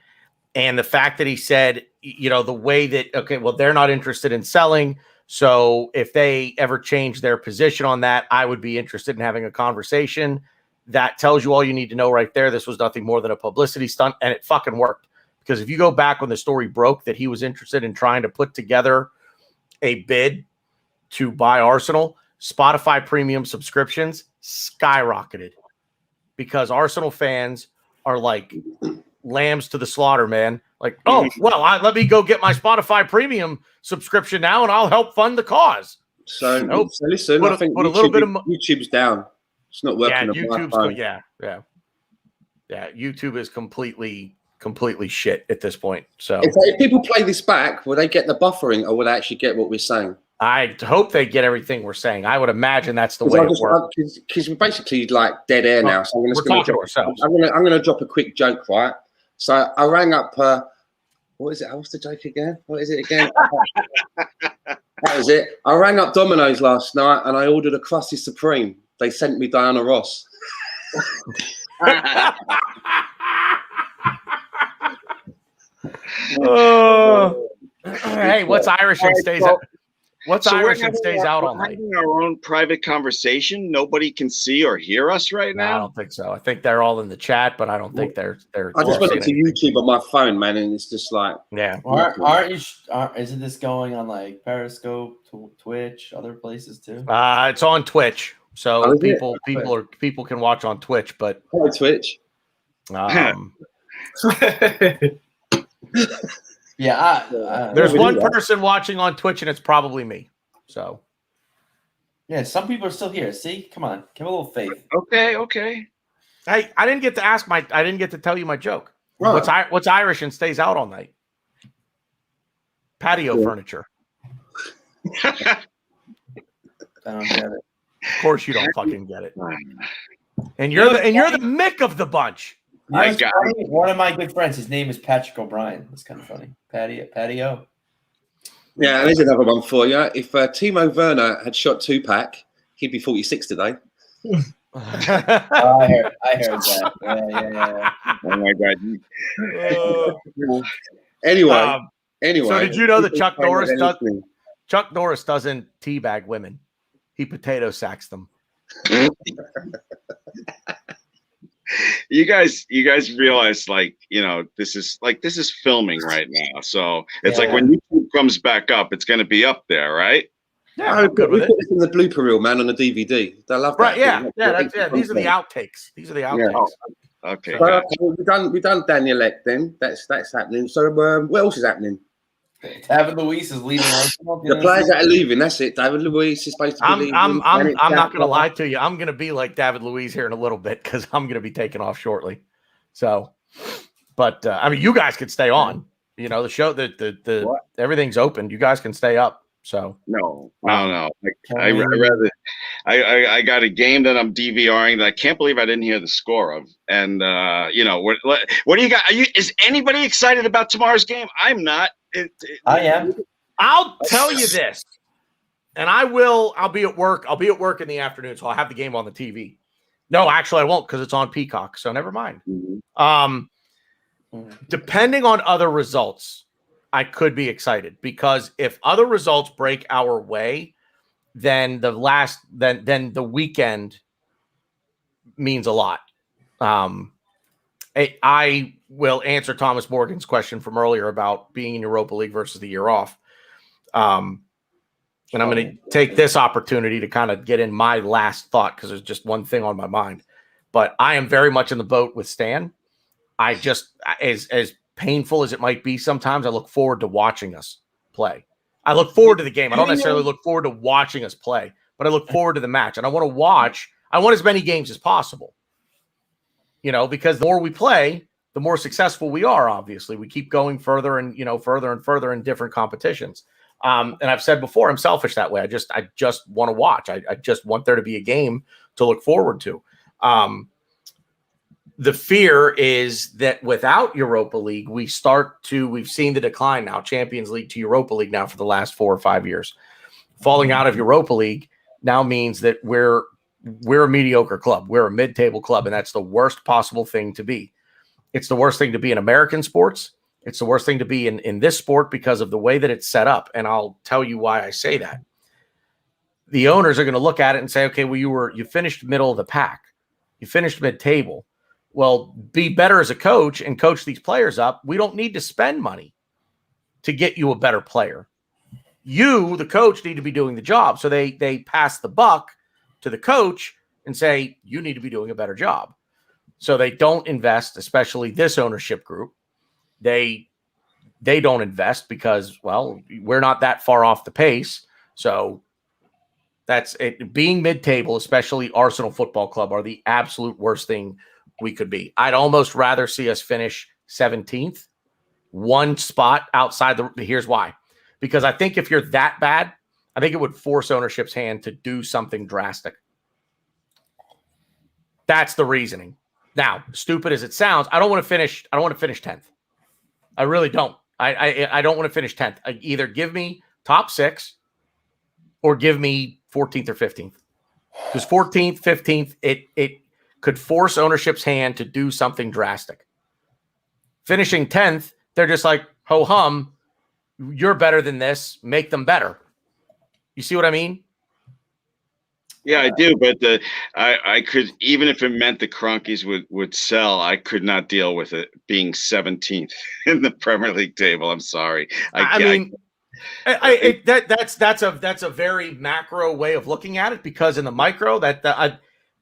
And the fact that he said, you know, the way that, okay, well, they're not interested in selling. So if they ever change their position on that, I would be interested in having a conversation. That tells you all you need to know right there. This was nothing more than a publicity stunt, and it fucking worked. Because if you go back when the story broke that he was interested in trying to put together a bid to buy Arsenal, Spotify premium subscriptions skyrocketed. Because Arsenal fans are like lambs to the slaughter, man. Like, oh, well, let me go get my Spotify premium subscription now, and I'll help fund the cause. So listen, I think YouTube's down. It's not working. Yeah, YouTube is completely shit at this point. So if people play this back, will they get the buffering, or will they actually get what we're saying? I hope they get everything we're saying. I would imagine that's the way it works. Because we're basically like dead air now. So I'm going to drop a quick joke, right? So I rang up. What is it? What's the joke again? What is it again? That was it. I rang up Domino's last night and I ordered a Crusty Supreme. They sent me Diana Ross. Hey, what's Irish and stays out? What's Irish and stays out all night? Having our own private conversation. Nobody can see or hear us right now. I don't think so. I think they're all in the chat, but I don't think they're. I just went to YouTube on my phone, man, and it's just like, yeah. Isn't this going on like Periscope, Twitch, other places too? It's on Twitch, so people can watch on Twitch, but Twitch. Yeah, there's one person watching on Twitch, and it's probably me. So, yeah, some people are still here. See, come on, give a little faith. Okay. Hey, I didn't get to tell you my joke. Right. What's Irish and stays out all night? Patio furniture. I don't get it. Of course you don't fucking get it. And you're the Mick of the bunch. I got it. One of my good friends, his name is Patrick O'Brien. That's kind of funny. Patty O. Yeah, and here's another one for you. If Timo Werner had shot 2-pack, he'd be 46 today. I heard that. Yeah. Oh my god. Anyway. So did you know that Chuck Norris doesn't teabag women? He potato sacks them. You guys realize, like, this is filming right now. So it's like when YouTube comes back up, it's going to be up there, right? Yeah, I'm good with it. It's in the blooper reel, man, on the DVD. They love that. Right? Yeah. These are the outtakes. Oh, okay. So, we've done Daniel Ek then. That's happening. So what else is happening? David Luiz is leaving. The players that are leaving. That's it. David Luiz is supposed to be leaving. I'm not going to lie to you. I'm going to be like David Luiz here in a little bit because I'm going to be taking off shortly. So, but I mean, you guys could stay on. The show, the everything's open. You guys can stay up. So no. Like, I got a game that I'm DVRing that I can't believe I didn't hear the score of. And what do you got? Is anybody excited about tomorrow's game? I'm not. I am. I'll tell you this, and I'll be at work. I'll be at work in the afternoon, so I'll have the game on the TV. No, actually, I won't because it's on Peacock. So never mind. Mm-hmm. Depending on other results, I could be excited because if other results break our way, then the weekend means a lot. I will answer Thomas Morgan's question from earlier about being in Europa League versus the year off. And I'm going to take this opportunity to kind of get in my last thought because there's just one thing on my mind. But I am very much in the boat with Stan. I just, as painful as it might be sometimes, I look forward to watching us play. I look forward to the game. I don't necessarily look forward to watching us play, but I look forward to the match. And I want as many games as possible. Because the more we play, the more successful we are, obviously. We keep going further and further in different competitions. And I've said before, I'm selfish that way. I just want to watch. I just want there to be a game to look forward to. The fear is that without Europa League, we've seen the decline now, Champions League to Europa League now for the last 4 or 5 years. Falling out of Europa League now means that we're a mediocre club. We're a mid-table club, and that's the worst possible thing to be. It's the worst thing to be in American sports. It's the worst thing to be in this sport because of the way that it's set up, and I'll tell you why I say that. The owners are going to look at it and say, okay, well, you finished middle of the pack. You finished mid-table. Well, be better as a coach and coach these players up. We don't need to spend money to get you a better player. You, the coach, need to be doing the job. So they pass the buck to the coach and say, you need to be doing a better job. So they don't invest, especially this ownership group. They don't invest because, well, we're not that far off the pace. So that's it. Being mid-table, especially Arsenal Football Club, are the absolute worst thing we could be. I'd almost rather see us finish 17th, one spot outside here's why. Because I think if you're that bad, I think it would force ownership's hand to do something drastic. That's the reasoning. Now, stupid as it sounds, I don't want to finish 10th. I really don't. I don't want to finish 10th. Either give me top 6 or give me 14th or 15th. Because 14th, 15th, it could force ownership's hand to do something drastic. Finishing 10th, they're just like, ho hum, you're better than this, make them better. You see what I mean? Yeah, I do, but I could, even if it meant the Cronkies would sell, I could not deal with it being 17th in the Premier League table. I'm sorry. That's a very macro way of looking at it, because in the micro,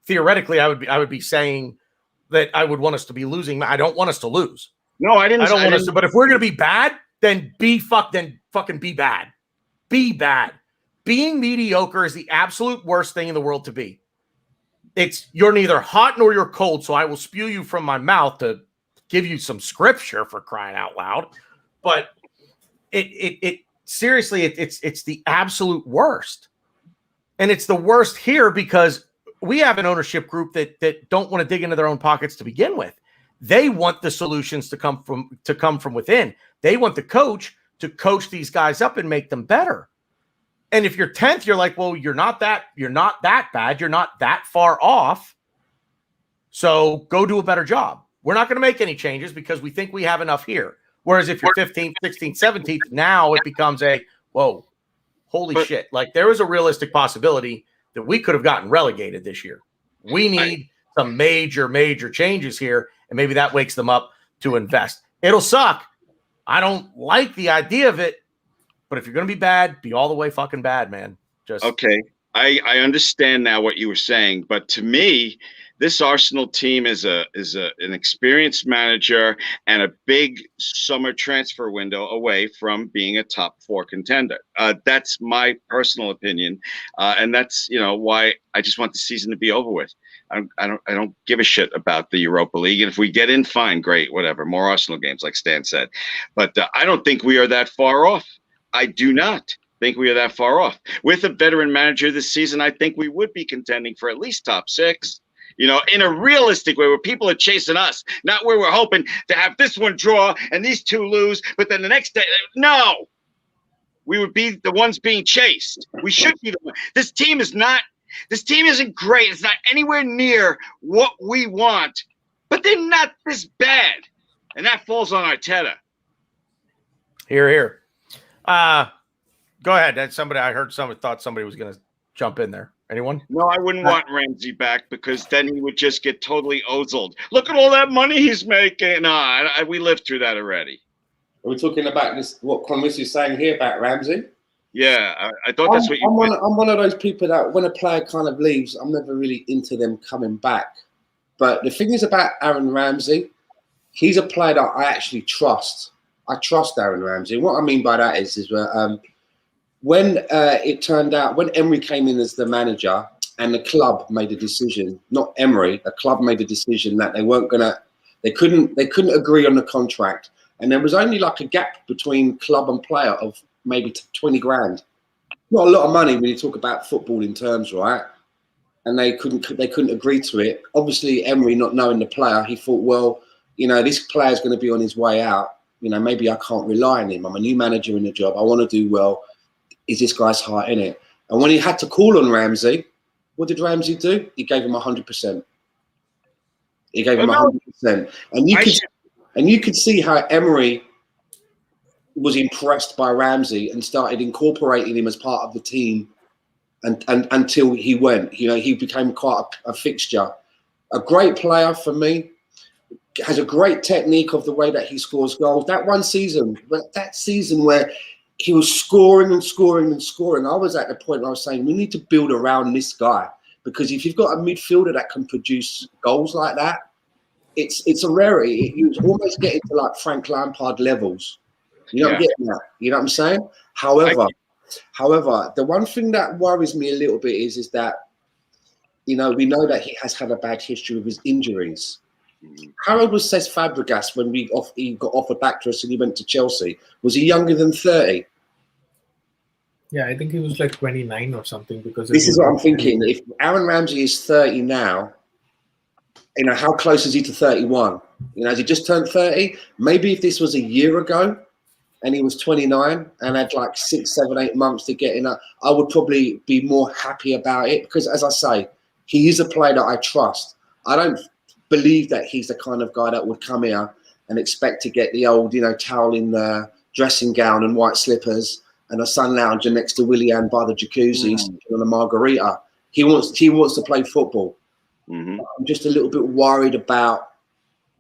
theoretically I would be saying that I would want us to be losing. I don't want us to lose. No, I didn't. I don't want us to. But if we're going to be bad, then fucking be bad. Be bad. Being mediocre is the absolute worst thing in the world to be. You're neither hot nor you're cold, so I will spew you from my mouth to give you some scripture, for crying out loud. But seriously, it's the absolute worst. And it's the worst here because we have an ownership group that don't want to dig into their own pockets to begin with. They want the solutions to come from within. They want the coach to coach these guys up and make them better. And if you're 10th, you're like, well, you're not that bad. You're not that far off. So go do a better job. We're not going to make any changes because we think we have enough here. Whereas if you're 15th, 16th, 17th, now it becomes whoa, holy shit. Like there is a realistic possibility that we could have gotten relegated this year. We need some major, major changes here. And maybe that wakes them up to invest. It'll suck. I don't like the idea of it, but if you're going to be bad, be all the way fucking bad, man. Just okay. I understand now what you were saying, but to me, this Arsenal team is an experienced manager and a big summer transfer window away from being a top 4 contender. That's my personal opinion, and that's why I just want the season to be over with. I don't give a shit about the Europa League, and if we get in, fine, great, whatever. More Arsenal games, like Stan said, but I don't think we are that far off. I do not think we are that far off. With a veteran manager this season, I think we would be contending for at least top 6. In a realistic way where people are chasing us, not where we're hoping to have this one draw and these 2 lose, but then the next day, no, we would be the ones being chased. We should be the one. This team isn't great. It's not anywhere near what we want, but they're not this bad. And that falls on Arteta. Here. Go ahead. That's somebody. I heard thought somebody was going to jump in there. Anyone? No, I wouldn't want Ramsey back because then he would just get totally ozled. Look at all that money he's making. No, we lived through that already. Are we talking about this? What Conwis is saying here about Ramsey? Yeah, I thought that's what you. I'm one of those people that when a player kind of leaves, I'm never really into them coming back. But the thing is about Aaron Ramsey, he's a player that I actually trust. I trust Aaron Ramsey. What I mean by that is when it turned out, when Emery came in as the manager and the club made a decision, not Emery, the club made a decision that they couldn't agree on the contract. And there was only like a gap between club and player of maybe 20 grand. Not a lot of money when you talk about football in terms, right? And they couldn't agree to it. Obviously, Emery, not knowing the player, he thought, well, this player's going to be on his way out. Maybe I can't rely on him. I'm a new manager in the job. I want to do well. Is this guy's heart in it? And when he had to call on Ramsey, what did Ramsey do? He gave him 100%. He gave him 100%. And you could see how Emery was impressed by Ramsey and started incorporating him as part of the team and until he went. He became quite a fixture. A great player for me. Has a great technique of the way that he scores goals. That season where he was scoring and scoring and scoring. I was at the point where I was saying, we need to build around this guy because if you've got a midfielder that can produce goals like that, it's a rarity. He was almost getting to like Frank Lampard levels. I'm getting that. You know what I'm saying? However, the one thing that worries me a little bit is that, we know that he has had a bad history with his injuries. How old was Cesc Fabregas when he got offered back to us and he went to Chelsea? Was he younger than 30? Yeah, I think he was like 29 or something. Because this is what I'm thinking. If Aaron Ramsey is 30 now, how close is he to 31? Has he just turned 30? Maybe if this was a year ago and he was 29 and had like 6, 7, 8 months to get in, I would probably be more happy about it because, as I say, he is a player that I trust. I don't believe that he's the kind of guy that would come here and expect to get the old, towel in the dressing gown and white slippers and a sun lounger next to Willian by the jacuzzi on a margarita. He wants to play football. Mm-hmm. I'm just a little bit worried about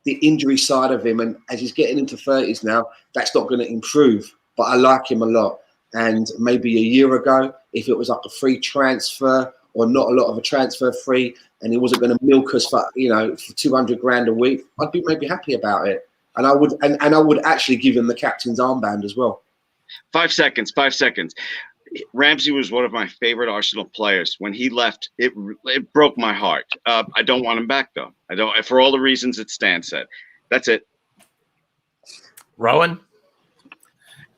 the injury side of him, and as he's getting into 30s now, that's not going to improve. But I like him a lot. And maybe a year ago, if it was like a free transfer or not a lot of a transfer fee, and he wasn't going to milk us for for 200 grand a week, I'd be maybe happy about it. And I would and I would actually give him the captain's armband as well. 5 seconds. Ramsey was one of my favorite Arsenal players. When he left, it broke my heart. I don't want him back though. I don't, for all the reasons that Stan said. That's it. Rohan?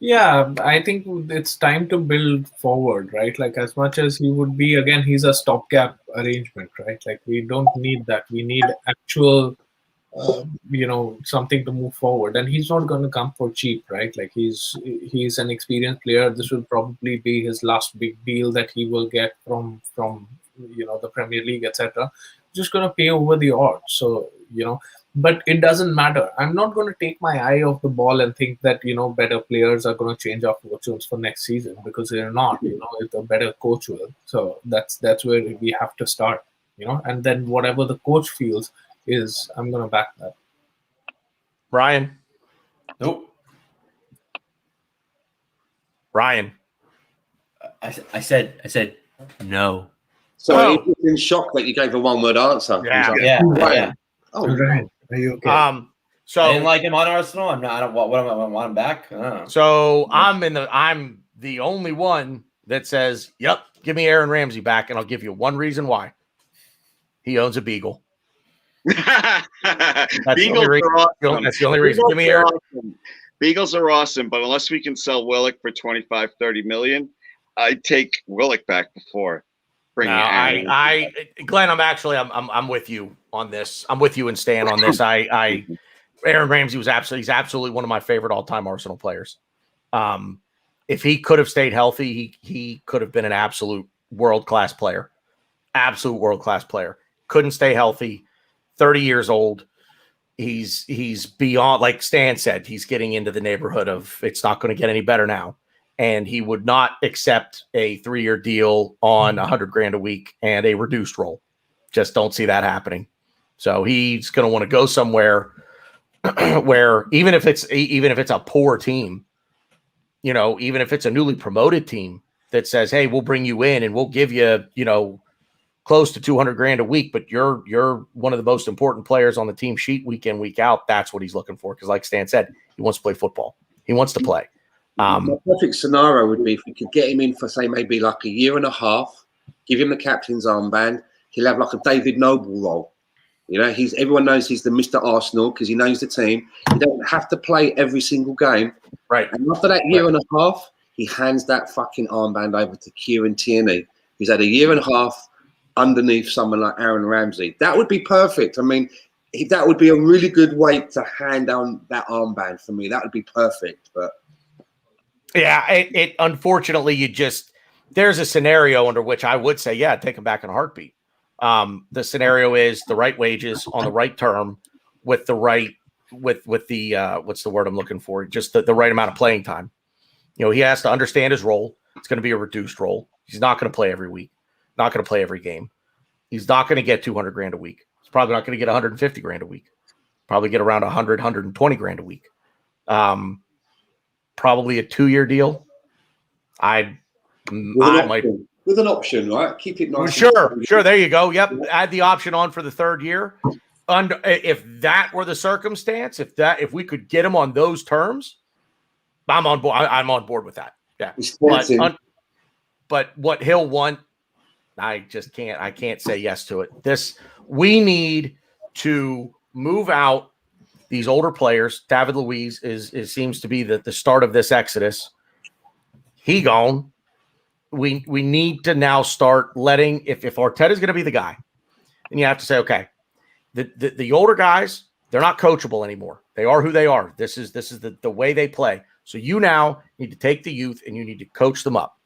Yeah, I think it's time to build forward, right? Like as much as he would be, again, he's a stopgap arrangement, right? Like we don't need that. We need actual, something to move forward. And he's not going to come for cheap, right? Like he's an experienced player. This will probably be his last big deal that he will get from the Premier League, etc. Just going to pay over the odds. So but it doesn't matter. I'm not going to take my eye off the ball and think that better players are going to change our fortunes for next season, because they're not. If a better coach will. So that's where we have to start. And then whatever the coach feels is, I'm going to back that. Ryan. Nope. Ryan. I said no. So he was in shock that you gave a one-word answer. Yeah. Yeah. Oh, Right. Are you okay? So I didn't like him on Arsenal. I'm not. I don't. What am I? Want him back? I don't know. So I'm the only one that says, "Yep, give me Aaron Ramsey back," and I'll give you one reason why. He owns a beagle. Beagles Beagles are awesome. That's the only reason. Give me Aaron. Awesome. Beagles are awesome, but unless we can sell Willock for 25-30 million, I'd take Willock back before bringing Aaron. Glenn, I'm with you on this. I'm with you and Stan on this. Aaron Ramsey he's absolutely one of my favorite all-time Arsenal players. If he could have stayed healthy, he could have been an absolute world-class player. Absolute world-class player. Couldn't stay healthy. 30 years old. He's beyond, like Stan said, he's getting into the neighborhood of it's not going to get any better now. And he would not accept a 3-year deal on $100,000 a week and a reduced role. Just don't see that happening. So he's going to want to go somewhere where even if it's a poor team, even if it's a newly promoted team that says, "Hey, we'll bring you in and we'll give you, close to $200,000 a week, but you're one of the most important players on the team sheet week in, week out." That's what he's looking for. Because like Stan said, he wants to play football. He wants to play. The perfect scenario would be if we could get him in for, say, maybe like a year and a half, give him the captain's armband. He'll have like a David Noble role. Everyone knows he's the Mr. Arsenal because he knows the team. He don't have to play every single game. Right. And after that year and a half, he hands that fucking armband over to Kieran Tierney, who's had a year and a half underneath someone like Aaron Ramsey. That would be perfect. I mean, that would be a really good way to hand down that armband for me. That would be perfect. But yeah, it unfortunately, there's a scenario under which I would say, yeah, take him back in a heartbeat. The scenario is the right wages on the right term with the right, with the, what's the word I'm looking for? Just the right amount of playing time. He has to understand his role. It's going to be a reduced role. He's not going to play every week, not going to play every game. He's not going to get $200,000 a week. He's probably not going to get $150,000 a week. Probably get around $120,000 a week. Probably a 2-year deal. I might. With an option, right? Keep it nice. Sure. There you go. Yep. Add the option on for the 3rd year. If that were the circumstance, if we could get him on those terms, I'm on board. I'm on board with that. Yeah. But what he'll want, I just can't. I can't say yes to it. We need to move out these older players. David Luiz seems to be the start of this exodus. He gone. We need to now start letting, if Arteta's going to be the guy, then you have to say, okay, the older guys, they're not coachable anymore. They are who they are. This is the way they play. So you now need to take the youth and you need to coach them up.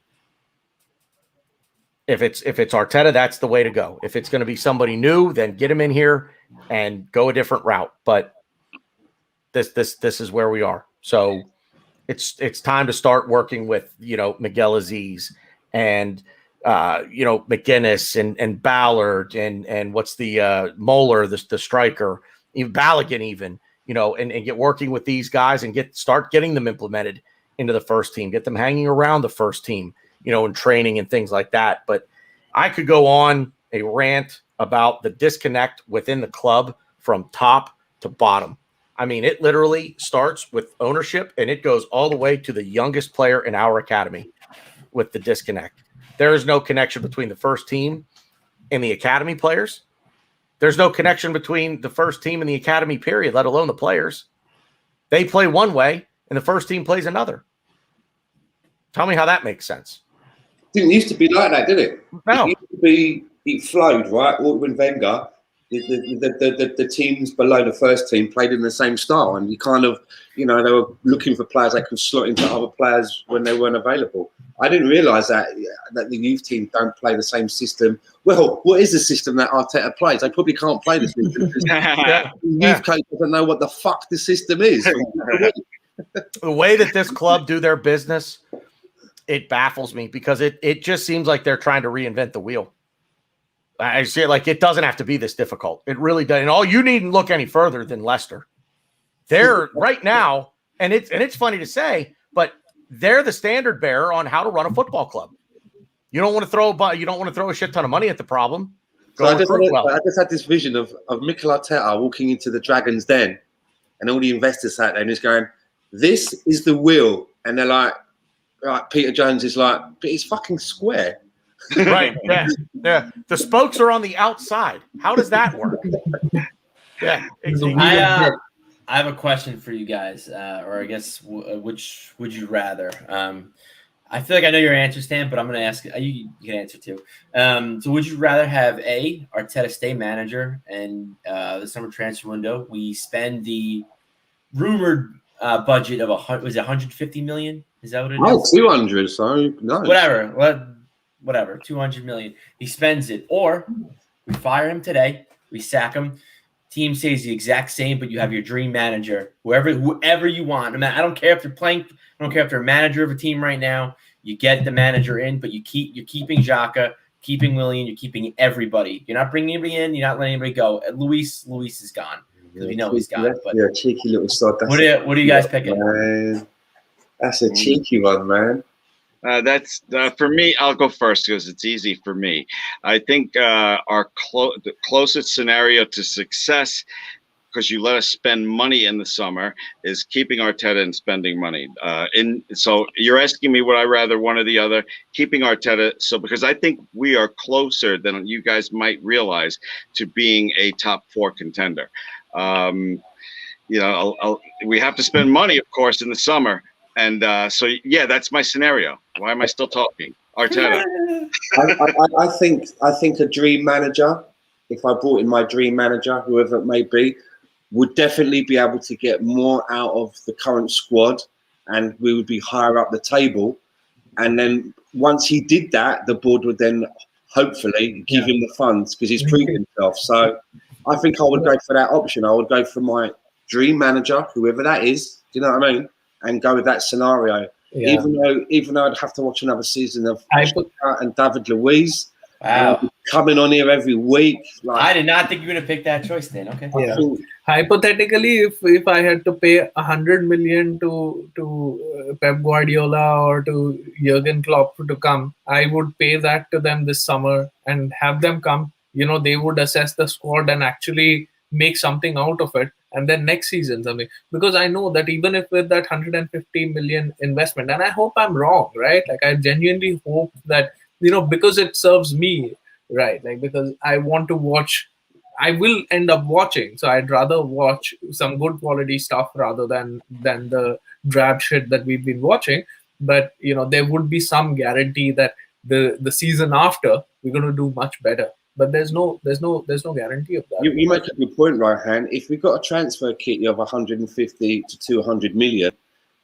If it's Arteta, that's the way to go. If it's going to be somebody new, then get him in here and go a different route. But this is where we are. So it's time to start working with Miguel Aziz and McGuinness and Ballard and what's the Moeller, the striker, even Balogun even, and get working with these guys and start getting them implemented into the first team, get them hanging around the first team, in training and things like that. But I could go on a rant about the disconnect within the club from top to bottom. I mean, it literally starts with ownership and it goes all the way to the youngest player in our academy with the disconnect. There is no connection between the first team and the academy players. There's no connection between the first team and the academy period, let alone the players. They play one way and the first team plays another. Tell me how that makes sense. Didn't used to be like that, did it? No. It flowed, right? When Wenger, the teams below the first team played in the same style, and you kind of, they were looking for players that could slot into other players when they weren't available. I didn't realise that the youth team don't play the same system. Well, what is the system that Arteta plays? They probably can't play the system because the youth coach doesn't know what the fuck the system is. The way that this club do their business, it baffles me because it just seems like they're trying to reinvent the wheel. I see it like it doesn't have to be this difficult. It really doesn't. And all you needn't look any further than Leicester. They're right now, and it's funny to say, but they're the standard bearer on how to run a football club. You don't want to throw a shit ton of money at the problem. I just had this vision of Mikel Arteta walking into the Dragon's Den, and all the investors sat there and he's going, "This is the wheel," and they're like Peter Jones is like, "But it's fucking square." Right. Yeah. The spokes are on the outside. How does that work? Yeah. I have a question for you guys, or I guess which would you rather? I feel like I know your answer, Stan, but I'm going to ask you can answer too. So would you rather have Arteta stay manager and the summer transfer window? We spend the rumored budget of was it 150 million? Is that what it is? 200. So no. Whatever, 200 million. He spends it, or we fire him today, we sack him. Team stays the exact same, but you have your dream manager, whoever you want. I don't care if they're playing. I don't care if they're a manager of a team right now. You get the manager in, but you're keeping Xhaka, keeping Willian, you're keeping everybody. You're not bringing anybody in. You're not letting anybody go. Luis is gone because we know he's gone. But yeah, cheeky little sod. What are you guys picking? Man. That's a cheeky one, man. That's for me. I'll go first because it's easy for me. I think the closest scenario to success, because you let us spend money in the summer, is keeping Arteta and spending money. So you're asking me would I rather one or the other? Keeping Arteta. So because I think we are closer than you guys might realize to being a top 4 contender. We have to spend money, of course, in the summer. And so, yeah, that's my scenario. Why am I still talking? Arteta. I think a dream manager, if I brought in my dream manager, whoever it may be, would definitely be able to get more out of the current squad, and we would be higher up the table. And then once he did that, the board would then hopefully give him the funds because he's proven himself. So I think I would go for that option. I would go for my dream manager, whoever that is. Do you know what I mean? And go with that scenario. Yeah. Even though I'd have to watch another season of and David Luiz. Wow. Coming on here every week. I did not think you were going to pick that choice then. Okay. Yeah. Hypothetically, if I had to pay 100 million to Pep Guardiola or to Jurgen Klopp to come, I would pay that to them this summer and have them come. They would assess the squad and actually make something out of it. And then next season, because I know that even if with that 150 million investment, and I hope I'm wrong, right? Like I genuinely hope that, because it serves me, right? Like because I want to watch, I will end up watching. So I'd rather watch some good quality stuff rather than the drab shit that we've been watching. But, there would be some guarantee that the season after we're going to do much better. But there's no guarantee of that. You make a good point, Rohan. If we got a transfer kit of 150 to 200 million,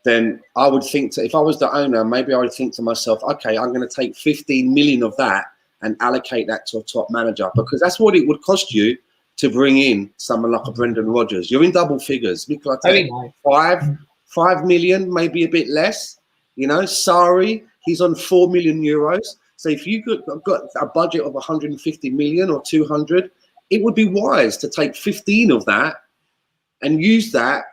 then I would think if I was the owner, maybe I would think to myself, okay, I'm going to take 15 million of that and allocate that to a top manager, because that's what it would cost you to bring in someone like a Brendan Rodgers. You're in double figures. $5 million, maybe a bit less. Sarri, he's on 4 million euros. So if you got a budget of 150 million or 200, it would be wise to take 15 of that and use that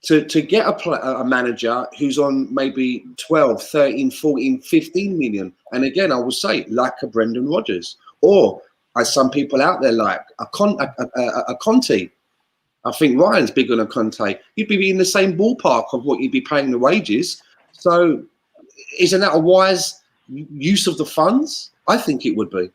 to get a manager who's on maybe 12, 13, 14, 15 million. And again, I will say like a Brendan Rodgers, or as some people out there like a Conte. I think Ryan's big on a Conte. You'd be in the same ballpark of what you'd be paying the wages. So isn't that a wise use of the funds? I think it would be.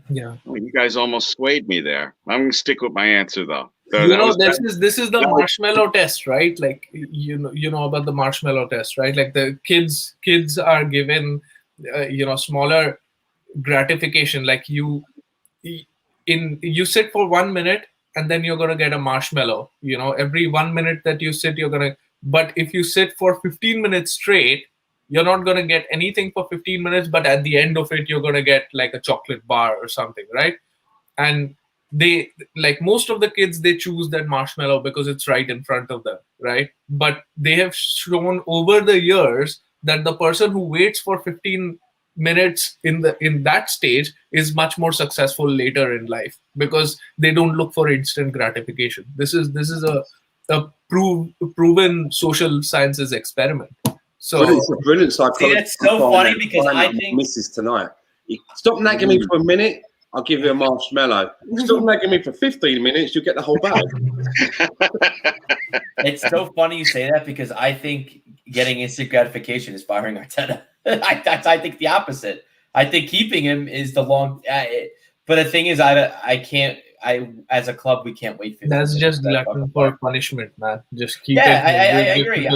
Yeah. Well, you guys almost swayed me there. I'm going to stick with my answer though. This is the marshmallow test, right? Like you know about the marshmallow test, right? Like the kids are given smaller gratification. Like you sit for 1 minute and then you're gonna get a marshmallow. Every 1 minute that you sit, you're gonna. But if you sit for 15 minutes straight, you're not gonna get anything for 15 minutes. But at the end of it, you're gonna get like a chocolate bar or something, right? And they, like most of the kids, they choose that marshmallow because it's right in front of them, right? But they have shown over the years that the person who waits for 15 minutes in that stage is much more successful later in life because they don't look for instant gratification. This is a proven social sciences experiment. So it's a brilliant psychology. It's so funny because I think misses tonight. Stop nagging me for a minute, I'll give you a marshmallow. Stop nagging me for 15 minutes, you get the whole bag. It's so funny you say that because I think getting instant gratification is firing Arteta. I think the opposite. I think keeping him is the long. But the thing is, I can't. As a club, we can't wait. That's just glutton for punishment, man. Just keep it. I agree.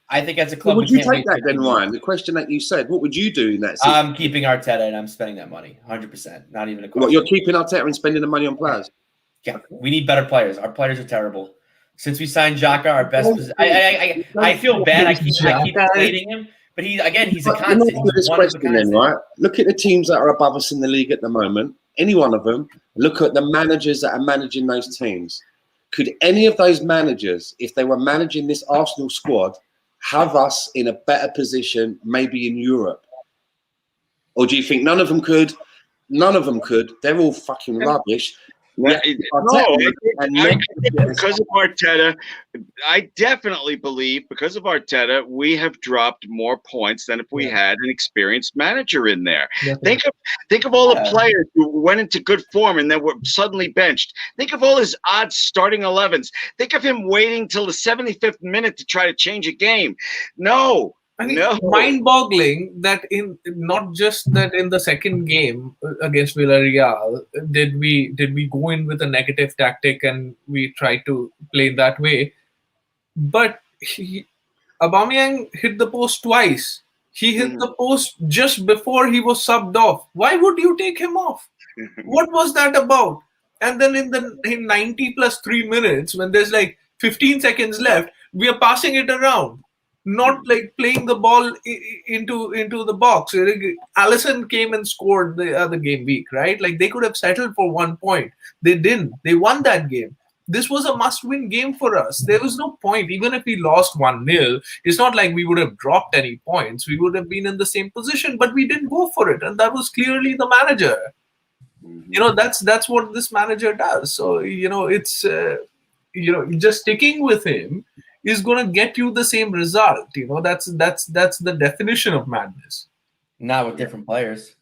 I think as a club, would you take that then, Ryan? The question that you said, what would you do in that situation? I'm keeping Arteta and I'm spending that money, 100%. Not even a question. What, you're keeping Arteta and spending the money on players? Yeah, we need better players. Our players are terrible. Since we signed Xhaka, our best. I feel bad. I keep deflating him, but he's a constant. Look at this question then, right? Look at the teams that are above us in the league at the moment. Any one of them. Look at the managers that are managing those teams. Could any of those managers, if they were managing this Arsenal squad, have us in a better position, maybe in Europe? Or do you think none of them could? None of them could. They're all fucking rubbish. Because of Arteta, I definitely believe because of Arteta, we have dropped more points than if we had an experienced manager in there. Definitely. Think of all the players who went into good form and then were suddenly benched. Think of all his odd starting 11s. Think of him waiting till the 75th minute to try to change a game. No. I mean, mind-boggling that not just that in the second game against Villarreal did we go in with a negative tactic and we tried to play that way, but Aubameyang hit the post twice. He hit the post just before he was subbed off. Why would you take him off? What was that about? And then in 90 plus 3 minutes, when there's like 15 seconds left, we are passing it around. Not like playing the ball into the box. Alisson came and scored the other game week, right? Like they could have settled for 1 point. They didn't. They won that game. This was a must-win game for us. There was no point. Even if we lost 1-0, it's not like we would have dropped any points. We would have been in the same position, but we didn't go for it. And that was clearly the manager. That's what this manager does. So, it's, just sticking with him is going to get you the same result. That's the definition of madness. Not with different players.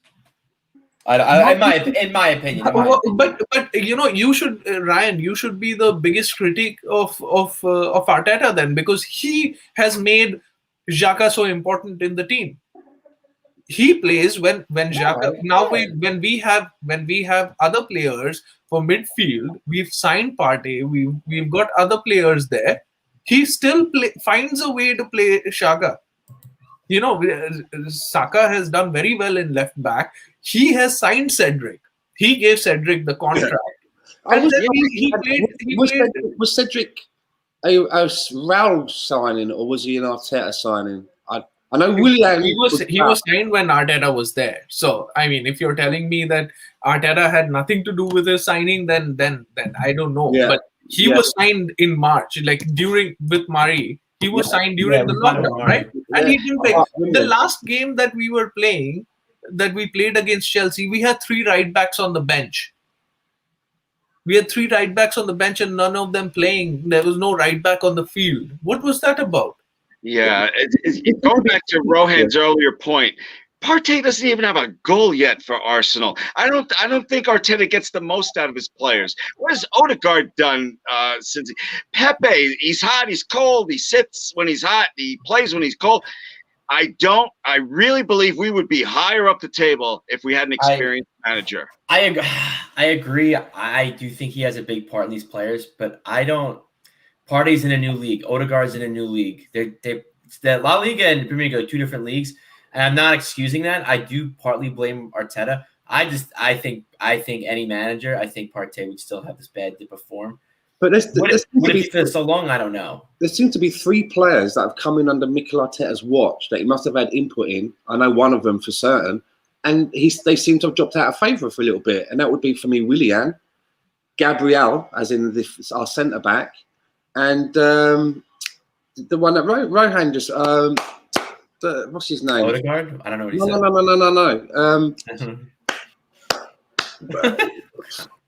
In my opinion. But you should, Ryan. You should be the biggest critic of Arteta then, because he has made Xhaka so important in the team. He plays when Xhaka. Now when we have other players for midfield, we've signed Partey. We've got other players there. He still finds a way to play Xhaka. Saka has done very well in left back. He has signed Cedric. He gave Cedric the contract. Was Cedric a Raul signing or was he an Arteta signing? I know Willian. He was signed when Arteta was there. So I mean, if you're telling me that Arteta had nothing to do with his signing, then I don't know. Yeah. But he was signed in March, like with Murray. He was signed during the lockdown, right? Yeah. And he didn't play. The last game that we played against Chelsea, we had 3 right backs on the bench. And none of them playing. There was no right back on the field. What was that about? Yeah, going back to Rohan's earlier point, Partey doesn't even have a goal yet for Arsenal. I don't think Arteta gets the most out of his players. What has Odegaard done since Pepe? He's hot, he's cold, he sits when he's hot, he plays when he's cold. I really believe we would be higher up the table if we had an experienced manager. I agree. I agree. I do think he has a big part in these players, but I don't. Partey's in a new league. Odegaard's in a new league. The La Liga and the Premier League are two different leagues, and I'm not excusing that. I do partly blame Arteta. I think any manager, I think Partey would still have this bad dip of form. But Would it be for so long? I don't know. There seem to be 3 players that have come in under Mikel Arteta's watch that he must have had input in. I know one of them for certain. And they seem to have dropped out of favour for a little bit. And that would be, for me, Willian, Gabriel, as in our centre-back, and the one that Rohan just... what's his name? Odegaard? I don't know what he said.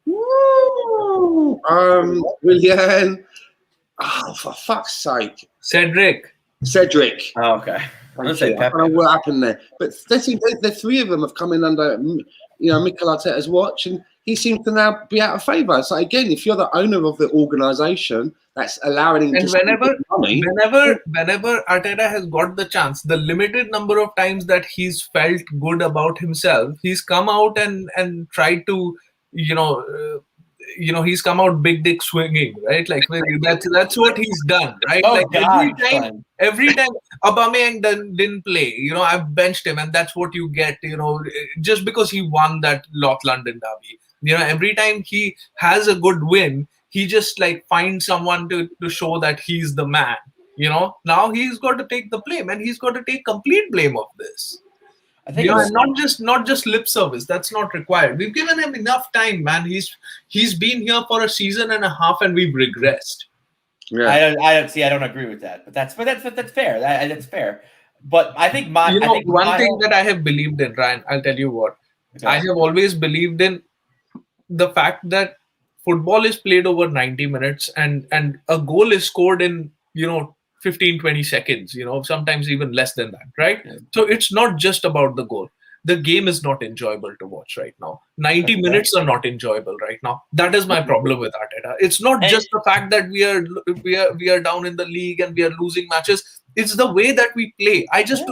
No. Willian. Oh, for fuck's sake. Cedric. Oh, okay. I don't know what happened there. But the 3 of them have come in under, Mikel Arteta's watch, and he seems to now be out of favour. So again, if you're the owner of the organisation that's allowing him and to whenever Arteta has got the chance, the limited number of times that he's felt good about himself, he's come out and tried to, he's come out big dick swinging, right? Like that's what he's done, right? Oh, like God, every time Aubameyang didn't play, I've benched him, and that's what you get, just because he won that North London derby. Every time he has a good win, he just finds someone to show that he's the man. Now he's got to take the blame, and he's got to take complete blame of this. I think not just lip service. That's not required. We've given him enough time, man. He's been here for a season and a half, and we've regressed. Yeah. I don't agree with that. But that's fair. That's fair. But I think one thing that I have believed in, Ryan, I'll tell you what. Okay. I have always believed in the fact that football is played over 90 minutes and a goal is scored in 15-20 seconds, sometimes even less than that, right? Yeah. So it's not just about the goal. The game is not enjoyable to watch right now. 90 minutes are not enjoyable right now. That is my problem with Arteta. It's not just the fact that we are down in the league and we are losing matches. It's the way that we play. I just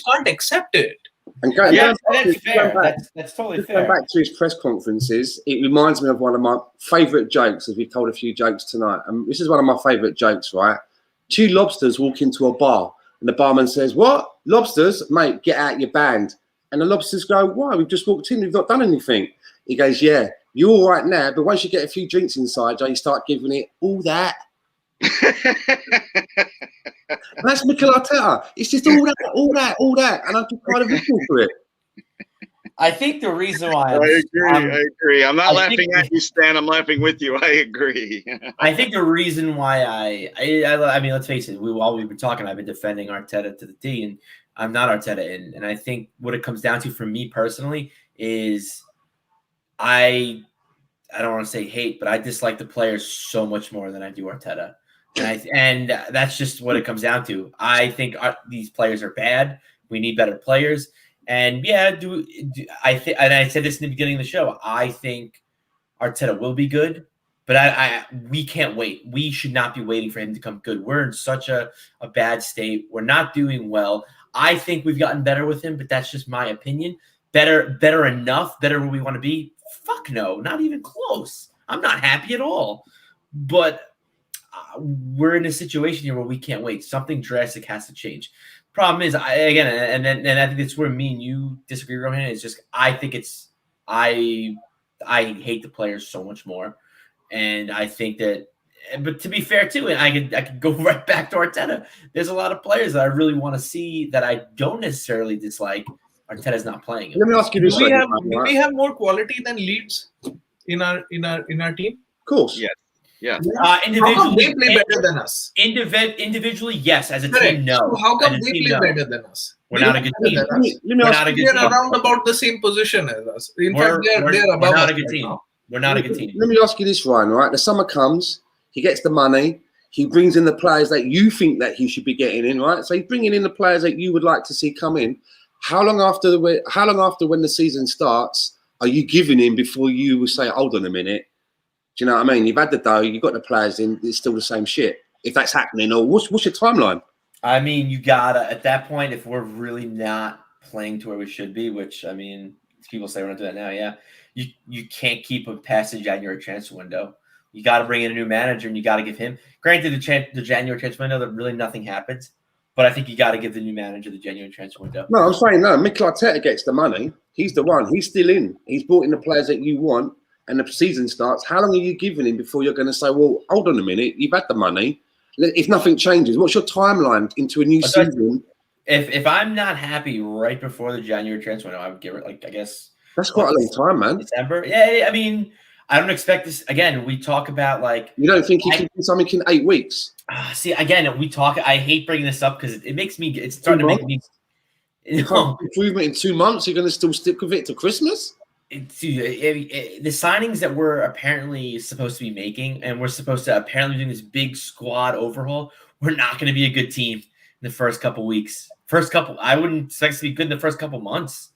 can't accept it. And that's fair. That's totally fair. Going back to his press conferences, it reminds me of one of my favourite jokes, as we've told a few jokes tonight. And this is one of my favourite jokes, right? 2 lobsters walk into a bar, and the barman says, "What? Lobsters? Mate, get out your band." And the lobsters go, "Why? We've just walked in. We've not done anything." He goes, "Yeah, you're all right now, but once you get a few drinks inside, you start giving it all that." That's Mikel Arteta. It's just all that. And I'm just kind of looking for it. I think the reason why I agree. I'm not laughing at you, Stan. I'm laughing with you. I agree. I think the reason why I mean, let's face it. While we've been talking, I've been defending Arteta to the T, and I'm not Arteta. And I think what it comes down to for me personally is I don't want to say hate, but I dislike the players so much more than I do Arteta. And that's just what it comes down to. I think these players are bad. We need better players. And I said this in the beginning of the show. I think Arteta will be good, but we can't wait. We should not be waiting for him to come good. We're in such a bad state. We're not doing well. I think we've gotten better with him, but that's just my opinion. Better enough, better where we want to be. Fuck no, not even close. I'm not happy at all. But we're in a situation here where we can't wait. Something drastic has to change. Problem is, I think that's where me and you disagree, Rohan. It's just I hate the players so much more, and I think that. But to be fair too, and I could go right back to Arteta. There's a lot of players that I really want to see that I don't necessarily dislike. Arteta's not playing. Let me ask you this: Do we have more quality than Leeds in our team? Of course, yes. Yeah. Individually, they play better than us. Individually, yes. As a team, no. So how come they play better than us? We're not a good team. They're around about the same position as us. In fact, they're above us. We're not a good team. We're not a good team. Let me ask you this, Ryan. Right, the summer comes. He gets the money. He brings in the players that you think that he should be getting in. Right, so he's bringing in the players that you would like to see come in. How long after when the season starts are you giving him before you will say, "Hold on a minute"? Do you know what I mean? You've had the dough, you've got the players in, it's still the same shit. If that's happening, or what's your timeline? I mean, you gotta, at that point, if we're really not playing to where we should be, which, I mean, people say we're not doing that now, yeah. you can't keep him past the January transfer window. You got to bring in a new manager, and you got to give him. Granted, the January transfer window, that really nothing happens. But I think you got to give the new manager the January transfer window. No, I'm saying no. Mikel Arteta gets the money. He's the one. He's still in. He's brought in the players that you want, and the season starts. How long are you giving him before you're going to say, well, hold on a minute, you've had the money. If nothing changes, what's your timeline into a new season? If I'm not happy right before the January transfer window, I would give it, like, I guess. That's quite a long time, man. December? Yeah, I mean, I don't expect this. Again, we talk about, like. You don't think he can do something in 8 weeks? See, again, we talk. I hate bringing this up because it makes me. It's starting to make me. Improvement in 2 months. You're going to still stick with it to Christmas? The signings that we're apparently supposed to be making, and we're supposed to apparently be doing this big squad overhaul. We're not going to be a good team in the first couple weeks. I wouldn't expect us to be good in the first couple months.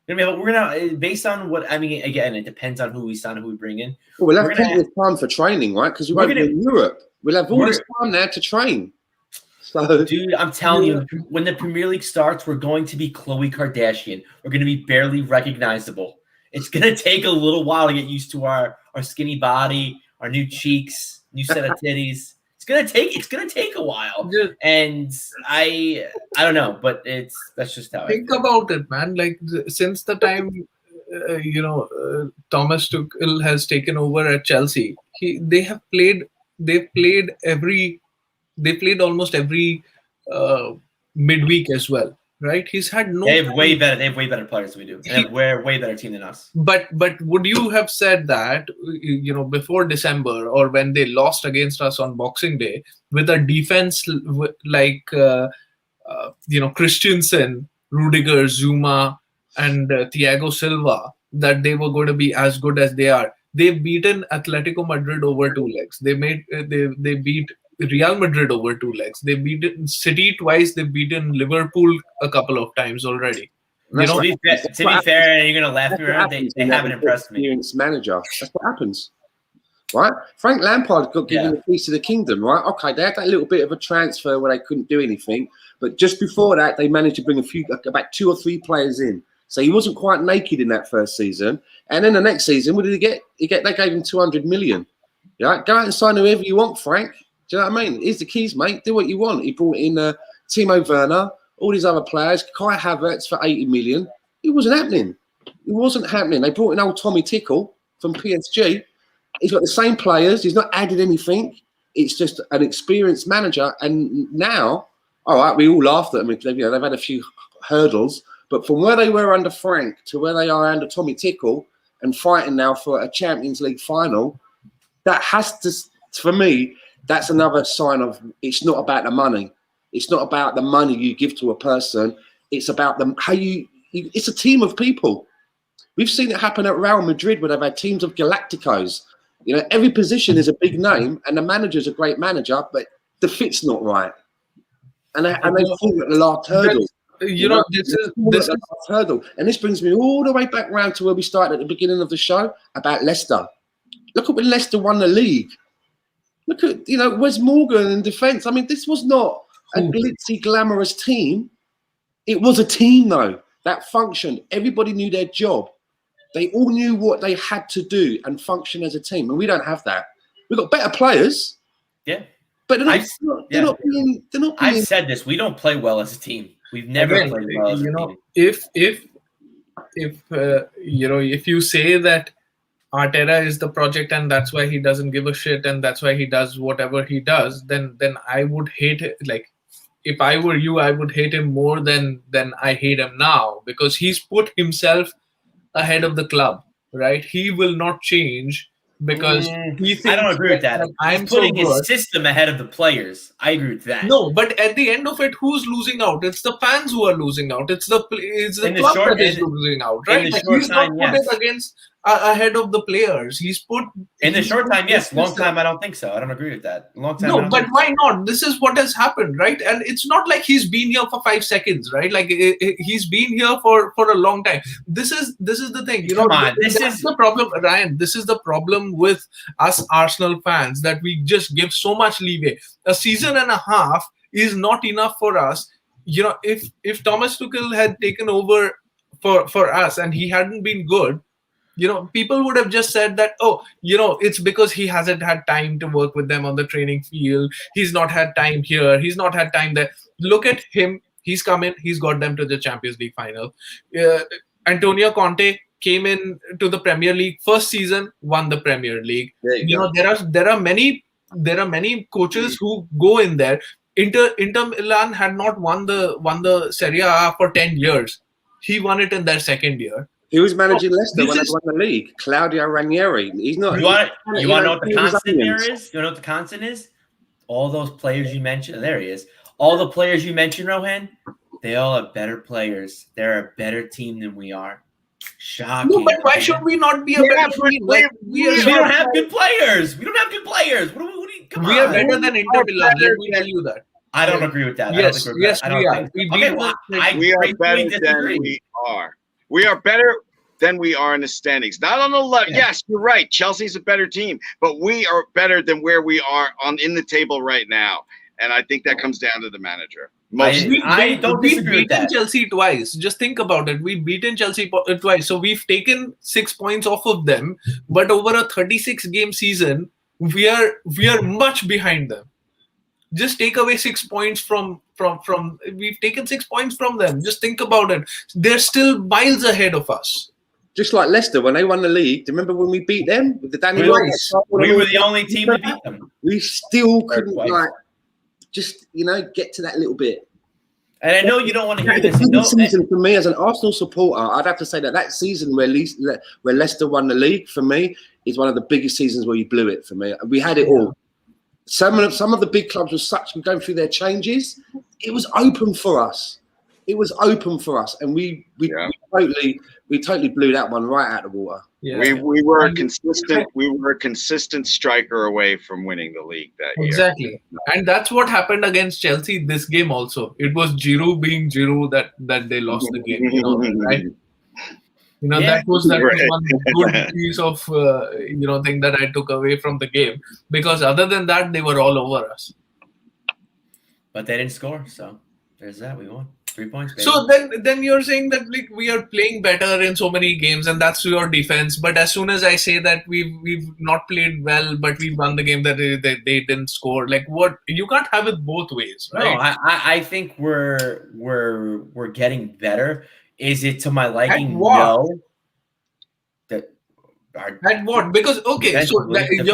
We're gonna based on what I mean. Again, it depends on who we sign and who we bring in. Well, we'll have plenty of time for training, right? Because we won't be in Europe. We'll have all this time now to train. So, dude, I'm telling you, when the Premier League starts, we're going to be Khloe Kardashian. We're going to be barely recognizable. It's going to take a little while to get used to our skinny body, our new cheeks, new set of titties. It's gonna take a while, and I don't know, but that's just how. Think about it, man. Like since the time Thomas Tuchel has taken over at Chelsea, they played almost every midweek as well, right? He's had no. They have way better players than we do. They have way better team than us. But would you have said that before December or when they lost against us on Boxing Day with a defense like Christensen, Rudiger, Zuma, and Thiago Silva, that they were going to be as good as they are? They've beaten Atletico Madrid over 2 legs. They beat Real Madrid over 2 legs. They've beaten City twice. They've beaten Liverpool a couple of times already. To be fair, you're gonna laugh me around. They haven't impressed me. Experienced manager. That's what happens, right? Frank Lampard got given a piece of the kingdom, right? Okay, they had that little bit of a transfer where they couldn't do anything, but just before that, they managed to bring about 2 or 3 players in. So he wasn't quite naked in that first season. And then the next season, what did he get? They gave him 200 million. Yeah, go out and sign whoever you want, Frank. Do you know what I mean? Here's the keys, mate. Do what you want. He brought in Timo Werner, all these other players, Kai Havertz for 80 million. It wasn't happening. It wasn't happening. They brought in old Tommy Tickle from PSG. He's got the same players. He's not added anything. It's just an experienced manager. And now, all right, we all laughed at them. They've had a few hurdles. But from where they were under Frank to where they are under Tommy Tickle and fighting now for a Champions League final, that has to, for me, that's another sign of it's not about the money. It's not about the money you give to a person. It's about it's a team of people. We've seen it happen at Real Madrid where they've had teams of Galacticos. Every position is a big name and the manager's a great manager, but the fit's not right. And they fall at the last hurdle. This is hurdle. And this brings me all the way back round to where we started at the beginning of the show about Leicester. Look at when Leicester won the league. Look at, Wes Morgan in defence. I mean, this was not a glitzy, glamorous team. It was a team, though, that functioned. Everybody knew their job. They all knew what they had to do and function as a team. And we don't have that. We've got better players. Yeah. But they're not being. I've said this. We don't play well as a team. We've never played well as a team. If you say that Arteta is the project and that's why he doesn't give a shit and that's why he does whatever he does, then I would hate it. Like, if I were you, I would hate him more than I hate him now, because he's put himself ahead of the club, right? He will not change because he thinks I don't agree with that. I'm putting his system ahead of the players. I agree with that. No, but at the end of it, who's losing out? It's the fans who are losing out. It's the club that is losing out, right? He's not put it against ahead of the players. He's put in the short time, yes. Long time, I don't think so. I don't agree with that. Long time, no. But why not? This is what has happened, right? And it's not like he's been here for 5 seconds, right? Like he's been here for a long time. This is the thing. Come on, this is the problem, Ryan. This is the problem with us Arsenal fans, that we just give so much leeway. A season and a half is not enough for us. If Thomas Tuchel had taken over for us and he hadn't been good, people would have just said that, oh, it's because he hasn't had time to work with them on the training field. He's not had time here. He's not had time there. Look at him. He's come in. He's got them to the Champions League final. Antonio Conte came in to the Premier League first season, won the Premier League. There are many coaches who go in there. Inter Milan had not won the Serie A for 10 years. He won it in their second year. He was managing Leicester when they won the league. Claudio Ranieri. He's not. You want to know what the constant here is? You want to know what the constant is? All those players you mentioned. There he is. All the players you mentioned, Rohan, they all have better players. They're a better team than we are. Shocking. No, but why should we not be a better team? Like, we don't have good players. We don't have good players. We are better than Inter Milan. Let me tell you that. I don't agree with that. Yes, we are. We are better than we are. We are better than we are in the standings. Not on the left. Yeah. Yes, you're right. Chelsea's a better team, but we are better than where we are in the table right now. And I think that comes down to the manager. I don't disagree with that. We've beaten Chelsea twice. Just think about it. We've beaten Chelsea twice. So we've taken 6 points off of them. But over a 36-game season, we are much behind them. Just take away 6 points from we've taken 6 points from them. Just think about it. They're still miles ahead of us. Just like Leicester when they won the league. Do you remember when we beat them with the Danny Rice? We were the only team to beat them. We still couldn't get to that little bit. And I know you don't want to hear this. Season for me as an Arsenal supporter, I'd have to say that season where Leicester won the league for me is one of the biggest seasons where you blew it for me. We had it all. Some of the big clubs were going through their changes. It was open for us. And we totally blew that one right out of the water. Yeah. We were a consistent striker away from winning the league that year. Exactly. And that's what happened against Chelsea this game also. It was Giroud being Giroud that they lost the game, right? That was one good piece of thing that I took away from the game, because other than that they were all over us. But they didn't score, so there's that. We won 3 points. Baby. So then you're saying that we are playing better in so many games, and that's your defense. But as soon as I say that we've not played well, but we won the game that they didn't score, like what? You can't have it both ways, right? No, I think we're getting better. Is it to my liking? At what? No. At what? Because we are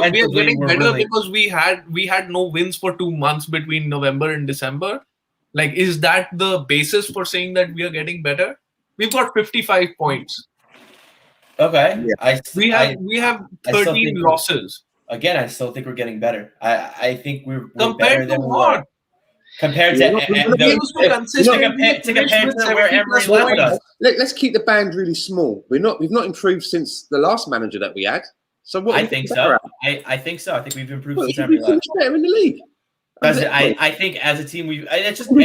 getting better because we had no wins for 2 months between November and December. Like, is that the basis for saying that we are getting better? We've got 55 points. Okay. Yeah. We have 13 losses. Again, I still think we're getting better. I think we're compared better to than what? Compared to where Emery left us. Let's keep the band really small. We've not improved since the last manager that we had. So what? I think so. I think so. I think we've improved since Emery left. Better in the league. I think as a team that's just my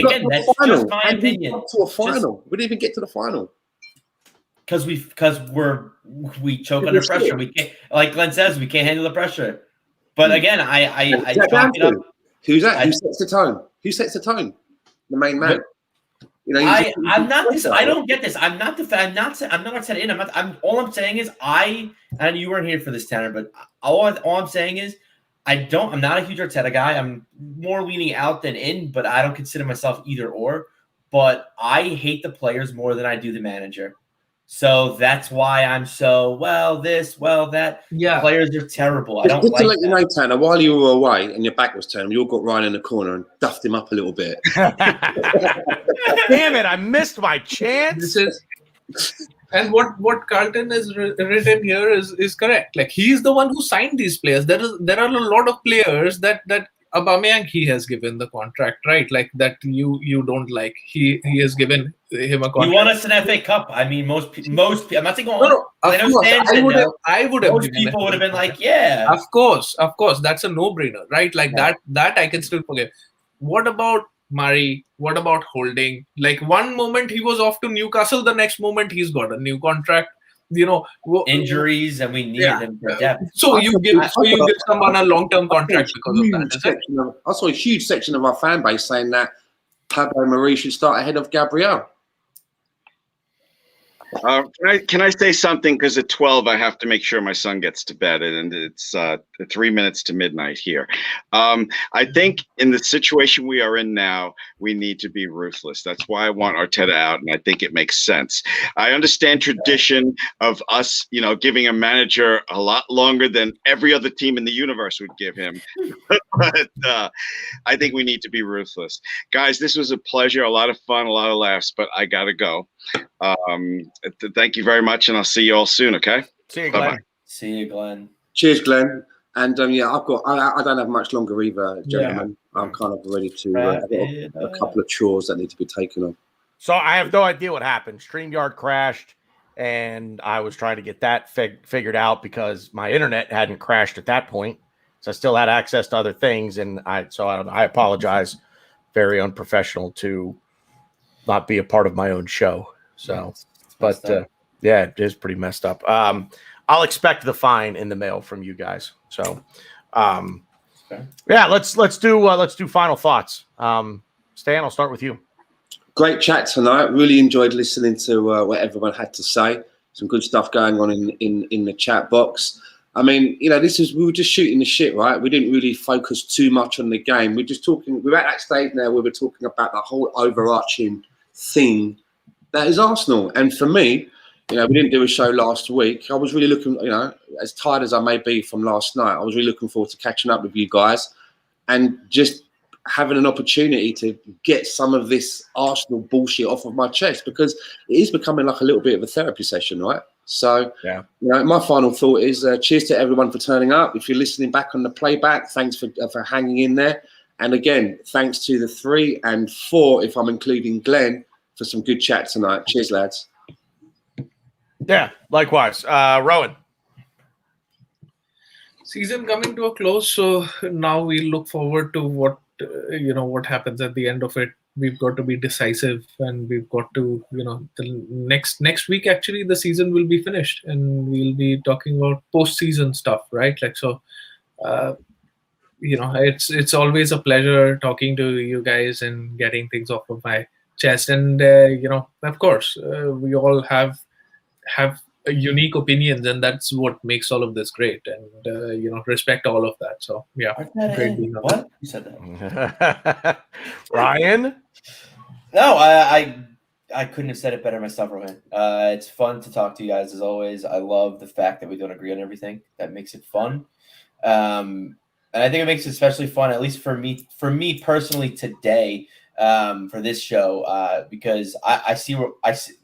opinion. To a final. We didn't even get to the final. Because we choke under pressure. We can't, like Glenn says, we can't handle the pressure. But again, I chalk it up. Who's that? Who sets the tone? Who sets the tone? The main man. I'm not this. I don't get this. I'm not upset in. All I'm saying is and you weren't here for this, Tanner, but all I'm saying is I'm not a huge Arteta guy. I'm more leaning out than in, but I don't consider myself either or. But I hate the players more than I do the manager. So that's why I'm so, that. Yeah. Players are terrible. I don't like that. To let you know, Tanner, while you were away and your back was turned, you all got Ryan in the corner and duffed him up a little bit. Damn it, I missed my chance. And what Carlton has written here is correct. Like, he's the one who signed these players. There are a lot of players that Aubameyang, he has given the contract, right? Like, that you don't like. He has given him a contract. You won us an FA Cup. I mean, most I'm not saying all. No. I would have. Most people would have been like, yeah. Of course, that's a no-brainer, right? Like that I can still forgive. What about Murray? What about Holding? Like, one moment he was off to Newcastle, the next moment he's got a new contract. Injuries, and we need him for depth. So you give someone a long-term contract because of that. I saw a huge section of our fan base saying that Pablo Mari should start ahead of Gabriel. Can I say something? Because at 12, I have to make sure my son gets to bed, and it's 3 minutes to midnight here. I think in the situation we are in now, we need to be ruthless. That's why I want Arteta out, and I think it makes sense. I understand tradition of us, giving a manager a lot longer than every other team in the universe would give him, but I think we need to be ruthless. Guys, this was a pleasure, a lot of fun, a lot of laughs, but I gotta go. Thank you very much, and I'll see you all soon. Okay. See you, Glenn. Bye-bye. See you, Glenn. Cheers, Glenn. And I don't have much longer either, gentlemen. Yeah. I'm kind of ready to. I've got a couple of chores that need to be taken on. So I have no idea what happened. StreamYard crashed, and I was trying to get that figured out because my internet hadn't crashed at that point. So I still had access to other things, and I apologize. Very unprofessional to not be a part of my own show. So, but yeah, it is pretty messed up. I'll expect the fine in the mail from you guys. So, yeah, let's do final thoughts. Stan, I'll start with you. Great chat tonight. Really enjoyed listening to what everyone had to say. Some good stuff going on in the chat box. I mean, we were just shooting the shit, right? We didn't really focus too much on the game. We're at that stage now where we're talking about the whole overarching thing that is Arsenal. And for me, we didn't do a show last week. I was really looking, as tired as I may be from last night, I was really looking forward to catching up with you guys and just having an opportunity to get some of this Arsenal bullshit off of my chest, because it is becoming like a little bit of a therapy session, right? So, yeah, my final thought is cheers to everyone for turning up. If you're listening back on the playback, thanks for hanging in there. And again, thanks to the 3 and 4, if I'm including Glenn, for some good chat tonight. Cheers, lads. Yeah, likewise. Rohan. Season coming to a close, so now we look forward to what happens at the end of it. We've got to be decisive, and we've got to, the next week, actually, the season will be finished, and we'll be talking about post-season stuff, right? It's always a pleasure talking to you guys and getting things off of my chest. And, of course, we all have unique opinions, and that's what makes all of this great. And, respect all of that. So, yeah. Great being on. What? You said that. Ryan? No, I couldn't have said it better myself, Rohan. It's fun to talk to you guys as always. I love the fact that we don't agree on everything. That makes it fun. And I think it makes it especially fun, at least for me personally today, for this show, because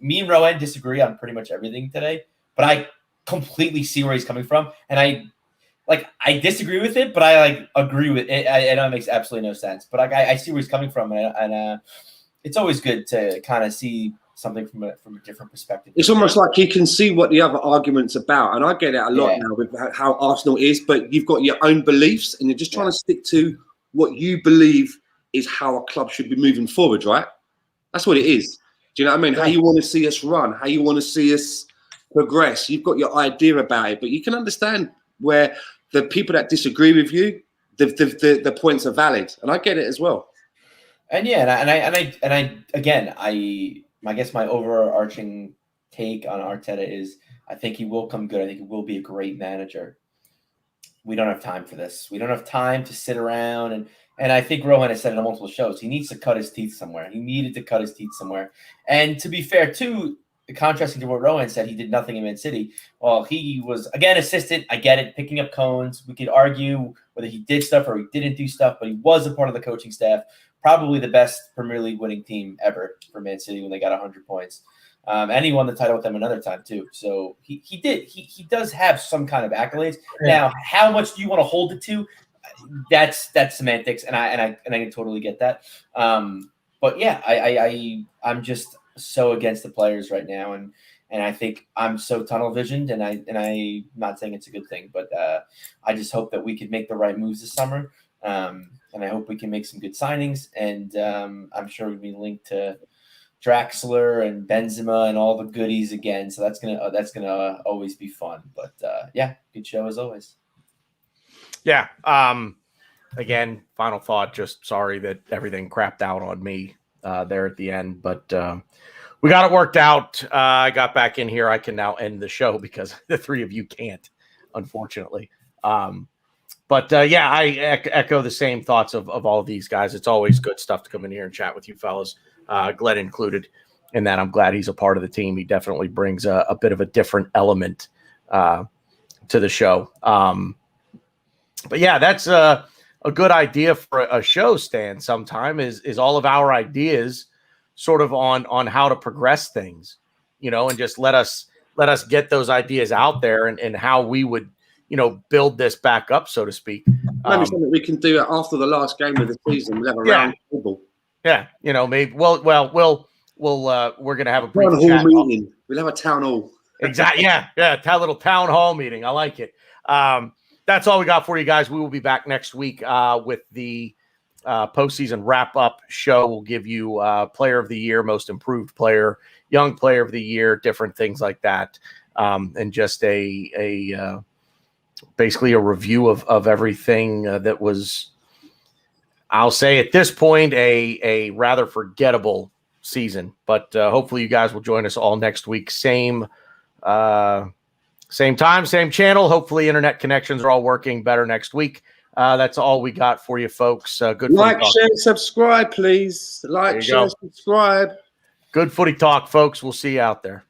me and Rohan disagree on pretty much everything today, but I completely see where he's coming from, and I disagree with it, but I agree with it. I know it makes absolutely no sense, but I see where he's coming from, and it's always good to kind of see something from a different perspective. It's almost like you can see what the other argument's about, and I get it a lot now with how Arsenal is, but you've got your own beliefs, and you're just trying to stick to what you believe is how a club should be moving forward, right? That's what it is. Do you know what I mean? How you want to see us run, how you want to see us progress. You've got your idea about it, but you can understand where the people that disagree with you, the points are valid, and I get it as well. And I guess my overarching take on Arteta is I think he will come good. I think he will be a great manager. We don't have time for this. We don't have time to sit around and I think Rohan has said it on multiple shows. He needs to cut his teeth somewhere. He needed to cut his teeth somewhere. And to be fair, too, contrasting to what Rohan said, he did nothing in Man City. Well, he was, again, assistant. I get it, picking up cones. We could argue whether he did stuff or he didn't do stuff, but he was a part of the coaching staff. Probably the best Premier League winning team ever for Man City when they got 100 points. And he won the title with them another time, too. So he does have some kind of accolades. Yeah. Now, how much do you want to hold it to? That's semantics, and I can totally get that. But yeah, I'm just so against the players right now, and I think I'm so tunnel visioned, and I'm not saying it's a good thing, but I just hope that we could make the right moves this summer, and I hope we can make some good signings, and I'm sure we'll be linked to Draxler and Benzema and all the goodies again. So that's gonna always be fun. But yeah, good show as always. Yeah. Again, final thought, just sorry that everything crapped out on me there at the end, but We got it worked out. I got back in here. I can now end the show because the three of you can't, unfortunately. But I echo the same thoughts of all of these guys. It's always good stuff to come in here and chat with you fellas, Glenn included, in that I'm glad he's a part of the team. He definitely brings a bit of a different element to the show. But yeah, that's a good idea for a show, Stan, sometime is all of our ideas sort of on how to progress things, and just let us get those ideas out there and how we would, build this back up, so to speak. Maybe something we can do after the last game of the season. We'll have a round table. Yeah, maybe. Well, we're gonna have a brief town hall meeting. We'll have a town hall. Exactly. Yeah. A little town hall meeting. I like it. That's all we got for you guys. We will be back next week with the postseason wrap-up show. We'll give you Player of the Year, Most Improved Player, Young Player of the Year, different things like that, and just basically a review of everything that was, I'll say at this point, a rather forgettable season. But hopefully you guys will join us all next week. Same time, same channel. Hopefully internet connections are all working better next week. That's all we got for you folks. Good like, footy share, subscribe, please. Like, share, subscribe. Good footy talk, folks. We'll see you out there.